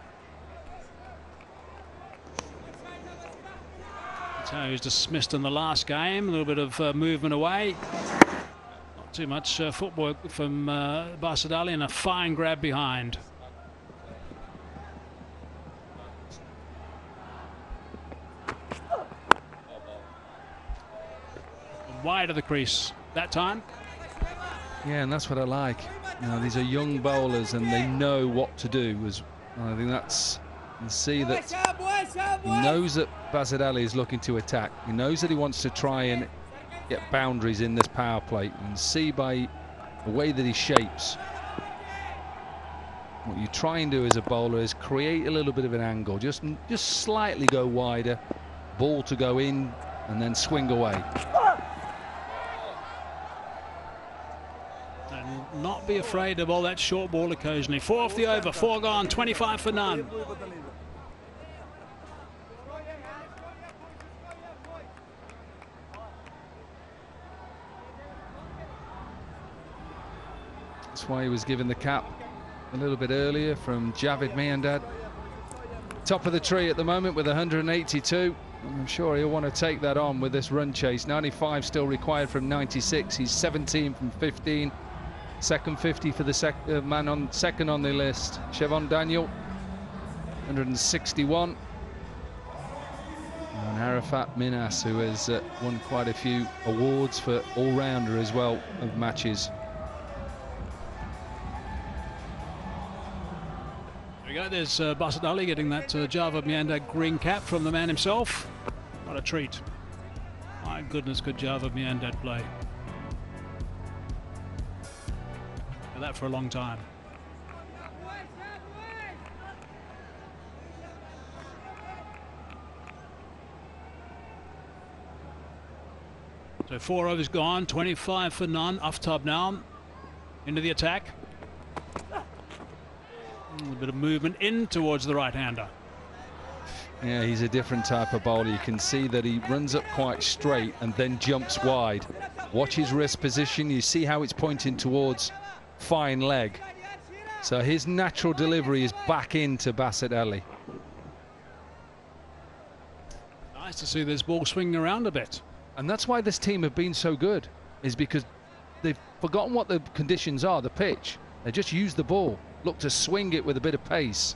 That's how he was dismissed in the last game. A little bit of movement away. Not too much footwork from Basit Ali, and a fine grab behind. Wide of the crease that time. Yeah, and that's what I like. You know, these are young bowlers and they know what to do. I think that's, you see that he knows that Basit Ali is looking to attack. He knows that he wants to try and get boundaries in this power play. You can see by the way that he shapes. What you try and do as a bowler is create a little bit of an angle. Just slightly go wider, ball to go in and then swing away. Not be afraid of all that short ball occasionally. 4 off the over, 4 gone, 25 for none. That's why he was given the cap a little bit earlier from Javed Miandad. Top of the tree at the moment with 182. I'm sure he'll want to take that on with this run chase. 95 still required from 96. He's 17 from 15. Second 50 for the man on second on the list, Chevon Daniel, 161. And Arafat Minas, who has won quite a few awards for all-rounder as well of matches. There we go, there's Basit Ali getting that Javed Miandad green cap from the man himself. What a treat. My goodness, could Javed Miandad play. That for a long time. So 4 overs gone, 25 for none. Off top now, into the attack. A little bit of movement in towards the right-hander. Yeah, he's a different type of bowler. You can see that he runs up quite straight and then jumps wide. Watch his wrist position. You see how it's pointing towards fine leg. So his natural delivery is back into Basit Ali. Nice to see this ball swinging around a bit. And that's why this team have been so good, is because they've forgotten what the conditions are, the pitch. They just use the ball, look to swing it with a bit of pace.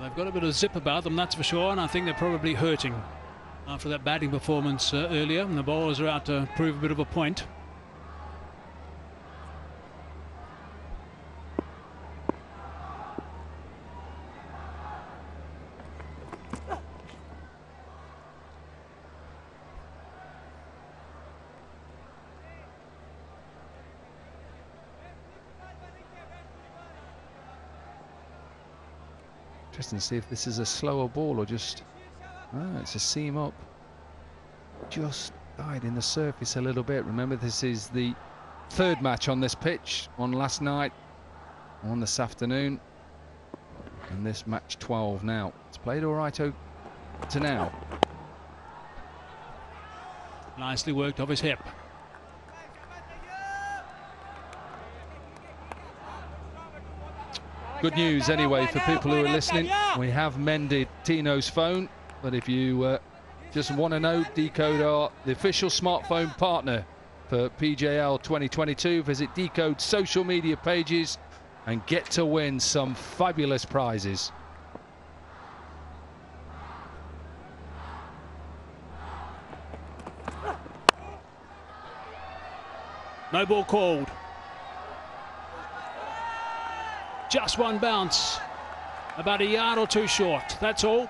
They've got a bit of zip about them, that's for sure, and I think they're probably hurting after that batting performance earlier, and the bowlers are out to prove a bit of a point. Interesting to see if this is a slower ball or just... Oh, it's a seam up. Just died in the surface a little bit. Remember, this is the third match on this pitch. One last night, one this afternoon, and this match 12 now. It's played all right to now. Nicely worked off his hip. Good news anyway for people who are listening. We have mended Tino's phone, but if you just want to know, Decode are the official smartphone partner for PJL 2022. Visit Decode's social media pages and get to win some fabulous prizes. No ball called. Just one bounce. About a yard or two short, that's all.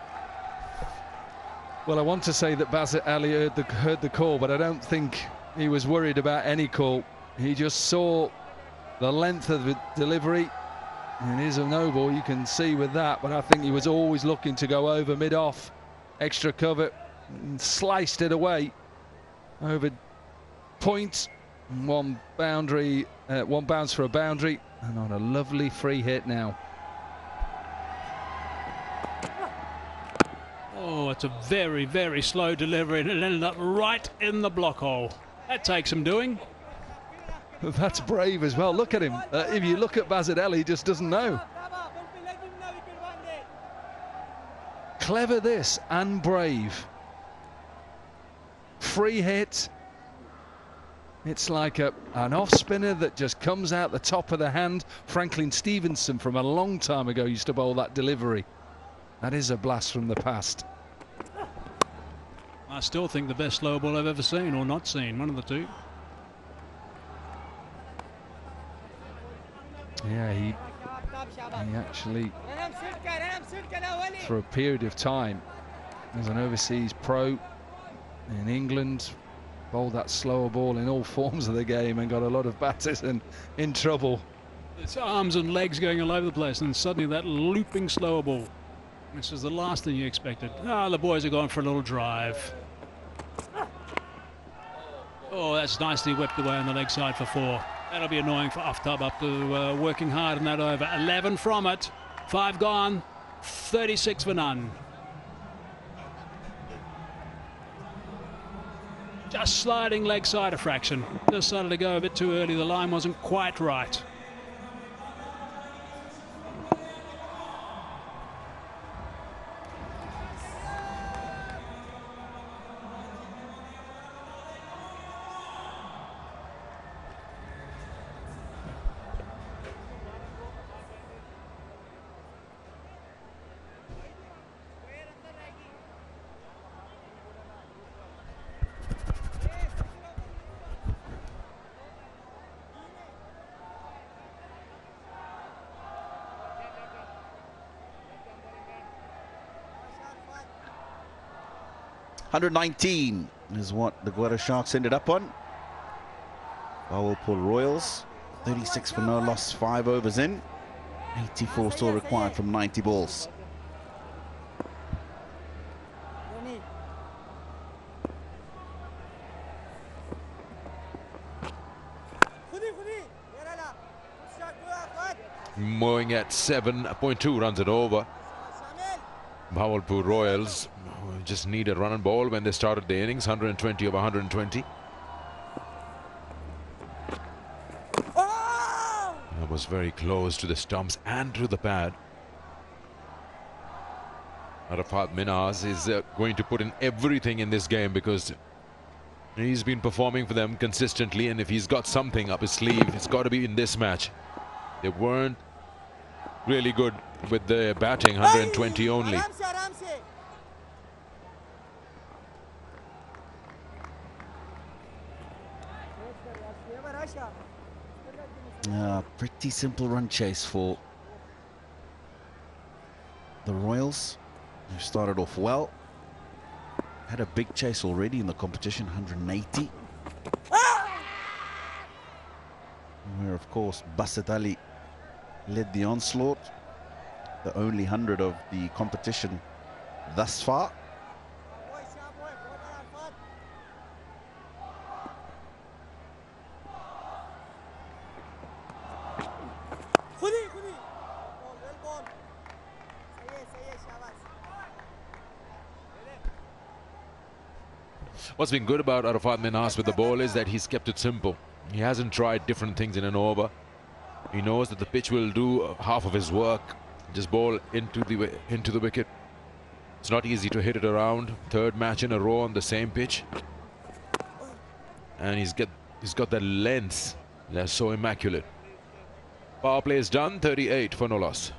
Well, I want to say that Basit Ali heard the call, but I don't think he was worried about any call. He just saw the length of the delivery. And it is a no ball, you can see with that, but I think he was always looking to go over mid-off. Extra cover, and sliced it away. Over point, one boundary, one bounce for a boundary, and on a lovely free hit now. Oh, it's a very, very slow delivery, and it ended up right in the block hole. That takes some doing. That's brave as well. Look at him. If you look at Basit, he just doesn't know. Clever this, and brave. Free hit. It's like an off spinner that just comes out the top of the hand. Franklin Stevenson from a long time ago used to bowl that delivery. That is a blast from the past. I still think the best slow ball I've ever seen, or not seen, one of the two. Yeah, he actually, for a period of time, as an overseas pro in England, bowled that slower ball in all forms of the game and got a lot of batters and in trouble. It's arms and legs going all over the place, and suddenly that looping slower ball. This is the last thing you expected. Ah, the boys are going for a little drive. Oh, that's nicely whipped away on the leg side for 4. That'll be annoying for Aftab up to working hard on that over. 11 from it. 5 gone. 36 for none. Just sliding leg side a fraction. Just started to go a bit too early. The line wasn't quite right. $119 is what the Gwadar Sharks ended up on. Bahawalpur Royals, 36 for no loss, 5 overs in. 84 still required from 90 balls. Mowing at 7.2 runs it over. Bahawalpur Royals just need a run and ball when they started the innings. 120 over 120. That was very close to the stumps and to the pad. Arafat Minhas is going to put in everything in this game because he's been performing for them consistently, and if he's got something up his sleeve, it's got to be in this match. They weren't really good with the batting, 120 only. Pretty simple run chase for the Royals, who started off well. Had a big chase already in the competition, 180. Where, of course, Basit Ali led the onslaught. the only 100 of the competition thus far. What's been good about Arafat Minhas with the ball is that he's kept it simple. He hasn't tried different things in an over. He knows that the pitch will do half of his work. Just ball into the wicket. It's not easy to hit it around. Third match in a row on the same pitch. And he's got that length that's so immaculate. Power play is done, 38 for no loss.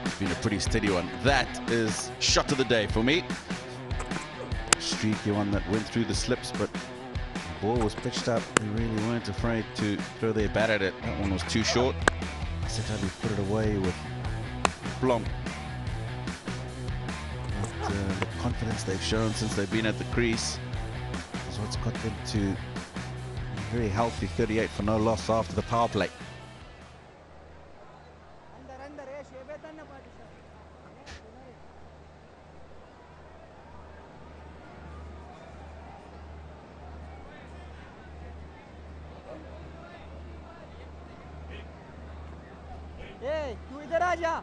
It's been a pretty steady one. That is shot of the day for me. Streaky one that went through the slips, but the ball was pitched up. They really weren't afraid to throw their bat at it. That one was too short. Sitali put it away with plump. The confidence they've shown since they've been at the crease is what's got them to a very healthy 38 for no loss after the power play. तू इधर आ जा।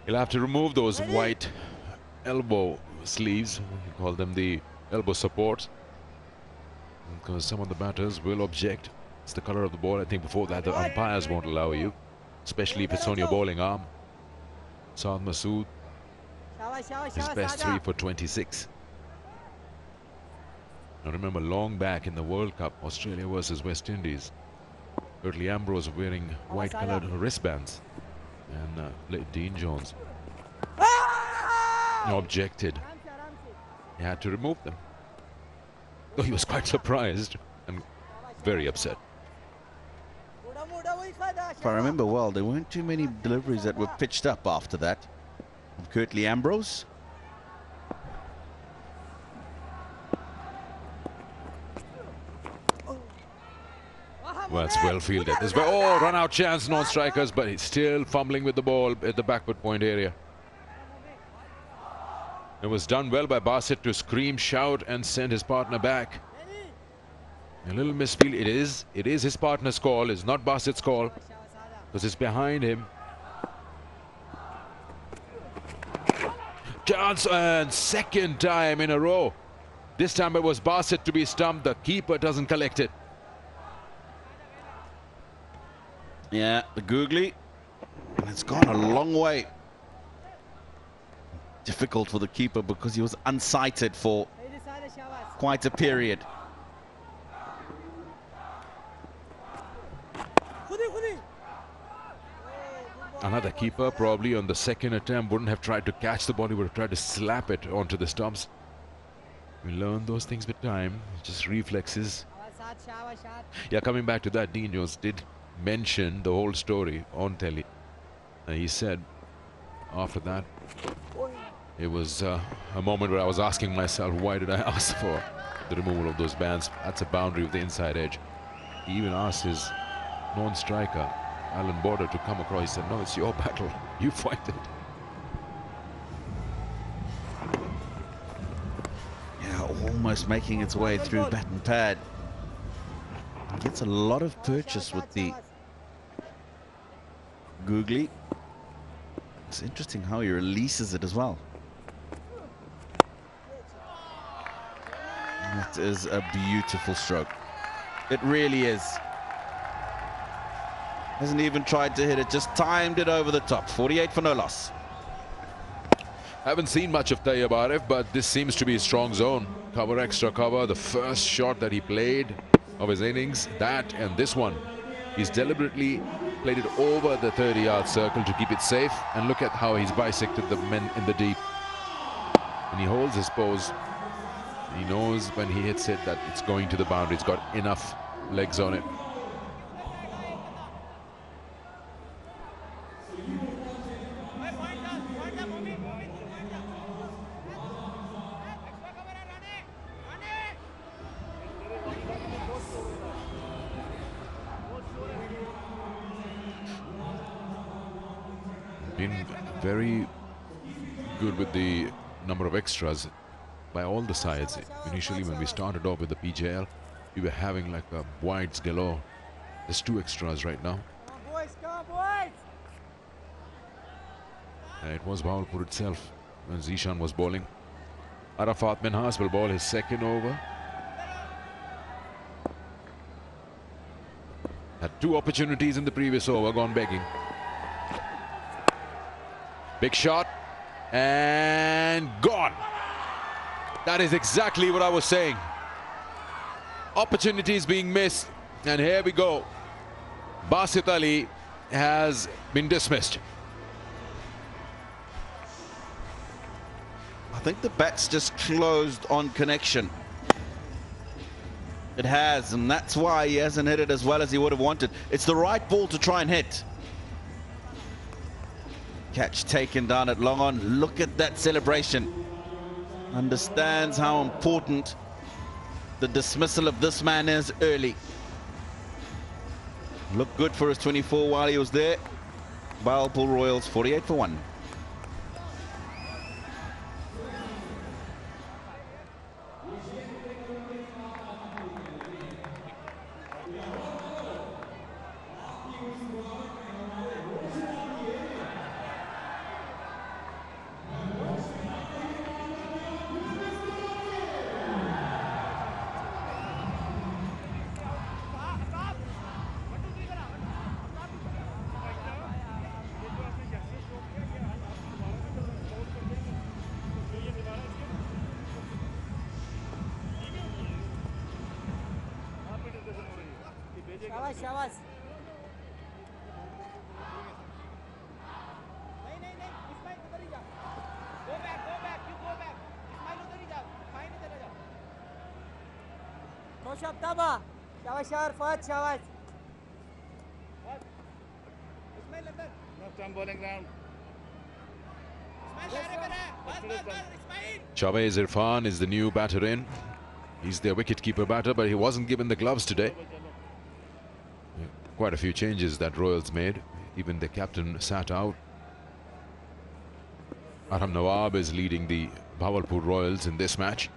He'll have to remove those white elbow sleeves. We call them the elbow supports, because some of the batters will object. It's the color of the ball. I think before that the umpires won't allow you, especially if it's on your bowling arm. Saad Masood, his best 3 for 26. Now remember, long back in the World Cup, Australia versus West Indies, Curtly Ambrose wearing white coloured wristbands, and Dean Jones objected. He had to remove them. Though he was quite surprised and very upset. If I remember well, there weren't too many deliveries that were pitched up after that from Curtly Ambrose. Well, it's well fielded. There's run out chance, non-strikers, but he's still fumbling with the ball at the backward point area. It was done well by Basit to scream, shout, and send his partner back. A little misfield. It is his partner's call. It's not Basit's call, because it's behind him. Chance, and second time in a row. This time it was Basit to be stumped. The keeper doesn't collect it. Yeah, the googly, and it's gone a long way. Difficult for the keeper because he was unsighted for quite a period. Another keeper probably on the second attempt wouldn't have tried to catch the ball. He would have tried to slap it onto the stumps. We learn those things with time, just reflexes. Yeah, coming back to that, Dean Jones did mention the whole story on telly. He said after that, it was a moment where I was asking myself, why did I ask for the removal of those bands? That's a boundary with the inside edge. He even asked his non-striker, Alan Border, to come across. He said, no, it's your battle. You fight it. Yeah, almost making its way through bat and pad. Gets a lot of purchase with the googly. It's interesting how he releases it as well. That is a beautiful stroke. It really is. Hasn't even tried to hit it, just timed it over the top. 48 for no loss. Haven't seen much of Tayyab Arif, but this seems to be his strong zone. Cover, extra cover. The first shot that he played of his innings, that and this one. He's deliberately played it over the 30-yard circle to keep it safe. And look at how he's bisected the men in the deep. And he holds his pose. He knows when he hits it that it's going to the boundary. It's got enough legs on it. been very good with the number of extras by all the sides. Initially, when we started off with the PJL, we were having like a wides galore. There's 2 extras right now. Come on, boys! And it was Bahawalpur itself when Zishan was bowling. Arafat Minhas will bowl his second over. Had 2 opportunities in the previous over, gone begging. Big shot and gone. That is exactly what I was saying. Opportunities being missed, and here we go. Basit Ali has been dismissed. I think the bat's just closed on connection. It has, and that's why he hasn't hit it as well as he would have wanted. It's the right ball to try and hit. Catch taken down at long on. Look at that celebration. Understands how important the dismissal of this man is early. Looked good for his 24 while he was there. Bahawalpur Royals 48 for 1. शाबाश शाबाश खुश अब तबा शाबाश यार फहद शाबाश Left-hand bowling ground. Chavez Irfan is the new batter in. He's their wicket-keeper batter, but he wasn't given the gloves today. Quite a few changes that Royals made. Even the captain sat out. Arham Nawab is leading the Bahawalpur Royals in this match.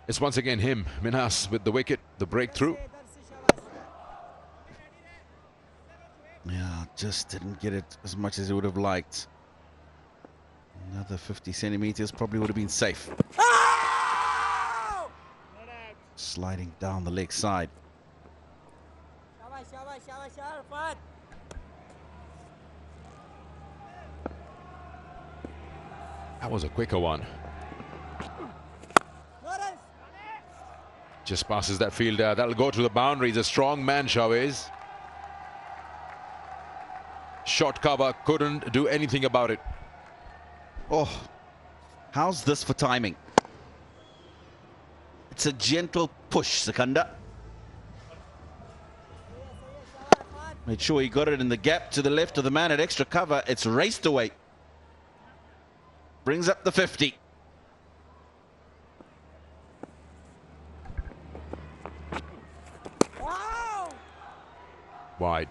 It's once again him, Minhas, with the wicket, the breakthrough. Yeah, just didn't get it as much as he would have liked. Another 50 centimeters probably would have been safe. Sliding down the leg side. That was a quicker one. Just passes that fielder. That'll go to the boundary. He's a strong man, Chavez. Short cover, couldn't do anything about it. Oh, how's this for timing? It's a gentle push, Sikandar. Made sure he got it in the gap to the left of the man at extra cover. It's raced away. Brings up the 50. Wide.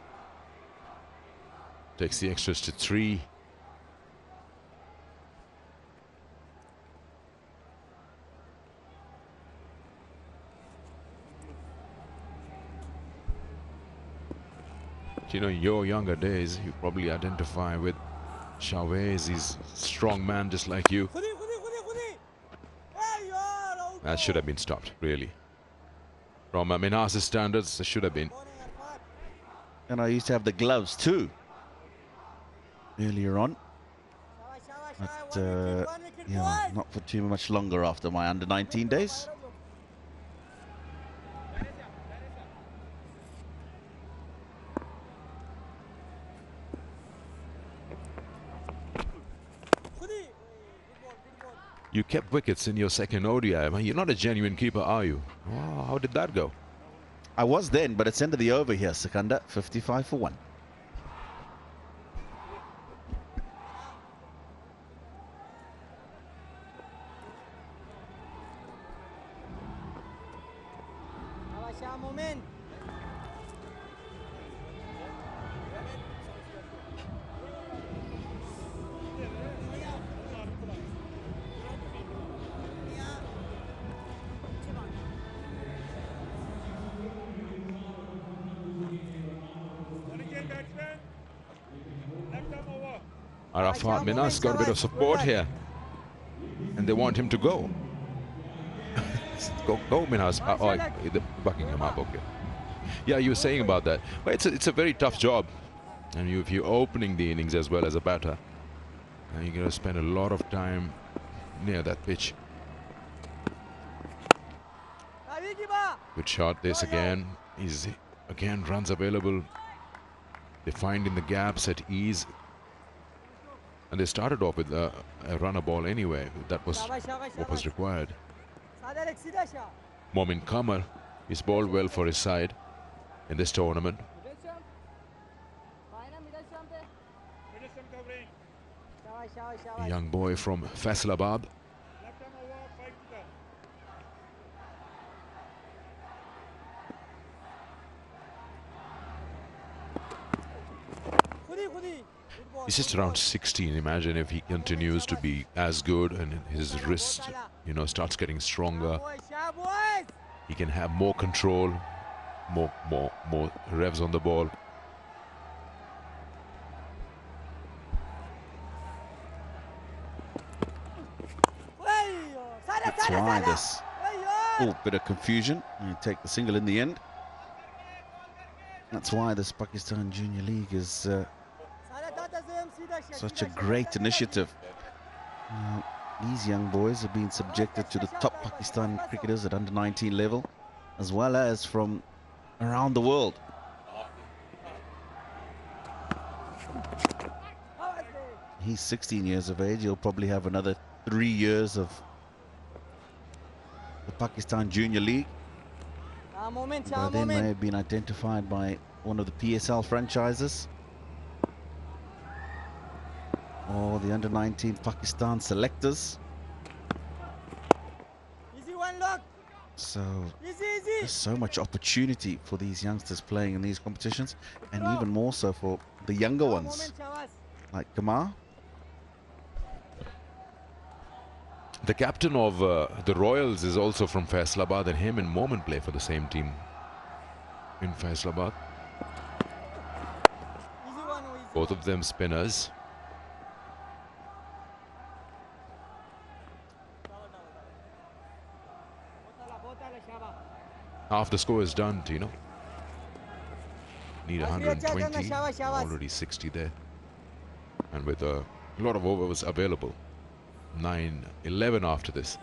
Takes the extras to 3. You know, in your younger days, you probably identify with Chavez. He's a strong man just like you. That should have been stopped, really. From Minhas' standards, it should have been. And I used to have the gloves too earlier on. But yeah, not for too much longer after my under-19 days. You kept wickets in your second ODI. You're not a genuine keeper, are you? Oh, how did that go? I was then, but it's end of the over here, Sikandar. 55 for 1. moment. Arafat Minas got a bit of support here. And they want him to go. go Minas. They're bucking him up, okay. Yeah, you were saying about that. Well, it's a very tough job. And if you're opening the innings as well as a batter, and you're going to spend a lot of time near that pitch. Good shot, this again. He's again runs available. They find in the gaps at ease. And they started off with a runner ball anyway. That was what was required. Momin Kamal is bowled well for his side in this tournament. A young boy from Faisalabad. He's just around 16. Imagine if he continues to be as good and his wrist, you know, starts getting stronger. He can have more control, more revs on the ball. That's why this bit of confusion. You take the single in the end. That's why this Pakistan Junior League is such a great initiative. These young boys have been subjected to the top Pakistan cricketers at under-19 level, as well as from around the world. He's 16 years of age. He'll probably have another 3 years of the Pakistan Junior League. By then may have been identified by one of the PSL franchises or the under-19 Pakistan selectors. So there's so much opportunity for these youngsters playing in these competitions, and even more so for the younger ones like Kamar. The captain of the Royals is also from Faisalabad, and him and Momin play for the same team in Faisalabad. Both of them spinners. Half the score is done, Tino. Need 120, already 60 there. And with a lot of overs available. 9-11 after this.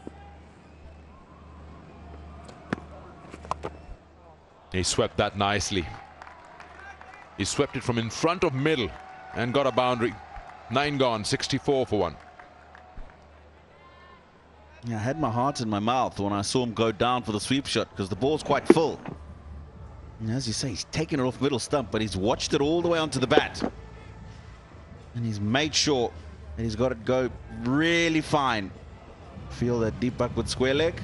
He swept that nicely. He swept it from in front of middle and got a boundary. 9 gone, 64 for 1. Yeah, I had my heart in my mouth when I saw him go down for the sweep shot, because the ball's quite full. And as you say, he's taken it off middle stump, but he's watched it all the way onto the bat. And he's made sure that he's got it go really fine. Feel that deep backward square leg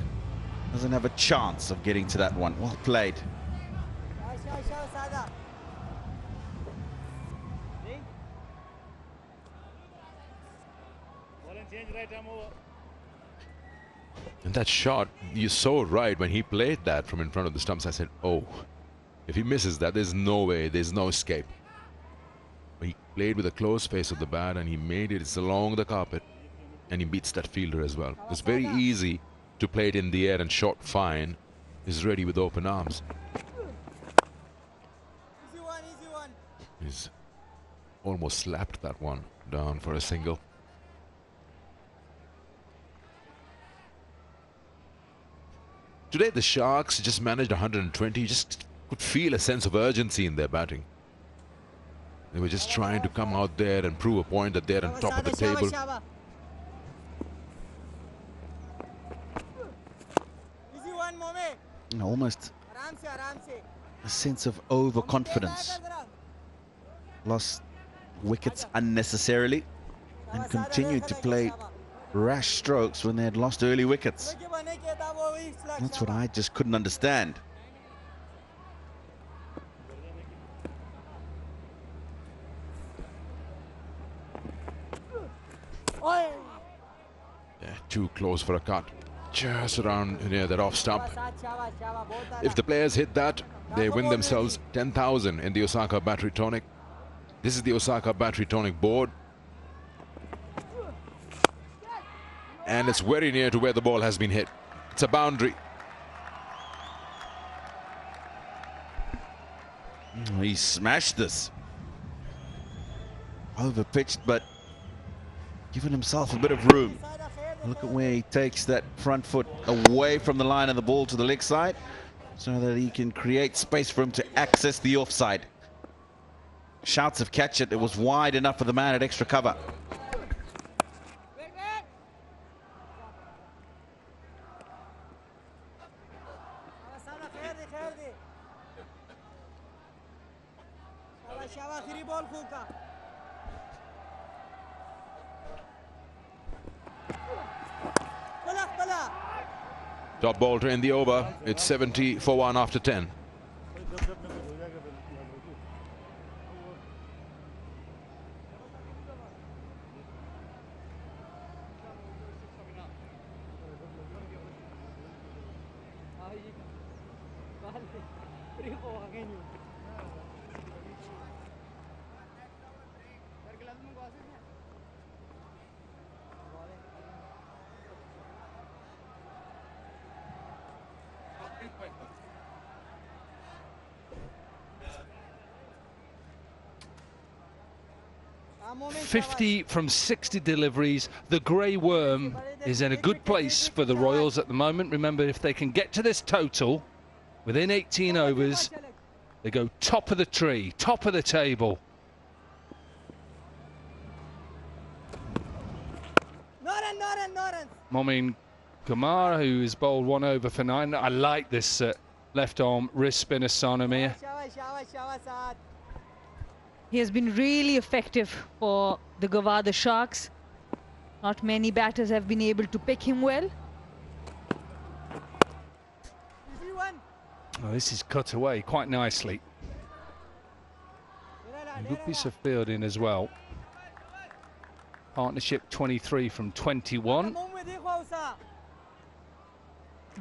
doesn't have a chance of getting to that one. Well played. And that shot, you're so right. When he played that from in front of the stumps, I said, oh, if he misses that, there's no way, there's no escape. But he played with a close face of the bat, and he made it. It's along the carpet, and he beats that fielder as well. It's very easy to play it in the air and shot fine. He's ready with open arms. He's almost slapped that one down for a single. Today the Sharks just managed 120. You just could feel a sense of urgency in their batting. They were just trying to come out there and prove a point that they're on top of the table. Almost a sense of overconfidence. Lost wickets unnecessarily and continued to play rash strokes when they had lost early wickets. That's what I just couldn't understand. Yeah, too close for a cut. Just around near that off stump. If the players hit that, they win themselves 10,000 in the Osaka Battery Tonic. This is the Osaka Battery Tonic board. And it's very near to where the ball has been hit. It's a boundary. He smashed this. Overpitched, but giving himself a bit of room. Look at where he takes that front foot away from the line of the ball to the leg side so that he can create space for him to access the offside. Shouts of catch it. It was wide enough for the man at extra cover. Top ball to end the over. It's 70 for 1 after 10. .50 from 60 deliveries. The Grey Worm is in a good place for the Royals at the moment. Remember, if they can get to this total within 18 overs, they go top of the tree, top of the table. Momin Kumar, who is bowled 1 over for 9. I like this left arm wrist spinner, Sanamir. He has been really effective for the Gwadar Sharks. Not many batters have been able to pick him well. Oh, this is cut away quite nicely. A good piece of fielding as well. Partnership 23 from 21.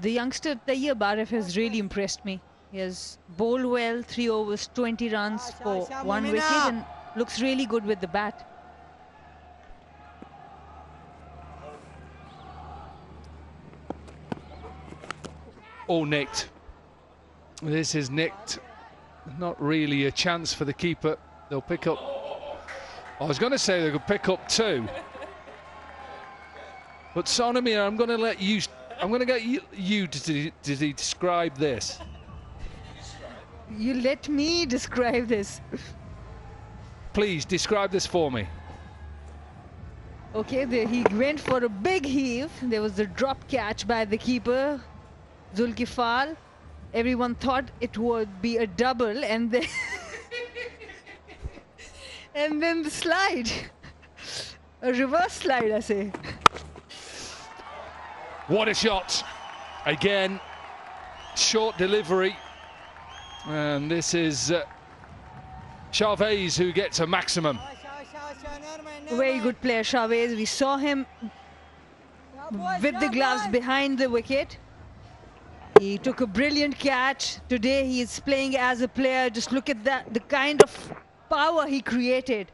The youngster Tayyab Arif has really impressed me. He has bowled well, 3 overs, 20 runs for 1 wicket and looks really good with the bat. All nicked. This is nicked. Not really a chance for the keeper. They'll pick up. I was going to say they could pick up 2. But Sanamir, I'm going to let you. I'm going to get you to describe this. You let me describe this. Please describe this for me. Okay, he went for a big heave. There was a drop catch by the keeper, Zulkifal. Everyone thought it would be a double, and then and then the slide, a reverse slide, I say. What a shot! Again, short delivery. And this is Chavez who gets a maximum. Very good player, Chavez. We saw him with the gloves behind the wicket. He took a brilliant catch. Today he is playing as a player. Just look at that, the kind of power he created.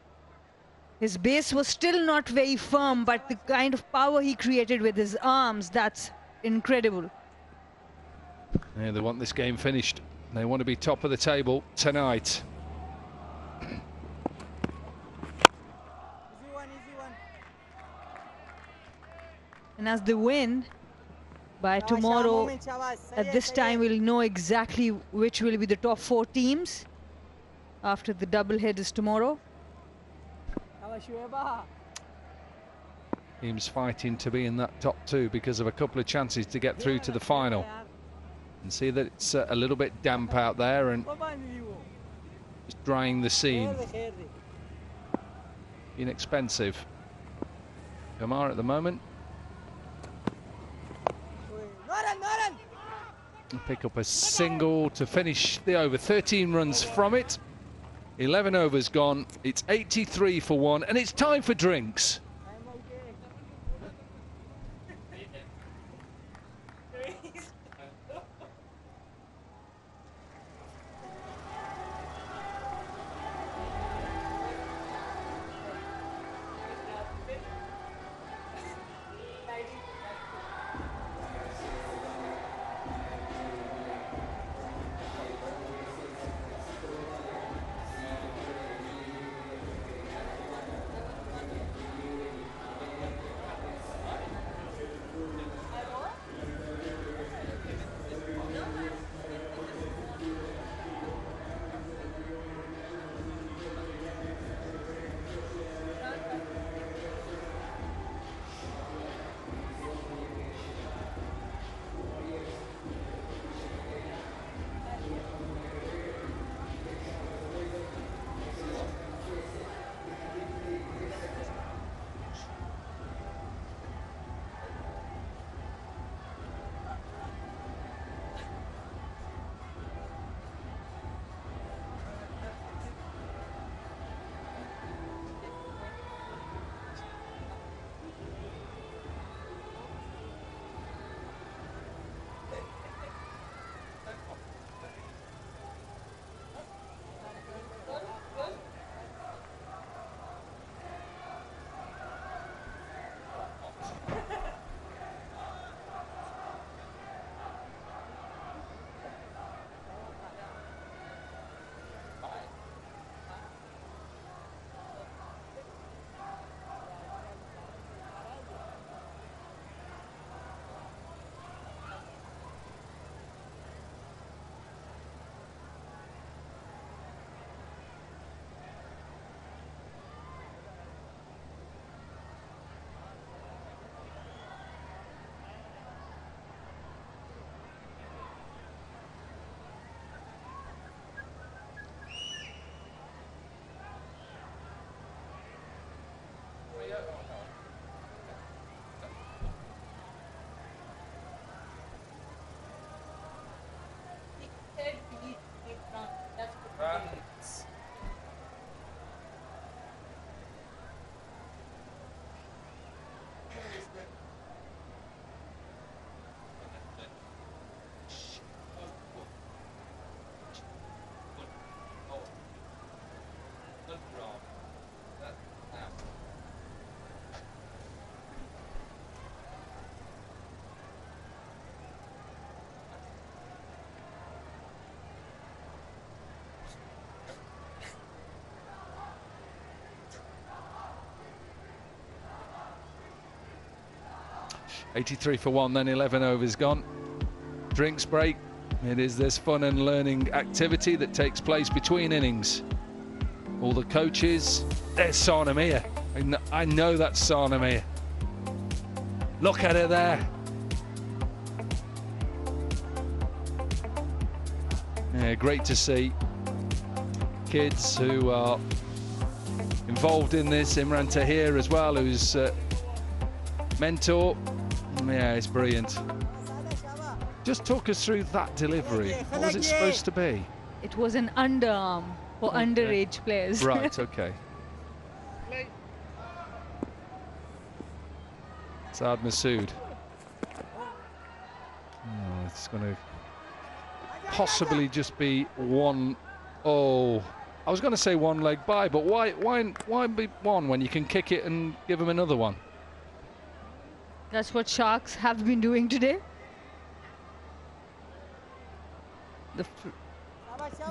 His base was still not very firm, but the kind of power he created with his arms, that's incredible. Yeah, they want this game finished. They want to be top of the table tonight. And as they win, by tomorrow, at this time, we'll know exactly which will be the top 4 teams after the doublehead is tomorrow. Teams fighting to be in that top 2 because of a couple of chances to get through to the final. And see that it's a little bit damp out there and just drying the scene. Inexpensive. Kamar at the moment. Pick up a single to finish the over. 13 runs from it. 11 overs gone. It's 83 for 1 and it's time for drinks. 83 for 1, then 11 overs gone. Drinks break. It is this fun and learning activity that takes place between innings. All the coaches. There's Sarnamia. I know that's Sarnamia. Look at it there. Yeah, great to see kids who are involved in this. Imran Tahir as well, who's mentor. Yeah, it's brilliant. Just talk us through that delivery. What was it supposed to be? It was an underarm for underage players. Right, okay. Saad Masood. Oh, it's going to possibly just be one. Oh, I was going to say one leg by, but why be one when you can kick it and give him another one? That's what Sharks have been doing today.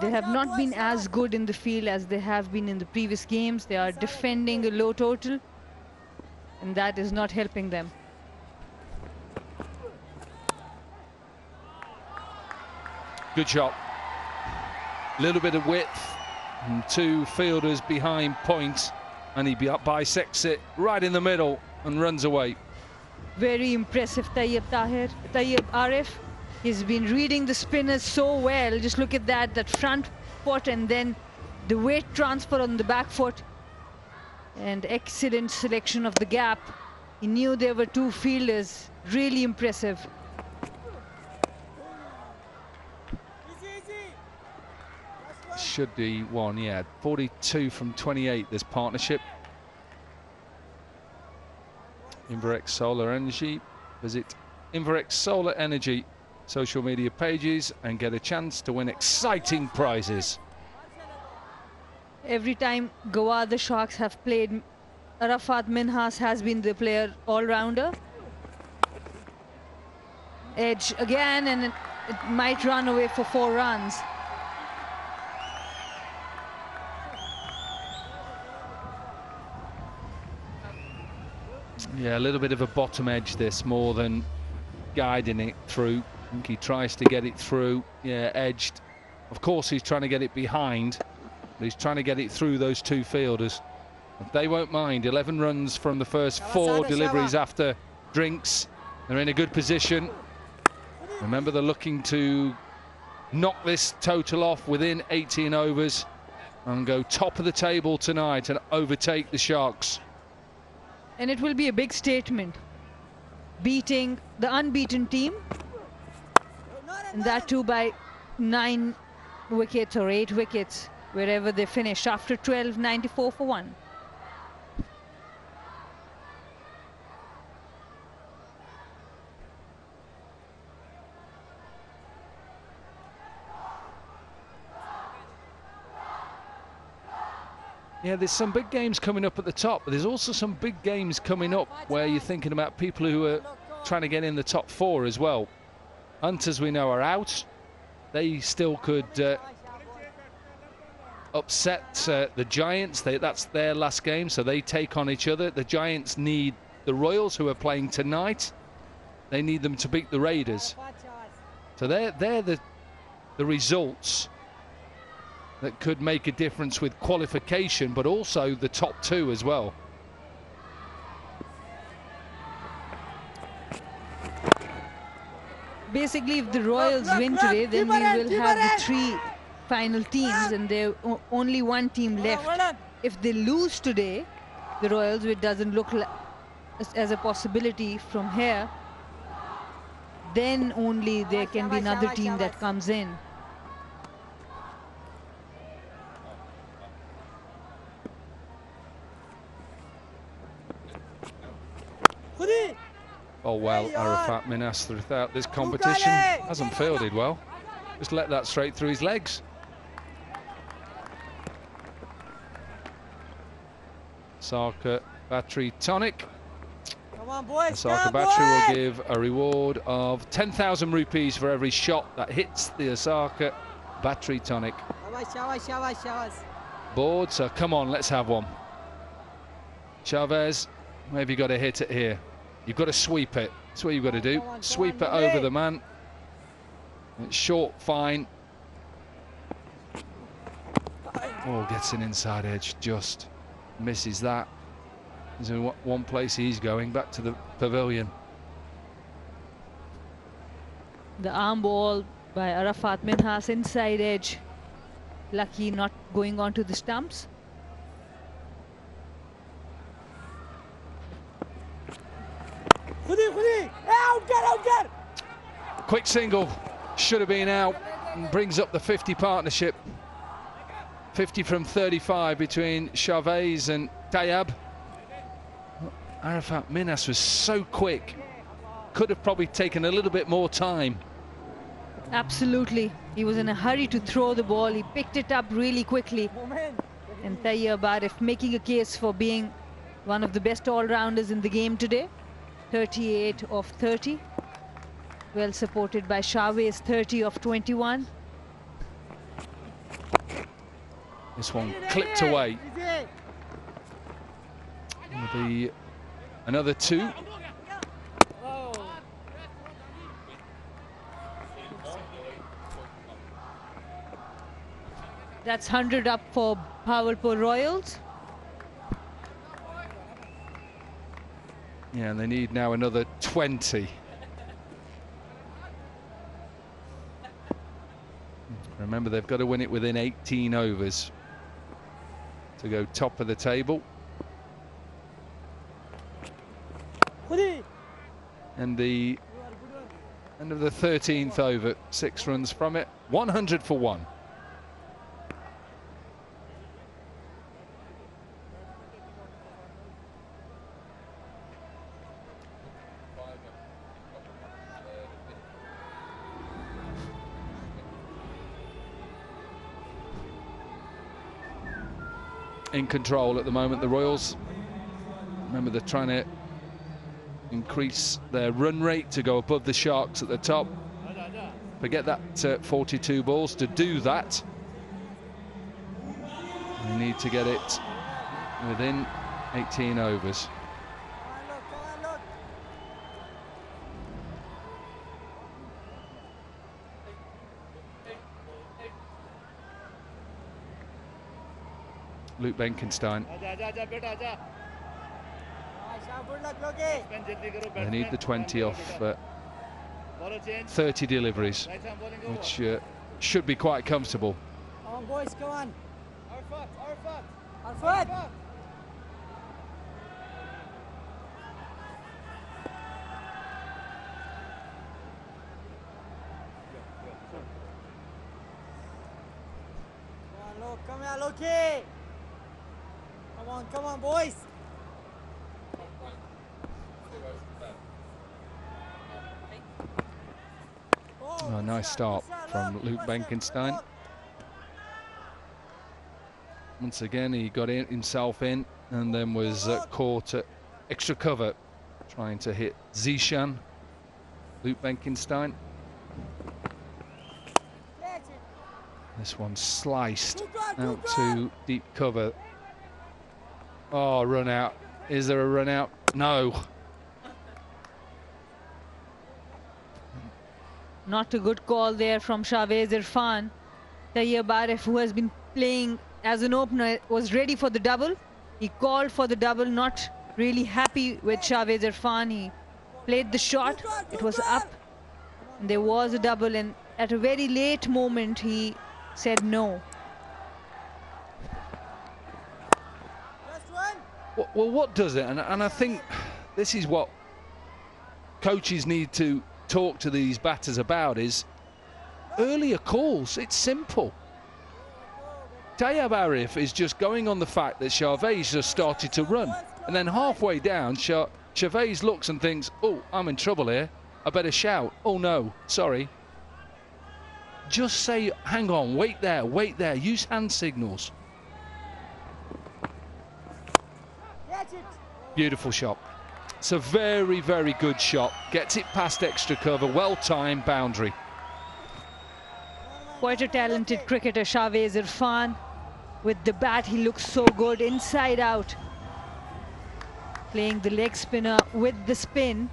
They have not been as good in the field as they have been in the previous games. They are defending a low total, and that is not helping them. Good shot. Little bit of width, and two fielders behind point, and he bisects it right in the middle and runs away. Very impressive, Tayyib Arif. He's been reading the spinners so well. Just look at that front foot and then the weight transfer on the back foot. And excellent selection of the gap. He knew there were two fielders. Really impressive. Should be one, yeah. 42 from 28, this partnership. Inverex Solar Energy. Visit Inverex Solar Energy social media pages and get a chance to win exciting prizes. Every time Gwadar Sharks have played, Arafat Minhas has been the player all-rounder. Edge again, and it might run away for 4 runs. Yeah, a little bit of a bottom edge this, more than guiding it through. I think he tries to get it through. Yeah, edged. Of course, he's trying to get it behind, but he's trying to get it through those two fielders. They won't mind. 11 runs from the first 4 deliveries after Drinks. They're in a good position. Remember, they're looking to knock this total off within 18 overs and go top of the table tonight and overtake the Sharks. And it will be a big statement, beating the unbeaten team, and that too by 9 wickets or 8 wickets, wherever they finish after 12, 94 for 1. Yeah, there's some big games coming up at the top, but there's also some big games coming up where you're thinking about people who are trying to get in the top 4 as well. Hunters, we know, are out. They still could upset the Giants. That's their last game, so they take on each other. The Giants need the Royals, who are playing tonight. They need them to beat the Raiders. So they're the results that could make a difference with qualification, but also the top 2 as well. Basically, if the Royals win today, then we will have the 3 final teams, and there's only 1 team left. If they lose today, the Royals, which doesn't look like as a possibility from here, then only there can be another team that comes in. Oh well, Arafat Minas throughout this competition hasn't fielded well. Just let that straight through his legs. Asaka Battery Tonic. Come on, boys. Asaka Battery will give a reward of 10,000 rupees for every shot that hits the Asaka Battery Tonic board. So come on, let's have one. Chavez, maybe got to hit it here. You've got to sweep it. That's what you've got to do. Sweep it over the man. It's short, fine. Oh, gets an inside edge, just misses that. There's only one place he's going, back to the pavilion. The arm ball by Arafat Minhas, inside edge. Lucky not going on to the stumps. Quick single, should have been out, and brings up the 50 partnership. 50 from 35 between Chavez and Tayyab. Arafat Minhas was so quick, could have probably taken a little bit more time. Absolutely. He was in a hurry to throw the ball. He picked it up really quickly. And Tayyab Arif making a case for being one of the best all-rounders in the game today. 38 of 30. Well supported by Chavez, 30 of 21. This one clipped away. It'll be another 2. That's 100 up for Bahawalpur Royals. Yeah, and they need now another 20. Remember, they've got to win it within 18 overs to go top of the table. And the end of the 13th over, 6 runs from it, 100 for 1. In control at the moment, the Royals. Remember, they're trying to increase their run rate to go above the Sharks at the top. Forget that 42 balls. To do that, they need to get it within 18 overs. Luke Benkenstein. They need the 20 off 30 deliveries, which should be quite comfortable. Come on, boys, go on. Arfat. Come here, Loki. Come on, boys. Oh, nice start from Luke Benkenstein. Once again, he got himself in and then was caught at extra cover trying to hit Zishan. Luke Benkenstein. This one sliced out to deep cover. Oh, run out. Is there a run out? No. Not a good call there from Chavez Irfan. Tayyab Arif, who has been playing as an opener, was ready for the double. He called for the double, not really happy with Chavez Irfan. He played the shot. It was up. And there was a double, and at a very late moment, he said no. Well, what does it? And I think this is what coaches need to talk to these batters about, is earlier calls. It's simple. Tayyab Arif is just going on the fact that Chavez just started to run, and then halfway down Chavez looks and thinks, oh, I'm in trouble here, I better shout. Oh no, sorry. Just say, hang on, wait there, use hand signals. Beautiful shot. It's a very, very good shot. Gets it past extra cover, well-timed boundary. Quite a talented cricketer, Chavez Irfan. With the bat, he looks so good inside out. Playing the leg spinner with the spin.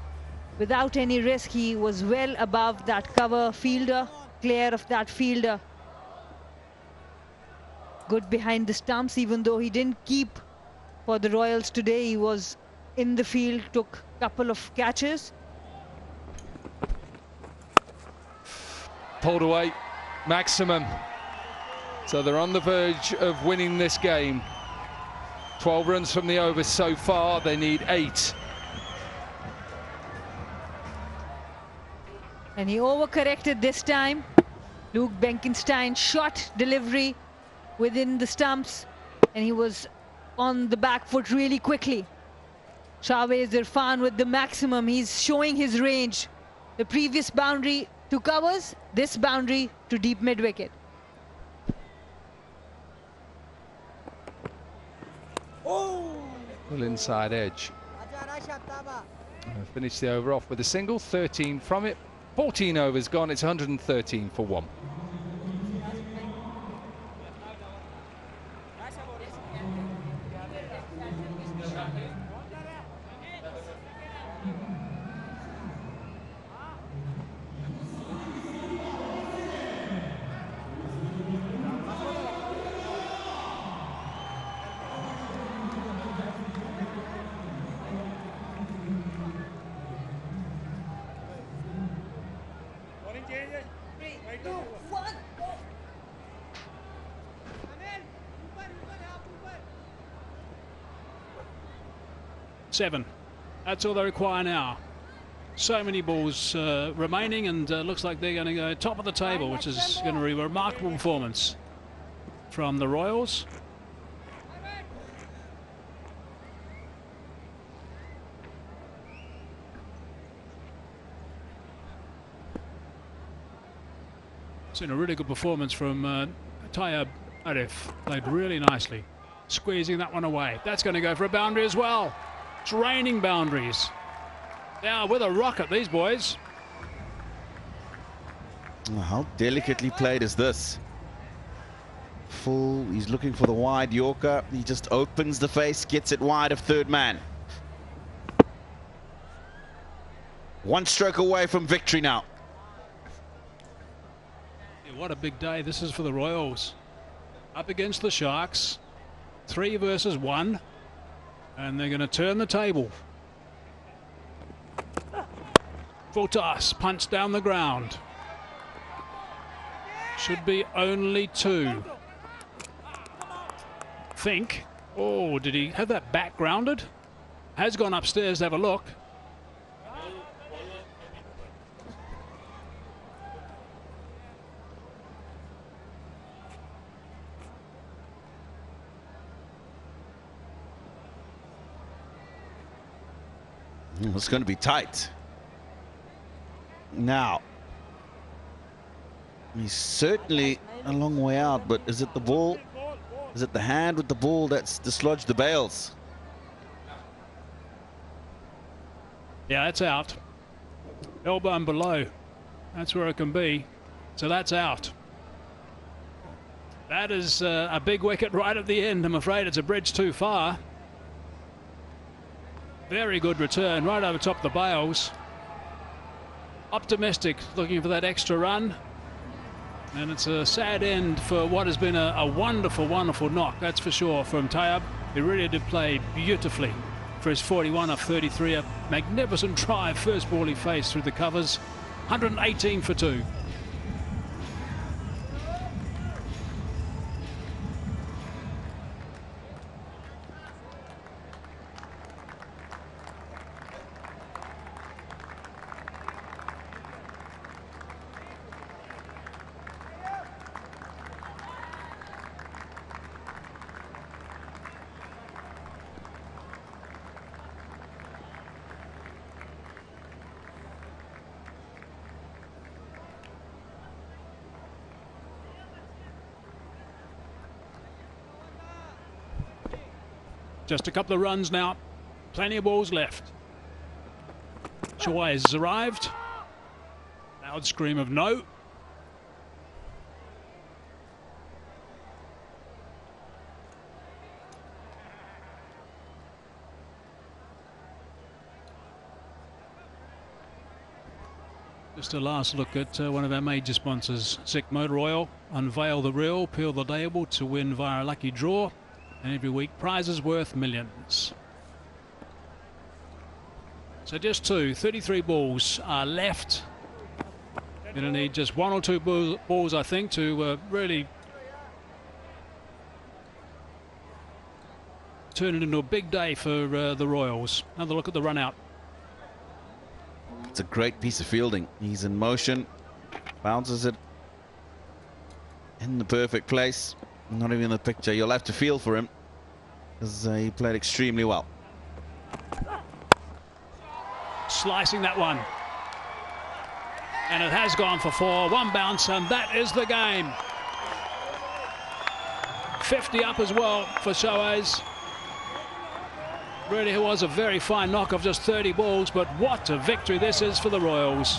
without any risk. He was well above that cover fielder, clear of that fielder. Good behind the stumps, even though he didn't keep for the Royals today. He was in the field, took a couple of catches. Pulled away, maximum. So they're on the verge of winning this game. 12 runs from the over so far, they need 8. And he overcorrected this time. Luke Benkenstein shot delivery within the stumps, and he was on the back foot really quickly. Shahwez Irfan with the maximum. He's showing his range. The previous boundary to covers, this boundary to deep mid-wicket. Full inside edge. Finished the over off with a single, 13 from it. 14 overs gone, it's 113 for 1. Seven. That's all they require now. So many balls remaining, and looks like they're going to go top of the table, which is going to be a remarkable performance from the Royals. Seen a really good performance from Tayyab Arif. Played really nicely, squeezing that one away. That's going to go for a boundary as well. It's raining boundaries. Yeah, with a rocket, these boys. How delicately played is this? Full, he's looking for the wide Yorker. He just opens the face, gets it wide of third man. One stroke away from victory now. Yeah, what a big day this is for the Royals. Up against the Sharks. 3 versus 1. And they're going to turn the table. Full toss, punch down the ground. Should be only 2. Think. Oh, did he have that back grounded? Has gone upstairs to have a look. It's going to be tight. Now, he's certainly a long way out, but is it the ball? Is it the hand with the ball that's dislodged the bails? Yeah, that's out. Elbow and below. That's where it can be. So that's out. That is a big wicket right at the end. I'm afraid it's a bridge too far. Very good return right over top of the bails. Optimistic, looking for that extra run. And it's a sad end for what has been a wonderful, wonderful knock, that's for sure, from Tayyab. He really did play beautifully for his 41 off 33. A magnificent drive, first ball he faced through the covers. 118 for 2. Just a couple of runs now. Plenty of balls left. Shahwez has arrived. Loud scream of no. Just a last look at one of our major sponsors, Zic Motor Oil. Unveil the real, peel the label to win via a lucky draw. And every week, prizes worth millions. So just 33 balls are left. Going to need just one or two balls, I think, to really turn it into a big day for the Royals. Another look at the run out. It's a great piece of fielding. He's in motion, bounces it in the perfect place. Not even in the picture. You'll have to feel for him because he played extremely well. Slicing that one. And it has gone for 4. One bounce, and that is the game. 50 up as well for Shohei's. Really, it was a very fine knock of just 30 balls, but what a victory this is for the Royals.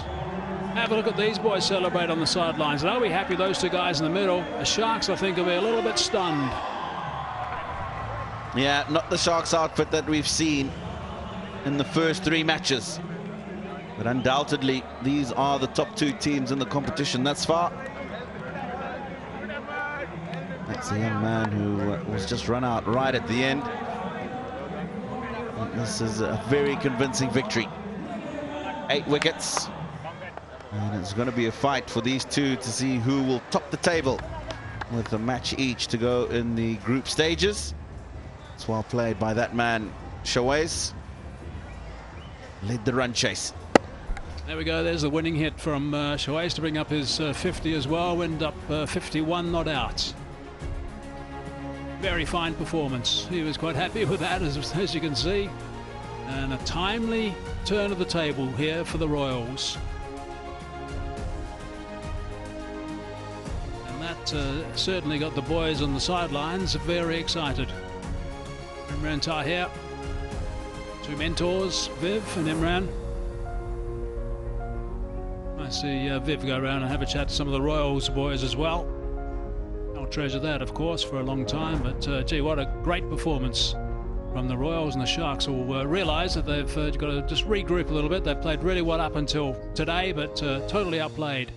Have a look at these boys celebrate on the sidelines. They'll be happy, those two guys in the middle. The Sharks, I think, will be a little bit stunned. Yeah, not the Sharks outfit that we've seen in the first 3 matches. But undoubtedly, these are the top 2 teams in the competition thus far. That's a young man who was just run out right at the end. And this is a very convincing victory. 8 wickets. And it's going to be a fight for these two to see who will top the table with a match each to go in the group stages. It's well played by that man, Shohei. Led the run chase. There we go, there's the winning hit from Shohei to bring up his 50 as well. Wind up 51 not out. Very fine performance. He was quite happy with that, as you can see. And a timely turn of the table here for the Royals. And that certainly got the boys on the sidelines very excited. Imran Tahir, 2 mentors, Viv and Imran. I see Viv go around and have a chat to some of the Royals boys as well. I'll treasure that, of course, for a long time. But gee, what a great performance from the Royals, and the Sharks will realise that they've got to just regroup a little bit. They've played really well up until today, but totally outplayed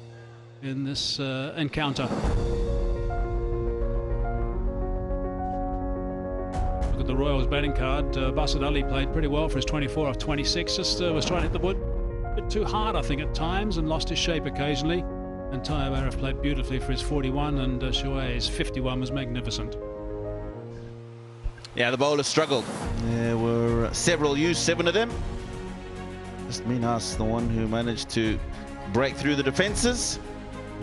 in this encounter. Look at the Royals batting card. Basit Ali played pretty well for his 24 off 26. Just was trying to hit the wood a bit too hard, I think, at times, and lost his shape occasionally. And Tayyab Arif played beautifully for his 41, and Shohei's 51 was magnificent. Yeah, the bowlers struggled. There were several used, 7 of them. Just Minas, the one who managed to break through the defences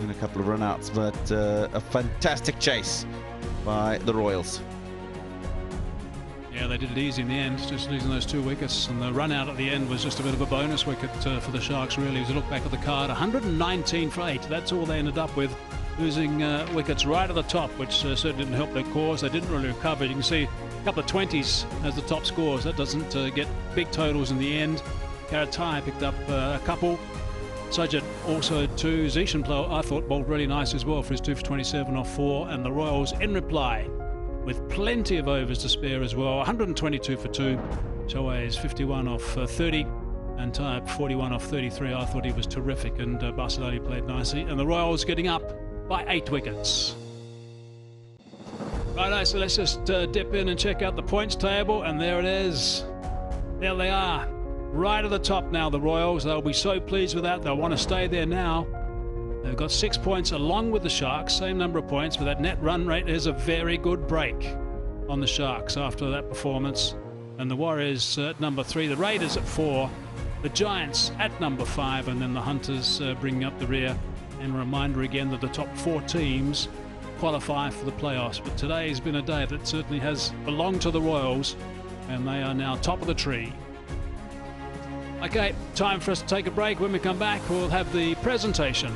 in a couple of run-outs, but a fantastic chase by the Royals. Yeah, they did it easy in the end, just losing those 2 wickets. And the run out at the end was just a bit of a bonus wicket for the Sharks, really. As you look back at the card, 119 for 8. That's all they ended up with, losing wickets right at the top, which certainly didn't help their cause. They didn't really recover. You can see a couple of 20s as the top scores. That doesn't get big totals in the end. Karatai picked up a couple. Sajid also 2. Zishan, I thought, bowled really nice as well for his 2 for 27 off 4. And the Royals, in reply, with plenty of overs to spare as well. 122 for 2. Shohei's 51 off 30. And Tayyab 41 off 33. I thought he was terrific. And Basit Ali played nicely. And the Royals getting up by 8 wickets. Right, so let's just dip in and check out the points table. And there it is. There they are. Right at the top now, the Royals. They'll be so pleased with that. They'll want to stay there now. They've got 6 points along with the Sharks, same number of points, but that net run rate is a very good break on the Sharks after that performance. And the Warriors at number 3, the Raiders at 4, the Giants at number 5, and then the Hunters bringing up the rear. And a reminder again that the top 4 teams qualify for the playoffs. But today has been a day that certainly has belonged to the Royals, and they are now top of the tree. Okay, time for us to take a break. When we come back, we'll have the presentation.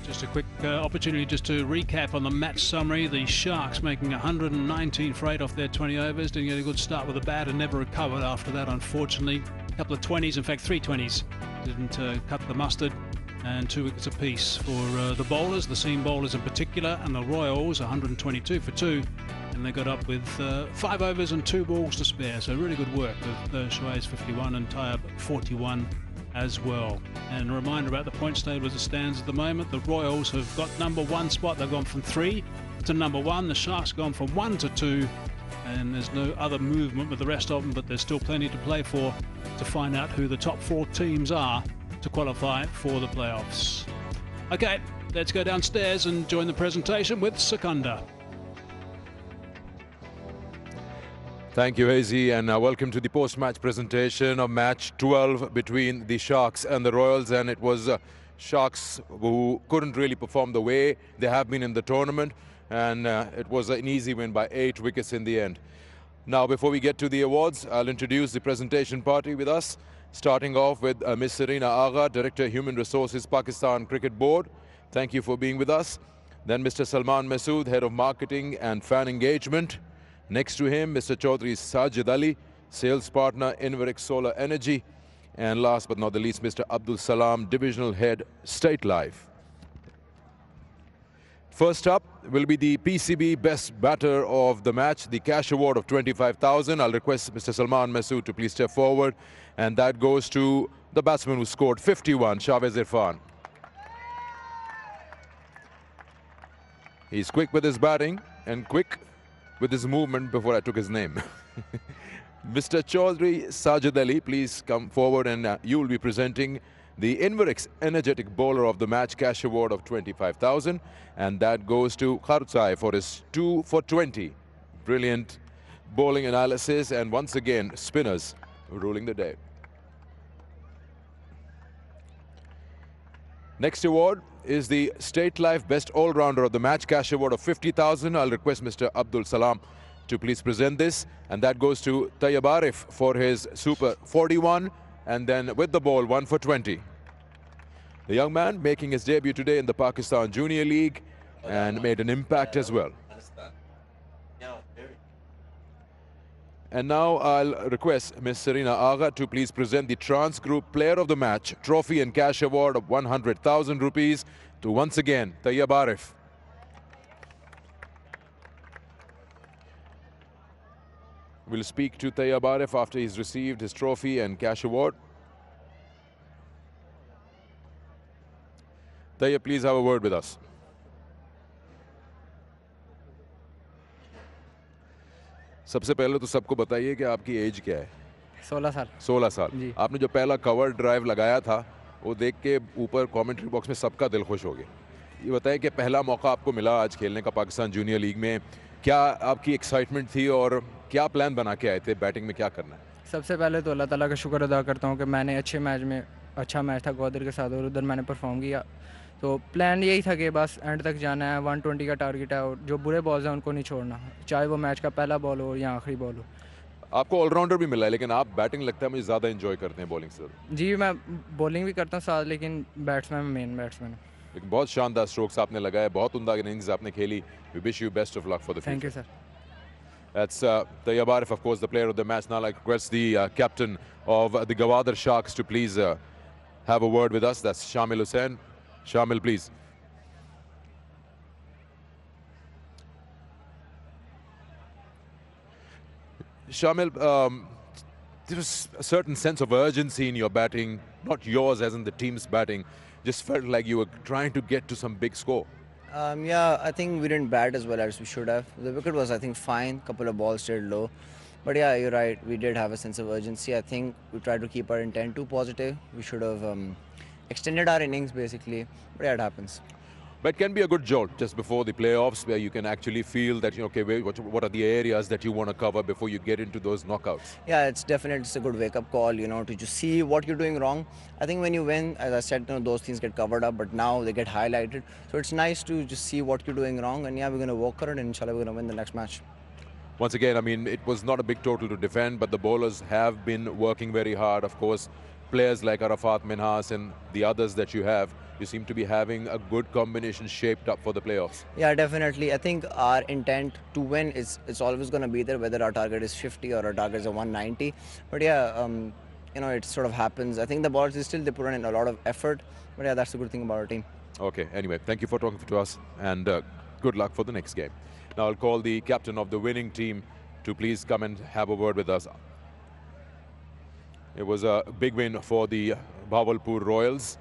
Just a quick opportunity just to recap on the match summary. The Sharks making 119 for 8 off their 20 overs, didn't get a good start with the bat and never recovered after that, unfortunately. A couple of 20s, in fact 3 20s, didn't cut the mustard, and 2 wickets apiece for the bowlers, the seam bowlers in particular, and the Royals 122 for 2, and they got up with 5 overs and 2 balls to spare, so really good work with Shoaib's 51 and Tayyab 41 as well. And a reminder about the point table as it stands at the moment. The Royals have got number 1 spot. They've gone from 3 to number 1. The Sharks gone from 1 to 2, and there's no other movement with the rest of them, but there's still plenty to play for to find out who the top 4 teams are to qualify for the playoffs. Okay, let's go downstairs and join the presentation with Sikandar. Thank you, Hazy, and welcome to the post-match presentation of match 12 between the Sharks and the Royals. And it was Sharks who couldn't really perform the way they have been in the tournament, and it was an easy win by 8 wickets in the end. Now, before we get to the awards, I'll introduce the presentation party with us, starting off with Ms. Sarina Agha, Director Human Resources, Pakistan Cricket Board. Thank you for being with us. Then Mr. Salman Masood, Head of Marketing and Fan Engagement. Next to him, Mr. Chaudhry Sajid Ali, Sales Partner, Inverix Solar Energy. And last but not the least, Mr. Abdul Salam, Divisional Head, State Life. First up will be the PCB Best Batter of the match, the cash award of 25,000. I'll request Mr. Salman Masood to please step forward. And that goes to the batsman who scored 51, Shahwaz Irfan. He's quick with his batting and quick with his movement before I took his name. Mr. Chaudhry Sajid Ali, please come forward, and you will be presenting the Inverix Energetic Bowler of the Match cash award of 25,000, and that goes to Khartsai for his 2 for 20. Brilliant bowling analysis, and once again, spinners ruling the day. Next award is the State Life Best All-Rounder of the Match cash award of 50,000. I'll request Mr. Abdul Salam to please present this, and that goes to Tayyab Arif for his super 41, and then with the ball 1 for 20. The young man making his debut today in the Pakistan Junior League and made an impact as well. And now I'll request Ms. Sarina Agha to please present the Trans Group Player of the Match trophy and cash award of 100,000 rupees to once again Tayyab Arif. We'll speak to Tayyab Arif after he's received his trophy and cash award. Tayyab, please have a word with us. सबसे पहले तो सबको बताइए कि आपकी as क्या है? 16 साल। 16 साल। आपने जो पहला कवर ड्राइव लगाया था वो देख के ऊपर कमेंट्री बॉक्स में सबका दिल खुश हो गया। ये बताइए कि पहला मौका आपको मिला आज खेलने का पाकिस्तान जूनियर लीग में, क्या आपकी एक्साइटमेंट थी और क्या प्लान बना के आए थे, बैटिंग में क्या करना है? सबसे पहले तो अल्लाह ताला का शुक्र अदा करता हूँ कि मैंने अच्छा मैच था ग्वादर के साथ और उधर मैंने परफॉर्म किया। तो प्लान यही था कि बस एंड तक जाना है, 120 का टारगेट है और जो बुरे बॉल्स हैं उनको नहीं छोड़ना, चाहे वो मैच का पहला बॉल हो या आखिरी बॉल हो। आपको ऑलराउंडर भी मिला है, लेकिन आप बैटिंग लगता है मुझे ज़्यादा एंजॉय करते हैं बॉलिंग से। जी मैं बॉलिंग भी करता हूँ साथ, लेकिन बैट्समैन मेन बैट्समैन। लेकिन बहुत शानदार स्ट्रोक्स आपने लगाए, बहुत उम्दा इनिंग्स आपने खेली। We wish you best of luck for the future. Thank you sir. That's Tayyab Arif, of course, the player of the match. Now I request the captain of the Gwadar Sharks to please have a word with us. That's Shamil Hussain. Shamil, please. Shamil, there was a certain sense of urgency in your batting, not yours as in the team's batting. Just felt like you were trying to get to some big score. Yeah, I think we didn't bat as well as we should have. The wicket was, I think, fine. Couple of balls stayed low. But yeah, you're right. We did have a sense of urgency. I think we tried to keep our intent too positive. We should have extended our innings, basically. But yeah, it happens. But it can be a good jolt just before the playoffs, where you can actually feel that, okay, what are the areas that you want to cover before you get into those knockouts? Yeah, it's definitely a good wake-up call, to just see what you're doing wrong. I think when you win, as I said, those things get covered up, but now they get highlighted. So it's nice to just see what you're doing wrong, and yeah, we're going to work on it, and inshallah, we're going to win the next match. Once again, I mean, it was not a big total to defend, but the bowlers have been working very hard. Of course, players like Arafat, Minhas and the others that you have, you seem to be having a good combination shaped up for the playoffs. Yeah, definitely. I think our intent to win is always going to be there, whether our target is 50 or our target is a 190. But yeah, you know, it sort of happens. I think the balls is still, they put in a lot of effort. But yeah, that's the good thing about our team. Okay, anyway, thank you for talking to us and good luck for the next game. Now I'll call the captain of the winning team to please come and have a word with us. It was a big win for the Bahawalpur Royals.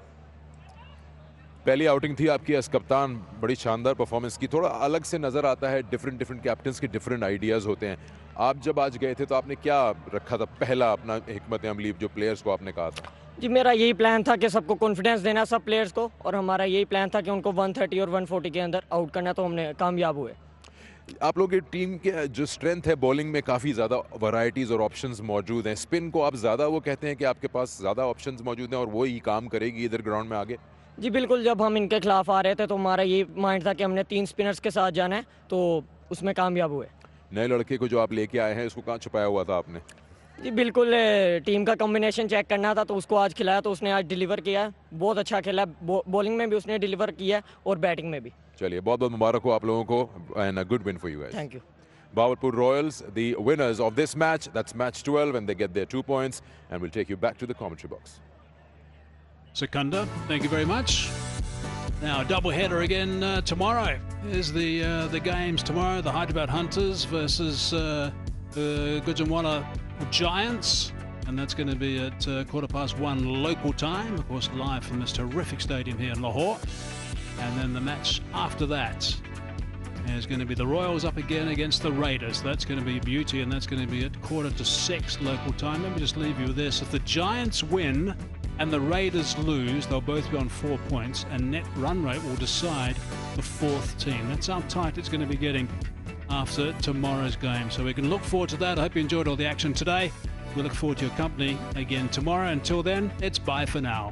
पहली outing थी आपकी as कप्तान, बड़ी शानदार performance की, थोड़ा अलग से नज़र आता है, डिफरेंट कैप्टन्स के डिफरेंट आइडियाज़ होते हैं. आप जब आज गए थे तो आपने क्या रखा था पहला अपना हिकमत अमली जो प्लेयर्स को आपने कहा था? जी मेरा यही प्लान था कि सबको कॉन्फिडेंस देना सब प्लेयर्स को, और हमारा यही प्लान था कि उनको 130 और 140 के अंदर आउट करना, तो हमने कामयाब हुए. आप लोगों की टीम के जो स्ट्रेंथ है बॉलिंग में, काफ़ी ज़्यादा वैरायटीज़ और ऑप्शंस मौजूद हैं. स्पिन को आप ज़्यादा वो कहते हैं कि आपके पास ज़्यादा ऑप्शंस मौजूद हैं और वो ही काम करेगी इधर ग्राउंड में आगे? जी बिल्कुल, जब हम इनके खिलाफ आ रहे थे तो हमारा ये माइंड था कि हमने 3 स्पिनर्स के साथ जाना है, तो उसमें कामयाब हुए. नए लड़के को जो आप लेके आए हैं इसको कहाँ छुपाया हुआ था आपने? जी बिल्कुल, टीम का कॉम्बिनेशन चेक करना था तो उसको आज खिलाया, तो उसने आज डिलीवर किया है, बहुत अच्छा खेला. बॉलिंग में भी उसने डिलीवर किया और बैटिंग में भी. चलिए बहुत बहुत मुबारक हो आप लोगों को and a good win for you guys. Thank you. Bahawalpur Royals, the winners of this match. That's match 12 and they get their 2 points, and we'll take you back to the commentary box. Secunda, thank you very much. Now, a double header again tomorrow. Here's the games tomorrow. The Hyderabad Hunters versus the Gujranwala Giants. And that's going to be at 1:15 local time. Of course, live from this terrific stadium here in Lahore. And then the match after that is going to be the Royals up again against the Raiders. That's going to be beauty, and that's going to be at 5:45 local time. Let me just leave you with this. If the Giants win and the Raiders lose, they'll both be on 4 points, and net run rate will decide the 4th team. That's how tight it's going to be getting after tomorrow's game. So we can look forward to that. I hope you enjoyed all the action today. We look forward to your company again tomorrow. Until then, it's bye for now.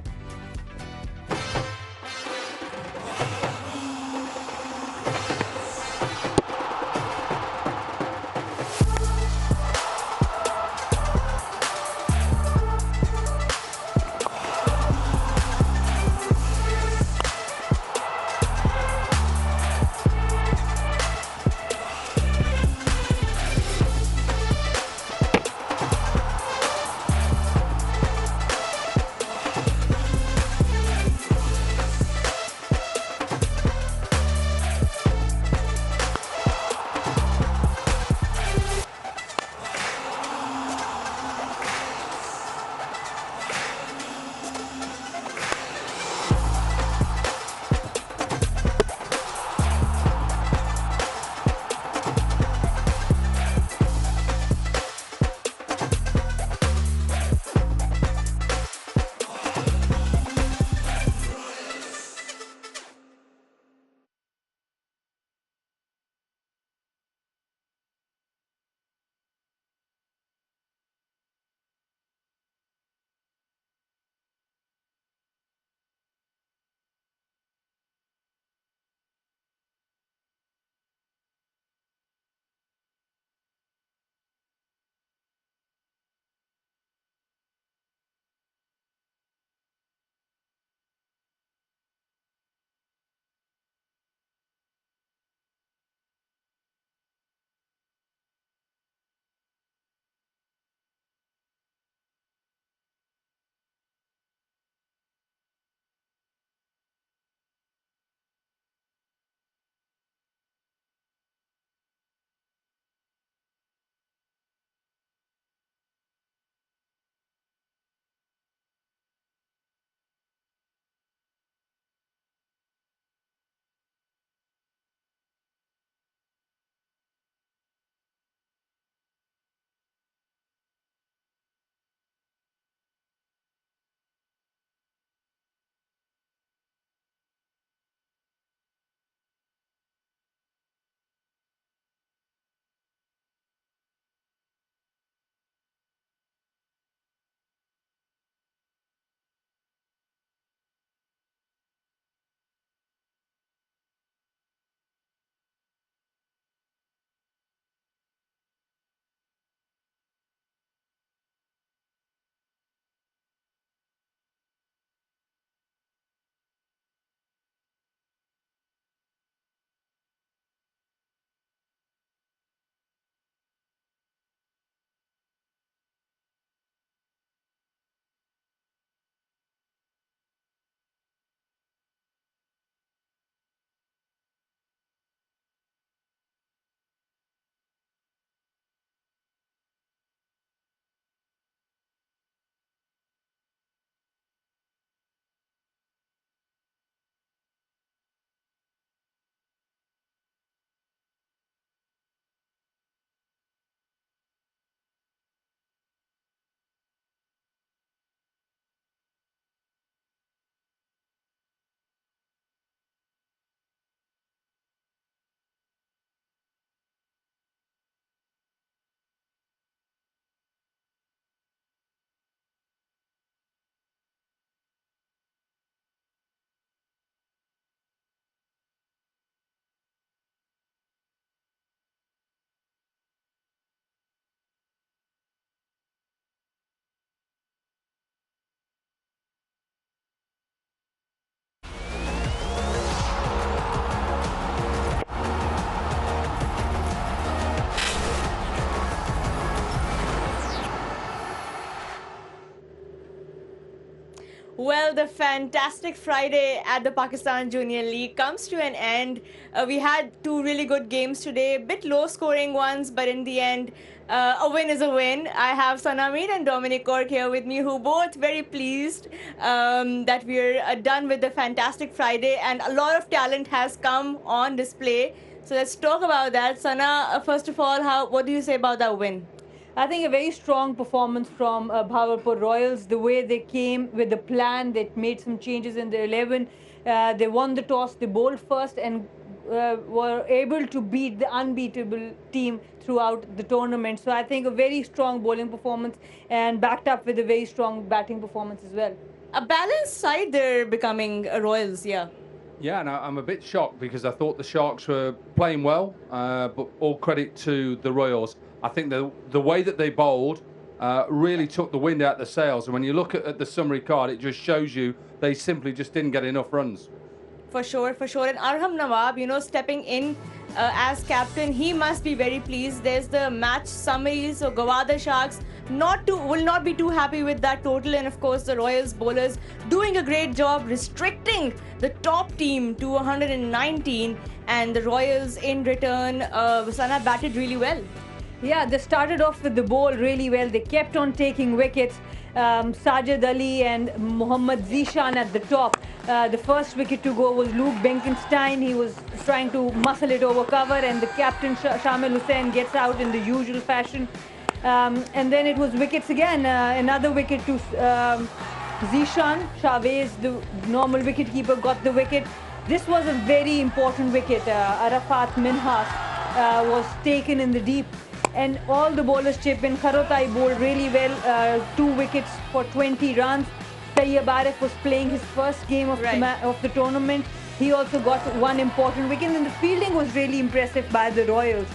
the fantastic Friday at the Pakistan Junior League comes to an end. We had two really good games today, bit low-scoring ones, but in the end, a win is a win. I have Sana Mir and Dominic Cork here with me, who both very pleased that we're done with the fantastic Friday, and a lot of talent has come on display. So let's talk about that. Sana, first of all, what do you say about that win? I think a very strong performance from Bahawalpur Royals. The way they came with the plan, they made some changes in the 11. They won the toss, they bowled first, and were able to beat the unbeatable team throughout the tournament. So I think a very strong bowling performance and backed up with a very strong batting performance as well. A balanced side they're becoming, Royals, yeah. Yeah, and I'm a bit shocked because I thought the Sharks were playing well, but all credit to the Royals. I think the way that they bowled really took the wind out of the sails. And when you look at the summary card, it just shows you they simply just didn't get enough runs. For sure, for sure. And Arham Nawab, stepping in as captain, he must be very pleased. There's the match summary, so Gwadar Sharks will not be too happy with that total. And of course, the Royals bowlers doing a great job restricting the top team to 119. And the Royals in return, Sana batted really well. Yeah, they started off with the ball really well. They kept on taking wickets. Sajid Ali and Mohammad Zishan at the top. The first wicket to go was Luke Benkenstein. He was trying to muscle it over cover, and the captain Shamil Hussain gets out in the usual fashion. And then it was wickets again. Another wicket to Zishan. Chavez, the normal wicketkeeper, got the wicket. This was a very important wicket. Arafat Minhas was taken in the deep. And all the bowlers chip in. Kharotai bowled really well, 2 wickets for 20 runs. Tayyab Arif was playing his first game of, of the tournament. He also got 1 important wicket, and the fielding was really impressive by the Royals.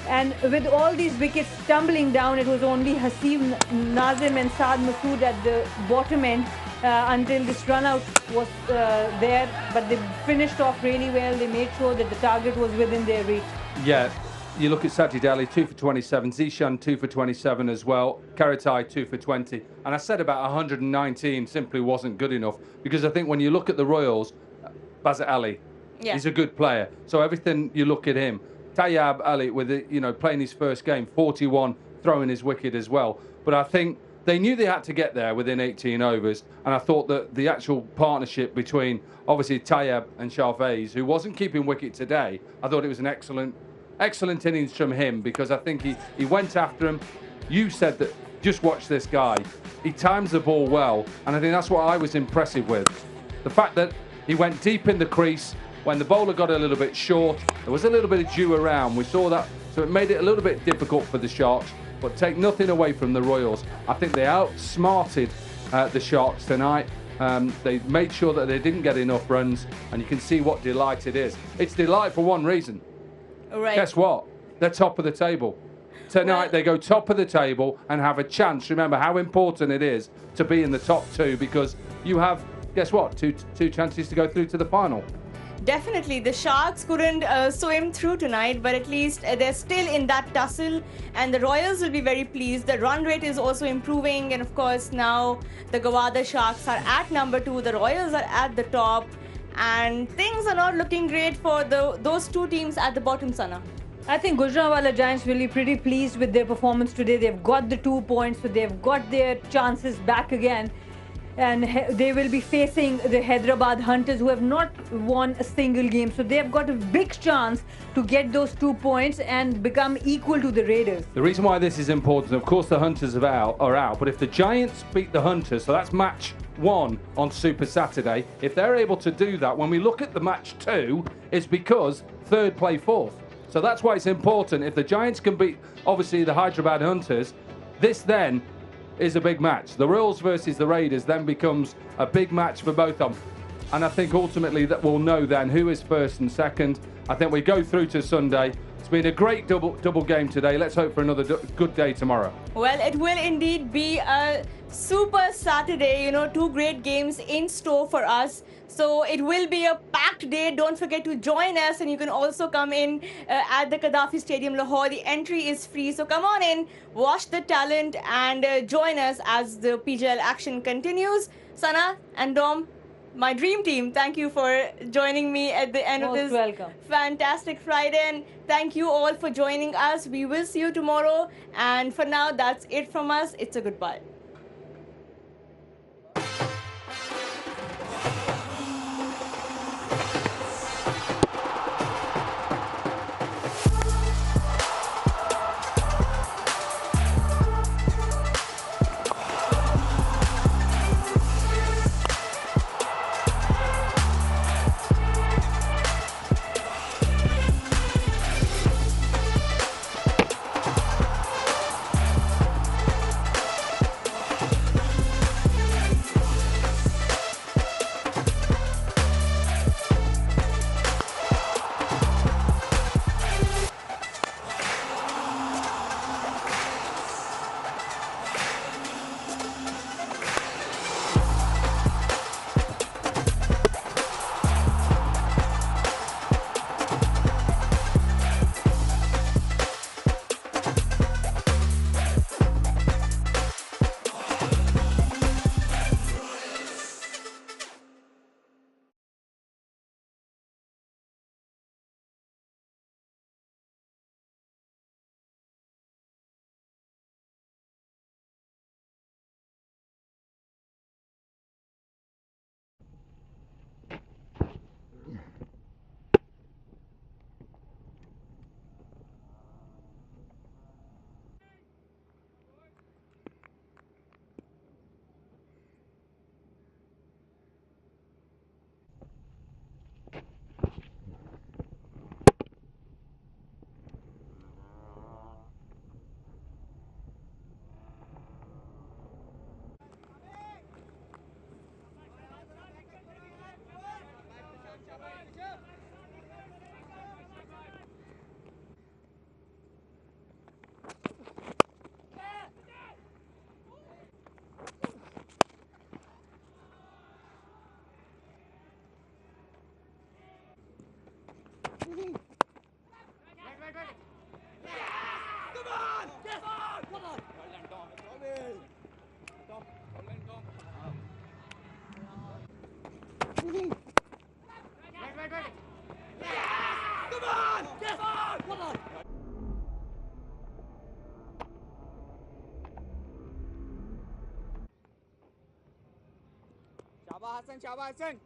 And with all these wickets tumbling down, it was only Haseeb Nazim and Saad Masood at the bottom end until this run out was there. But they finished off really well. They made sure that the target was within their reach. Yeah. You look at Sajid Ali, 2 for 27, Zishan 2 for 27 as well, Karatai 2 for 20. And I said about 119 simply wasn't good enough, because I think when you look at the Royals, Bazat Ali, he's a good player. So everything you look at him. Tayyab Ali with playing his first game, 41, throwing his wicket as well. But I think they knew they had to get there within 18 overs, and I thought that the actual partnership between obviously Tayyab and Sharfaiz, who wasn't keeping wicket today, I thought it was an excellent innings from him, because I think he went after him. You said that, just watch this guy. He times the ball well, and I think that's what I was impressive with. The fact that he went deep in the crease when the bowler got a little bit short. There was a little bit of dew around. We saw that, so it made it a little bit difficult for the Sharks, but take nothing away from the Royals. I think they outsmarted the Sharks tonight. They made sure that they didn't get enough runs, and you can see what delight it is. It's delight for one reason. Right. Guess what? They're top of the table. Tonight they go top of the table and have a chance. Remember how important it is to be in the top 2, because you have, guess what, two chances to go through to the final. Definitely. The Sharks couldn't swim through tonight, but at least they're still in that tussle, and the Royals will be very pleased. The run rate is also improving, and of course now the Gwadar Sharks are at number 2. The Royals are at the top. And things are not looking great for those 2 teams at the bottom, Sana. I think Gujranwala Giants will be pretty pleased with their performance today. They've got the 2 points, so they've got their chances back again. And they will be facing the Hyderabad Hunters, who have not won a single game. So they've got a big chance to get those 2 points and become equal to the Raiders. The reason why this is important, of course, the Hunters are out. But if the Giants beat the Hunters, so that's match 1 on Super Saturday, if they're able to do that, when we look at the match 2, it's because 3rd play 4th. So that's why it's important. If the Giants can beat, obviously, the Hyderabad Hunters, this then is a big match. The Royals versus the Raiders then becomes a big match for both of them. And I think ultimately that we'll know then who is 1st and 2nd. I think we go through to Sunday. It's been a great double game today. Let's hope for another good day tomorrow. Well, it will indeed be a super Saturday. 2 great games in store for us. So it will be a packed today. Don't forget to join us, and you can also come in at the Gaddafi Stadium, Lahore. The entry is free, so come on in, watch the talent, and join us as the PJL action continues. Sana and Dom, my dream team, thank you for joining me at the end of this fantastic Friday, and thank you all for joining us. We will see you tomorrow, and for now, that's it from us. It's a goodbye. Shaba Hassan.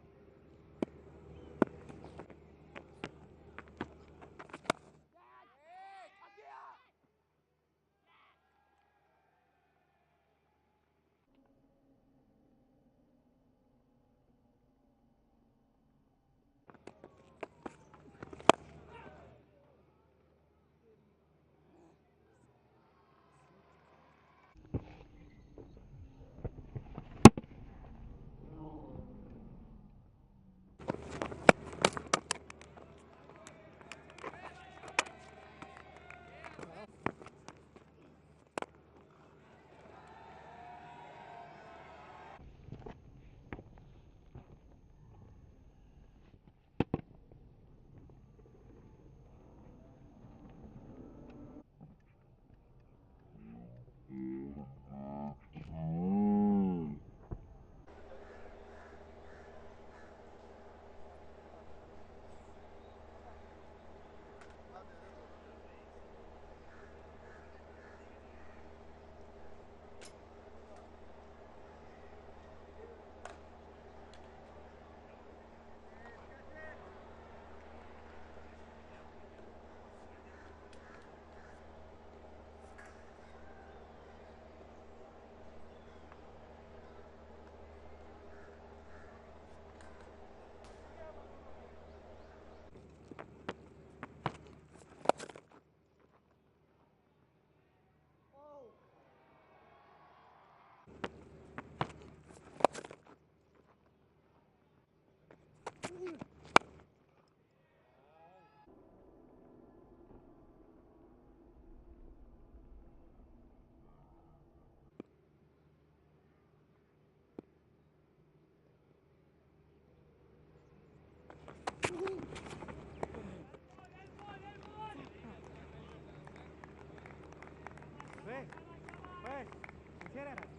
पीछे रह रहा है,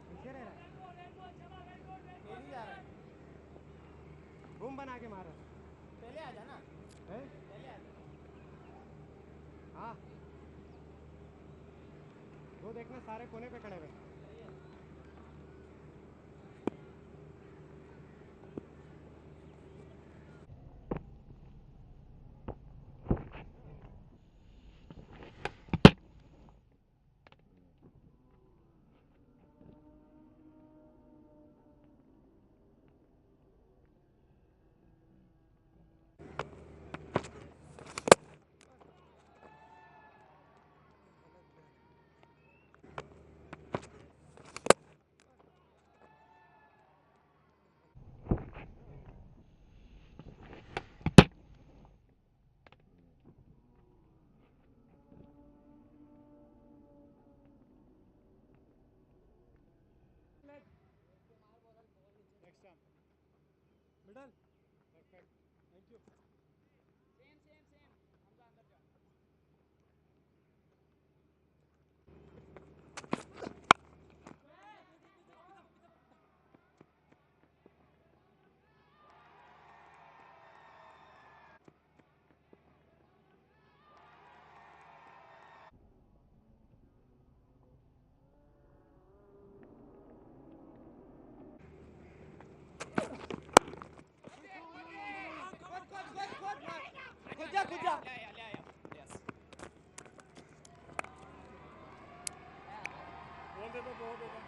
पीछे रह रहा है, पहले जा रहा है, घूम बना के मार रहा है, पहले आ जा ना, पहले आ जा, हाँ, वो देखना सारे कोने पे खड़े हुए। Next time. Middle. Perfect. Thank you. Same. Hamza अंदर जाओ. खुद जा. Yes. बोल दे तो बहुत होगा.